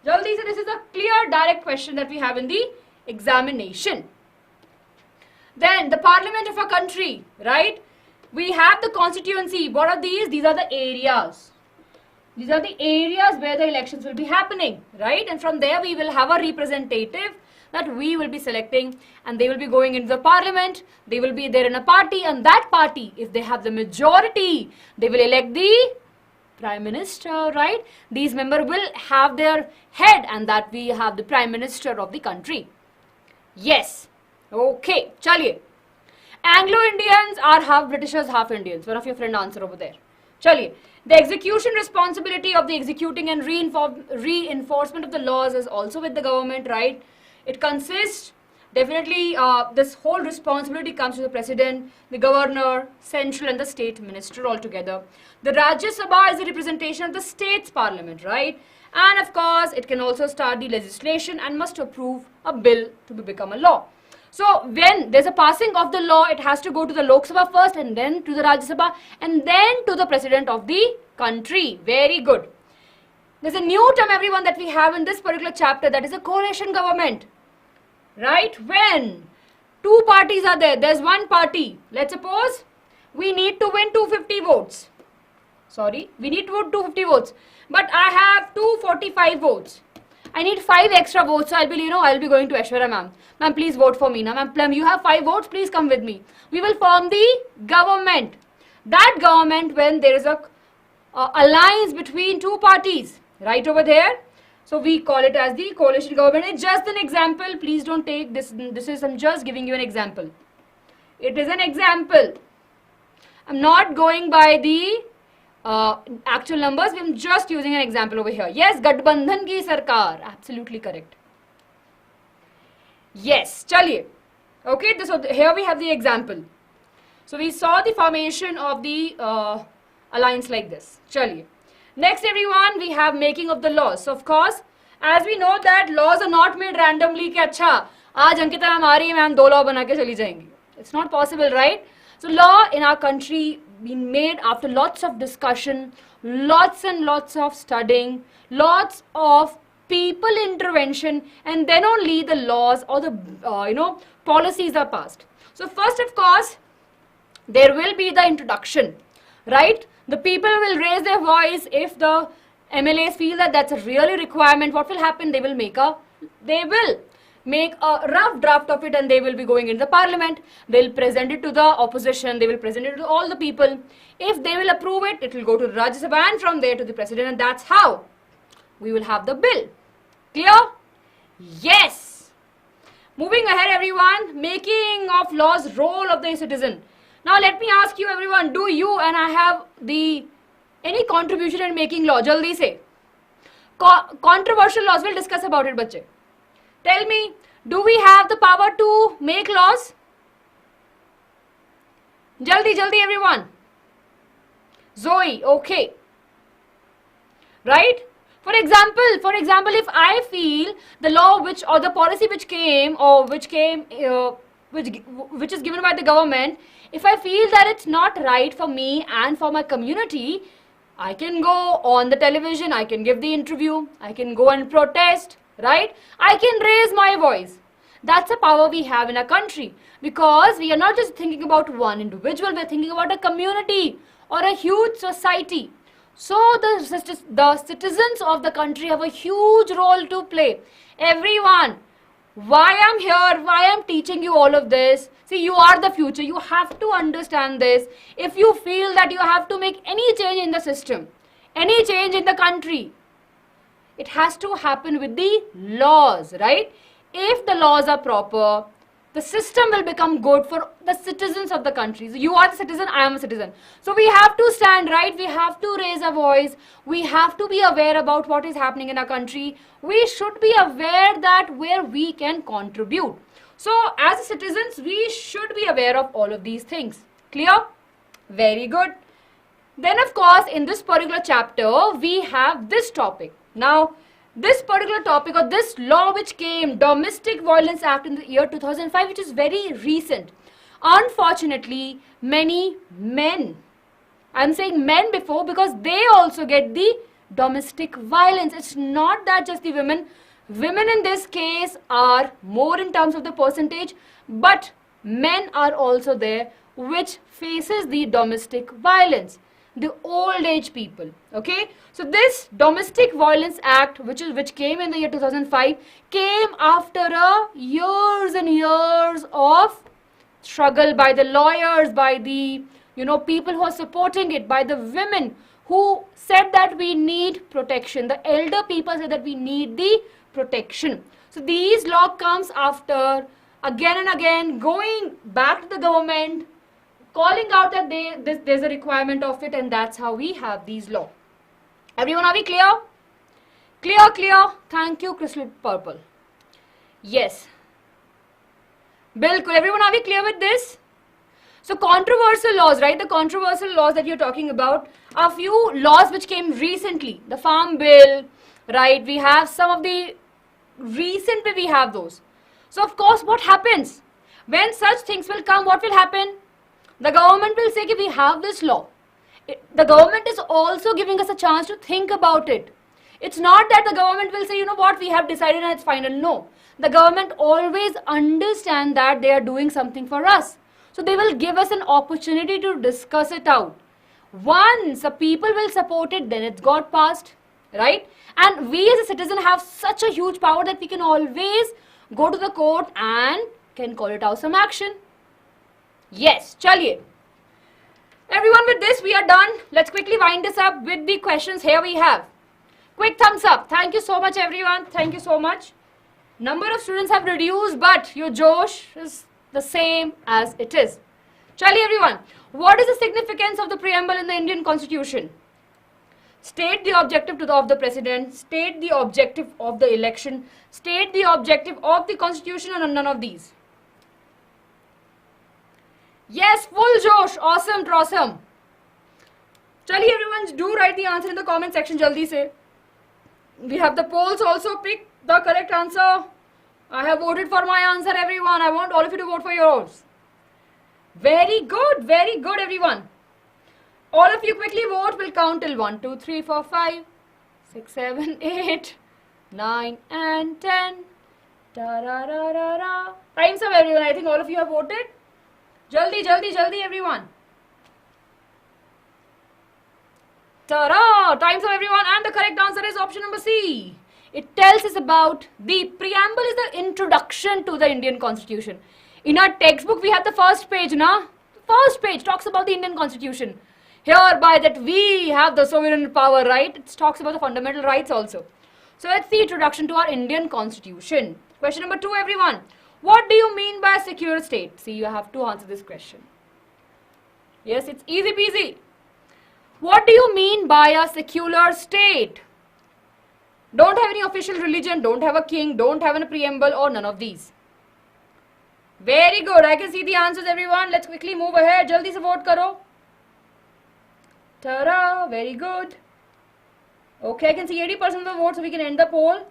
Jaldi se, this is a clear, direct question that we have in the examination. Then the parliament of a country, right? We have the constituency. What are these? These are the areas. These are the areas where the elections will be happening, right? And from there we will have a representative that we will be selecting, and they will be going into the parliament. They will be there in a party, and that party, if they have the majority, they will elect the prime minister, right? These members will have their head, and that we have the prime minister of the country. Yes. Okay. Chaliye. Anglo-Indians are half Britishers, half Indians. One of your friend answer over there. Chaliye. The execution responsibility of the executing and reinforcement of the laws is also with the government, right? It consists, definitely, this whole responsibility comes to the president, the governor, central and the state minister altogether. The Rajya Sabha is the representation of the state's parliament, right? And of course, it can also start the legislation and must approve a bill to become a law. So when there's a passing of the law, it has to go to the Lok Sabha first, and then to the Rajya Sabha, and then to the president of the country. Very good. There's a new term, everyone, that we have in this particular chapter, that is a coalition government. Right? When two parties are there, there's one party. Let's suppose we need to win 250 votes. Sorry, we need to vote 250 votes. But I have 245 votes. I need 5 extra votes, so I'll be going to Aishwarya ma'am. Ma'am, please vote for me. Now, ma'am, you have 5 votes, please come with me. We will form the government. That government, when there is a alliance between two parties, right over there. So we call it as the coalition government. It's just an example. Please don't take this. I'm just giving you an example. It is an example. I'm not going by the actual numbers. I'm just using an example over here. Yes, Gadbandhan ki sarkar. Absolutely correct. Yes, chaliye. Okay, so here we have the example. So we saw the formation of the alliance like this. Chaliye. Next, everyone, we have making of the laws. So, of course, as we know that laws are not made randomly कि अच्छा आज Ankita ma'am आ रही है ma'am 2 law बना के चली जाएंगी. It's not possible, right? So, law in our country been made after lots of discussion, lots and lots of studying, lots of people intervention, and then only the laws or the policies are passed. So first, of course, there will be the introduction, right? The people will raise their voice. If the MLAs feel that that's a really requirement, what will happen? They will make a rough draft of it, and they will be going into the parliament. They'll present it to the opposition. They will present it to all the people. If they will approve it, it will go to the Rajya Sabha, and from there to the president, and that's how we will have the bill. Clear? Yes. Moving ahead, everyone. Making of laws, role of the citizen. Now let me ask you, everyone, do you and I have any contribution in making law? Jaldi se. Controversial laws, we'll discuss about it, bache. Tell me, do we have the power to make laws? Jaldi, jaldi, everyone. Zoe, okay. Right? For example, if I feel the law or the policy which is given by the government, if I feel that it's not right for me and for my community, I can go on the television, I can give the interview, I can go and protest, right? I can raise my voice. That's a power we have in our country, because we are not just thinking about one individual, we are thinking about a community or a huge society. So the citizens of the country have a huge role to play. Everyone, why I'm here, why I'm teaching you all of this. See, you are the future. You have to understand this. If you feel that you have to make any change in the system, any change in the country, it has to happen with the laws, right? If the laws are proper, the system will become good for the citizens of the country. So you are the citizen, I am a citizen. So we have to stand, right? We have to raise a voice. We have to be aware about what is happening in our country. We should be aware that where we can contribute. So as citizens, we should be aware of all of these things. Clear? Very good. Then of course, in this particular chapter, we have this topic. Now, this particular topic or this law which came, Domestic Violence Act in the year 2005, which is very recent. Unfortunately, many men, I'm saying men before because they also get the domestic violence. It's not that just the women. Women in this case are more in terms of the percentage, but men are also there which faces the domestic violence. The old age people, okay? So this Domestic Violence Act, which came in the year 2005, came after years and years of struggle by the lawyers, by the people who are supporting it, by the women who said that we need protection. The elder people said that we need the protection. So these law comes after again and again going back to the government, calling out that there's a requirement of it, and that's how we have these law. Everyone, are we clear? Clear. Thank you, Crystal Purple. Yes. Bilkul. Everyone, are we clear with this? So controversial laws, right? The controversial laws that you're talking about are few laws which came recently. The Farm Bill, right? We have some of the recently we have those. So of course, what happens? When such things will come, what will happen? The government will say that we have this law. The government is also giving us a chance to think about it. It's not that the government will say, you know what, we have decided and it's final. No. The government always understands that they are doing something for us. So they will give us an opportunity to discuss it out. Once the people will support it, then it's got passed, right? And we as a citizen have such a huge power that we can always go to the court and can call it out some action. Yes, chaliye. Everyone, with this we are done. Let's quickly wind this up with the questions. Here we have. Quick thumbs up. Thank you so much, everyone. Thank you so much. Number of students have reduced, but your Josh is the same as it is. Chaliye, everyone. What is the significance of the preamble in the Indian Constitution? State the objective of the president. State the objective of the election. State the objective of the constitution, and none of these. Yes, full Josh. Awesome, awesome. Chaliye, everyone, do write the answer in the comment section. Jaldi se. We have the polls also. Pick the correct answer. I have voted for my answer, everyone. I want all of you to vote for yours. Very good, everyone. All of you quickly vote. We'll count till 1, 2, 3, 4, 5, 6, 7, 8, 9 and 10. Ta-ra-ra-ra-ra. Time's up, everyone. I think all of you have voted. Jaldi, jaldi, jaldi, everyone. Ta-ra! Time's up, everyone. And the correct answer is option number C. It tells us about the preamble is the introduction to the Indian Constitution. In our textbook, we have the first page, na? The first page talks about the Indian Constitution. Hereby that we have the sovereign power, right? It talks about the fundamental rights also. So it's the introduction to our Indian Constitution. Question number 2, everyone. What do you mean by a secular state? See, you have to answer this question. Yes, it's easy peasy. What do you mean by a secular state? Don't have any official religion, don't have a king, don't have a preamble or none of these. Very good. I can see the answers, everyone. Let's quickly move ahead. Jaldi se vote karo. Ta-da! Very good. Okay, I can see 80% of the votes, so we can end the poll.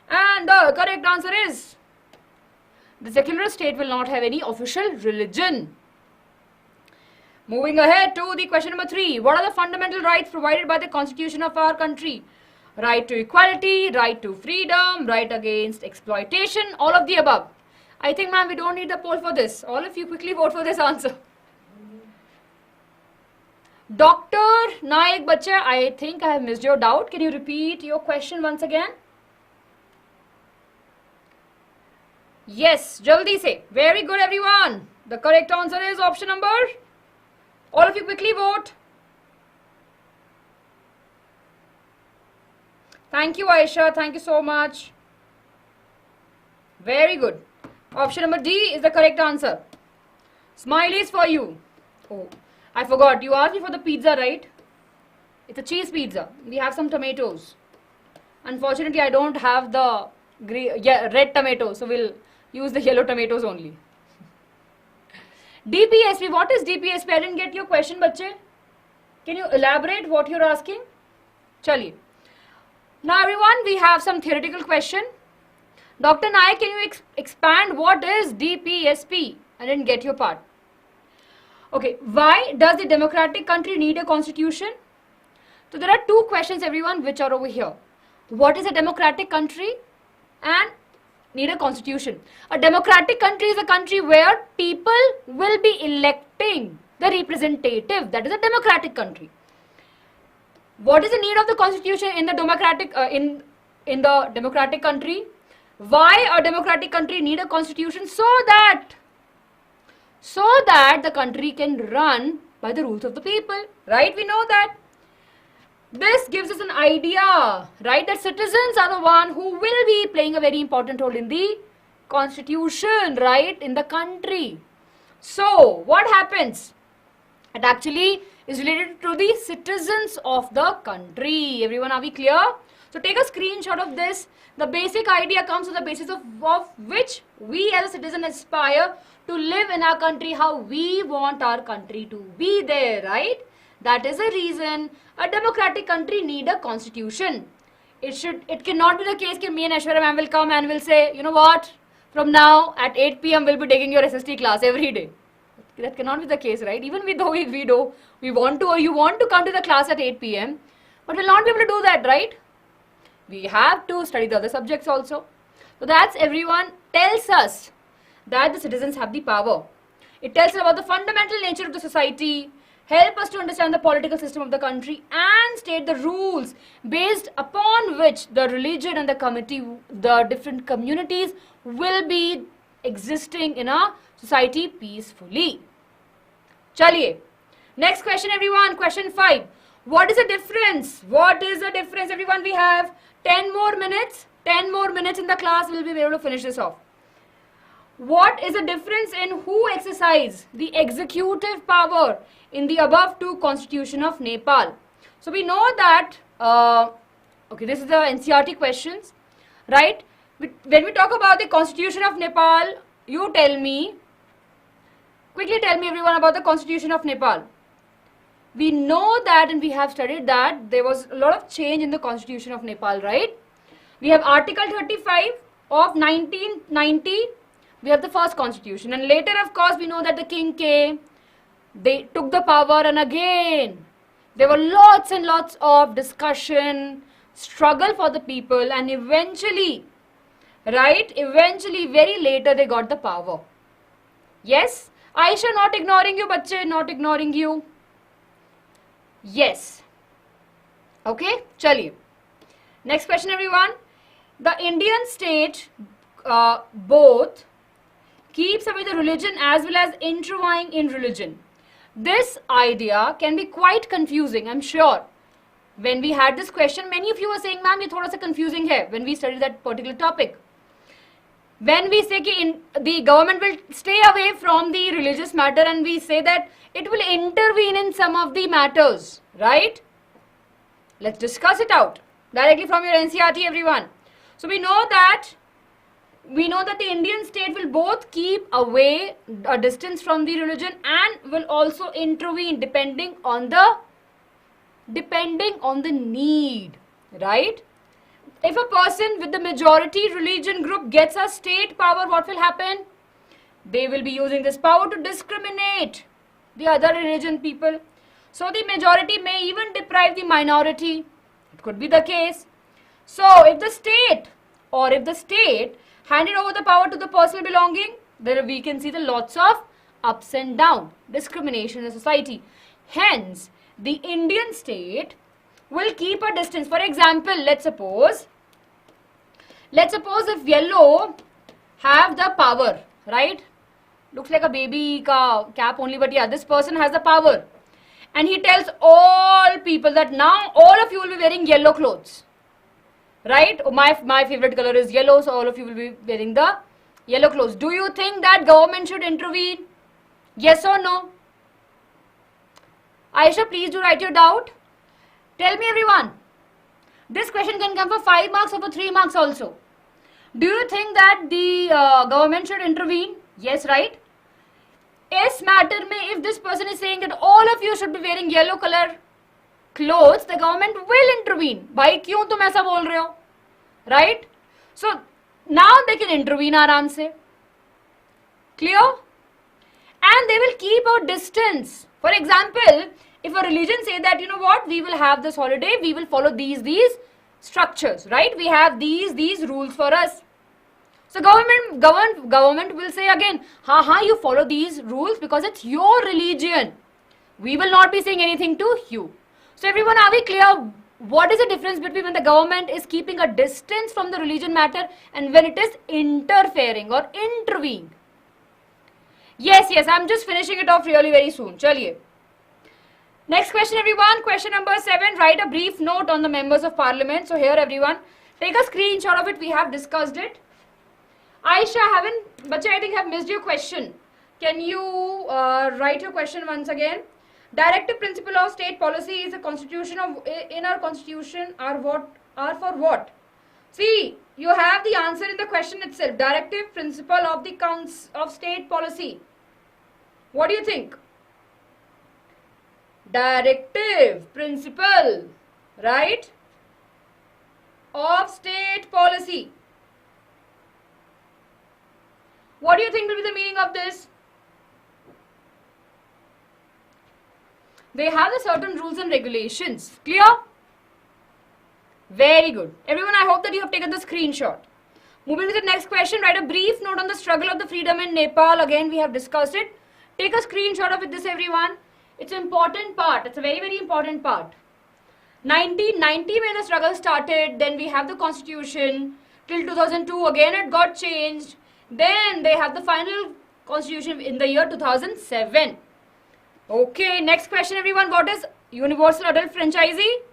And the correct answer is the secular state will not have any official religion. Moving ahead to the question number 3. What are the fundamental rights provided by the constitution of our country? Right to equality, right to freedom, right against exploitation, all of the above. I think, ma'am, we don't need the poll for this. All of you quickly vote for this answer. Dr. Naik Bacha, I think I have missed your doubt. Can you repeat your question once again? Yes, jaldi se. Very good, everyone. The correct answer is option number. All of you quickly vote. Thank you, Aisha. Thank you so much. Very good. Option number D is the correct answer. Smileys for you. Oh, I forgot. You asked me for the pizza, right? It's a cheese pizza. We have some tomatoes. Unfortunately, I don't have the red tomatoes, so we'll use the yellow tomatoes only. DPSP. What is DPSP? I didn't get your question, bache. Can you elaborate what you're asking? Chaliye. Now, everyone, we have some theoretical question. Dr. Naik, can you expand what is DPSP? I didn't get your part. Okay, why does the democratic country need a constitution? So there are two questions, everyone, which are over here. What is a democratic country and need a constitution? A democratic country is a country where people will be electing the representative. That is a democratic country. What is the need of the constitution in the democratic in the democratic country? Why a democratic country need a constitution? So that the country can run by the rules of the people, right? We know that. This gives us an idea, right, that citizens are the one who will be playing a very important role in the constitution, right, in the country. So what happens? It actually is related to the citizens of the country. Everyone, are we clear? So take a screenshot of this. The basic idea comes on the basis of which we as a citizen aspire to live in our country, how we want our country to be there, right? That is the reason a democratic country need a constitution. It cannot be the case that me and Aishwarya ma'am will come and will say, you know what, from now at 8 p.m. we'll be taking your SST class every day. That cannot be the case, right? Even though we want to, or you want to come to the class at 8 p.m. but we'll not be able to do that, right? We have to study the other subjects also. So that's, everyone, tells us that the citizens have the power. It tells us about the fundamental nature of the society, help us to understand the political system of the country, and state the rules based upon which the religion and the different communities will be existing in a society peacefully. Chaliye. Next question, everyone. Question 5. What is the difference? What is the difference, everyone? We have 10 more minutes. 10 more minutes in the class. We'll be able to finish this off. What is the difference in who exercise the executive power in the above two constitution of Nepal? So we know that, okay, this is the NCERT questions, right? When we talk about the constitution of Nepal, you tell me, quickly tell me, everyone, about the constitution of Nepal. We know that, and we have studied that there was a lot of change in the constitution of Nepal, right? We have Article 35 of 1990. We have the first constitution, and later, of course, we know that the king came, they took the power, and again There were lots and lots of discussion, struggle for the people, and eventually, very later they got the power. Yes? Aisha, not ignoring you, bachche, not ignoring you. Yes. Okay, chaliye. Next question, everyone. The Indian state both keeps away the religion as well as intertwining in religion. This idea can be quite confusing, I'm sure. When we had this question, many of you were saying, ma'am, ye thoda sa confusing hai when we studied that particular topic. When we say the government will stay away from the religious matter and we say that it will intervene in some of the matters, right? Let's discuss it out directly from your NCERT, everyone. So we know that the Indian state will both keep away a distance from the religion and will also intervene depending on the need, right? If a person with the majority religion group gets a state power, what will happen? They will be using this power to discriminate the other religion people. So the majority may even deprive the minority. It could be the case. So if the state handed over the power to the personal belonging, then we can see the lots of ups and downs, discrimination in society. Hence, the Indian state will keep a distance. For example, let's suppose if yellow have the power, right? Looks like a baby ka cap only, but yeah, this person has the power. And he tells all people that now all of you will be wearing yellow clothes. Right? My favorite color is yellow, so all of you will be wearing the yellow clothes. Do you think that government should intervene? Yes or no? Aisha, please do write your doubt. Tell me, everyone. This question can come for 5 marks or for 3 marks also. Do you think that the government should intervene? Yes, right? Is matter mein, if this person is saying that all of you should be wearing yellow color clothes, the government will intervene. Bhai, kyun tum aisa bol rahe ho? Right? So, now they can intervene aaram se. Clear? And they will keep a distance. For example, if a religion say that, you know what, we will have this holiday, we will follow these structures, right? We have these rules for us. So government will say again, you follow these rules because it's your religion. We will not be saying anything to you. So everyone, are we clear? What is the difference between when the government is keeping a distance from the religion matter and when it is interfering or intervening? Yes, I'm just finishing it off really very soon. Chaliye. Next question, everyone. Question number 7. Write a brief note on the members of parliament. So here, everyone, take a screenshot of it. We have discussed it. Aisha, I think have missed your question. Can you write your question once again? Directive principle of state policy is a constitution in our constitution are for what? See, you have the answer in the question itself. Directive principle of state policy. What do you think? Directive principle, right, of state policy. What do you think will be the meaning of this? They have the certain rules and regulations. Clear? Very good. Everyone, I hope that you have taken the screenshot. Moving to the next question, write a brief note on the struggle of the freedom in Nepal. Again, we have discussed it. Take a screenshot of this, everyone. It's an important part. It's a very, very important part. 1990 when the struggle started, then we have the constitution. Till 2002, again it got changed. Then they have the final constitution in the year 2007. Okay, next question, everyone. What is universal adult franchisee?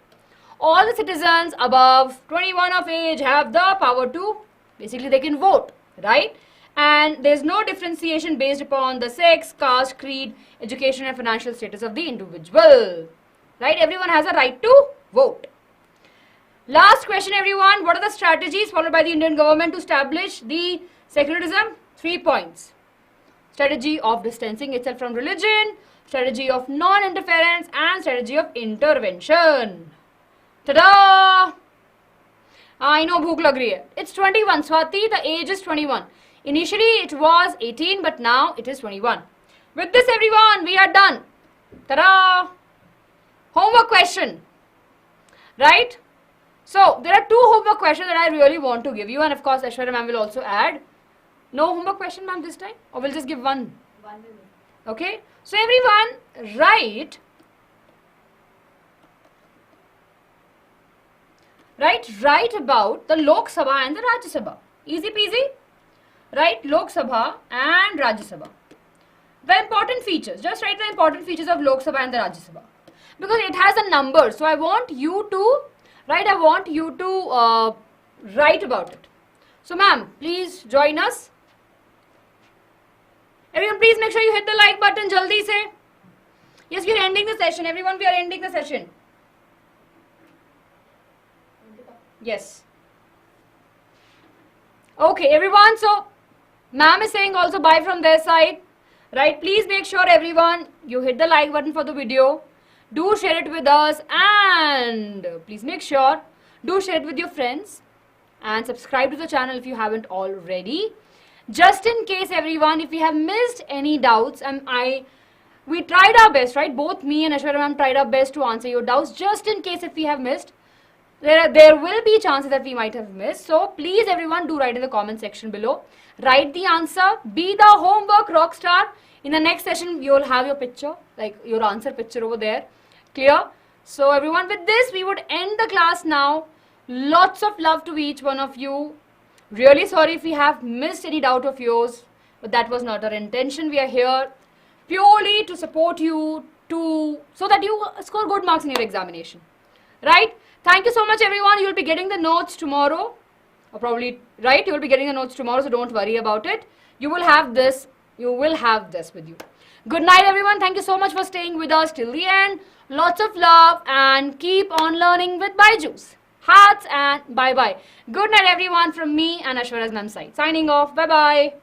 All the citizens above 21 of age have the power to, basically they can vote, right? And there's no differentiation based upon the sex, caste, creed, education and financial status of the individual. Right? Everyone has a right to vote. Last question, everyone. What are the strategies followed by the Indian government to establish the secularism? 3 points. Strategy of distancing itself from religion, strategy of non-interference and strategy of intervention. Ta-da! I know bhook lag rahi hai. It's 21. Swati, the age is 21. Initially it was 18, but now it is 21. With this, everyone, we are done. Ta-da! Homework question. Right? So, there are 2 homework questions that I really want to give you, and of course, Aishwarya ma'am will also add. No homework question, ma'am, this time? Or we'll just give one? One. Okay? So, everyone, write about the Lok Sabha and the Rajya Sabha. Easy peasy? Right? Lok Sabha and Rajya Sabha. The important features. Just write the important features of Lok Sabha and the Rajya Sabha. Because it has a number. So, I want you to write about it. So, ma'am, please join us. Everyone, please make sure you hit the like button. Jaldi se. Yes, we are ending the session. Everyone, we are ending the session. Yes. Okay, everyone. So, ma'am is saying also bye from their side. Right? Please make sure, everyone, you hit the like button for the video. Do share it with us. And please make sure, do share it with your friends. And subscribe to the channel if you haven't already. Just in case, everyone, if we have missed any doubts, we tried our best, right? Both me and Aishwarya ma'am tried our best to answer your doubts. Just in case if we have missed, there will be chances that we might have missed. So please, everyone, do write in the comment section below. Write the answer. Be the homework rock star. In the next session, you will have your picture, like your answer picture over there. Clear? So everyone, with this, we would end the class now. Lots of love to each one of you. Really sorry if we have missed any doubt of yours, but that was not our intention. We are here purely to support you, so that you score good marks in your examination. Right? Thank you so much, everyone. You will be getting the notes tomorrow. Or probably, right? You will be getting the notes tomorrow, so don't worry about it. You will have this. You will have this with you. Good night, everyone. Thank you so much for staying with us till the end. Lots of love and keep on learning with BYJU'S. Hearts and bye-bye. Good night, everyone, from me and Aishwarya's ma'am side. Signing off. Bye-bye.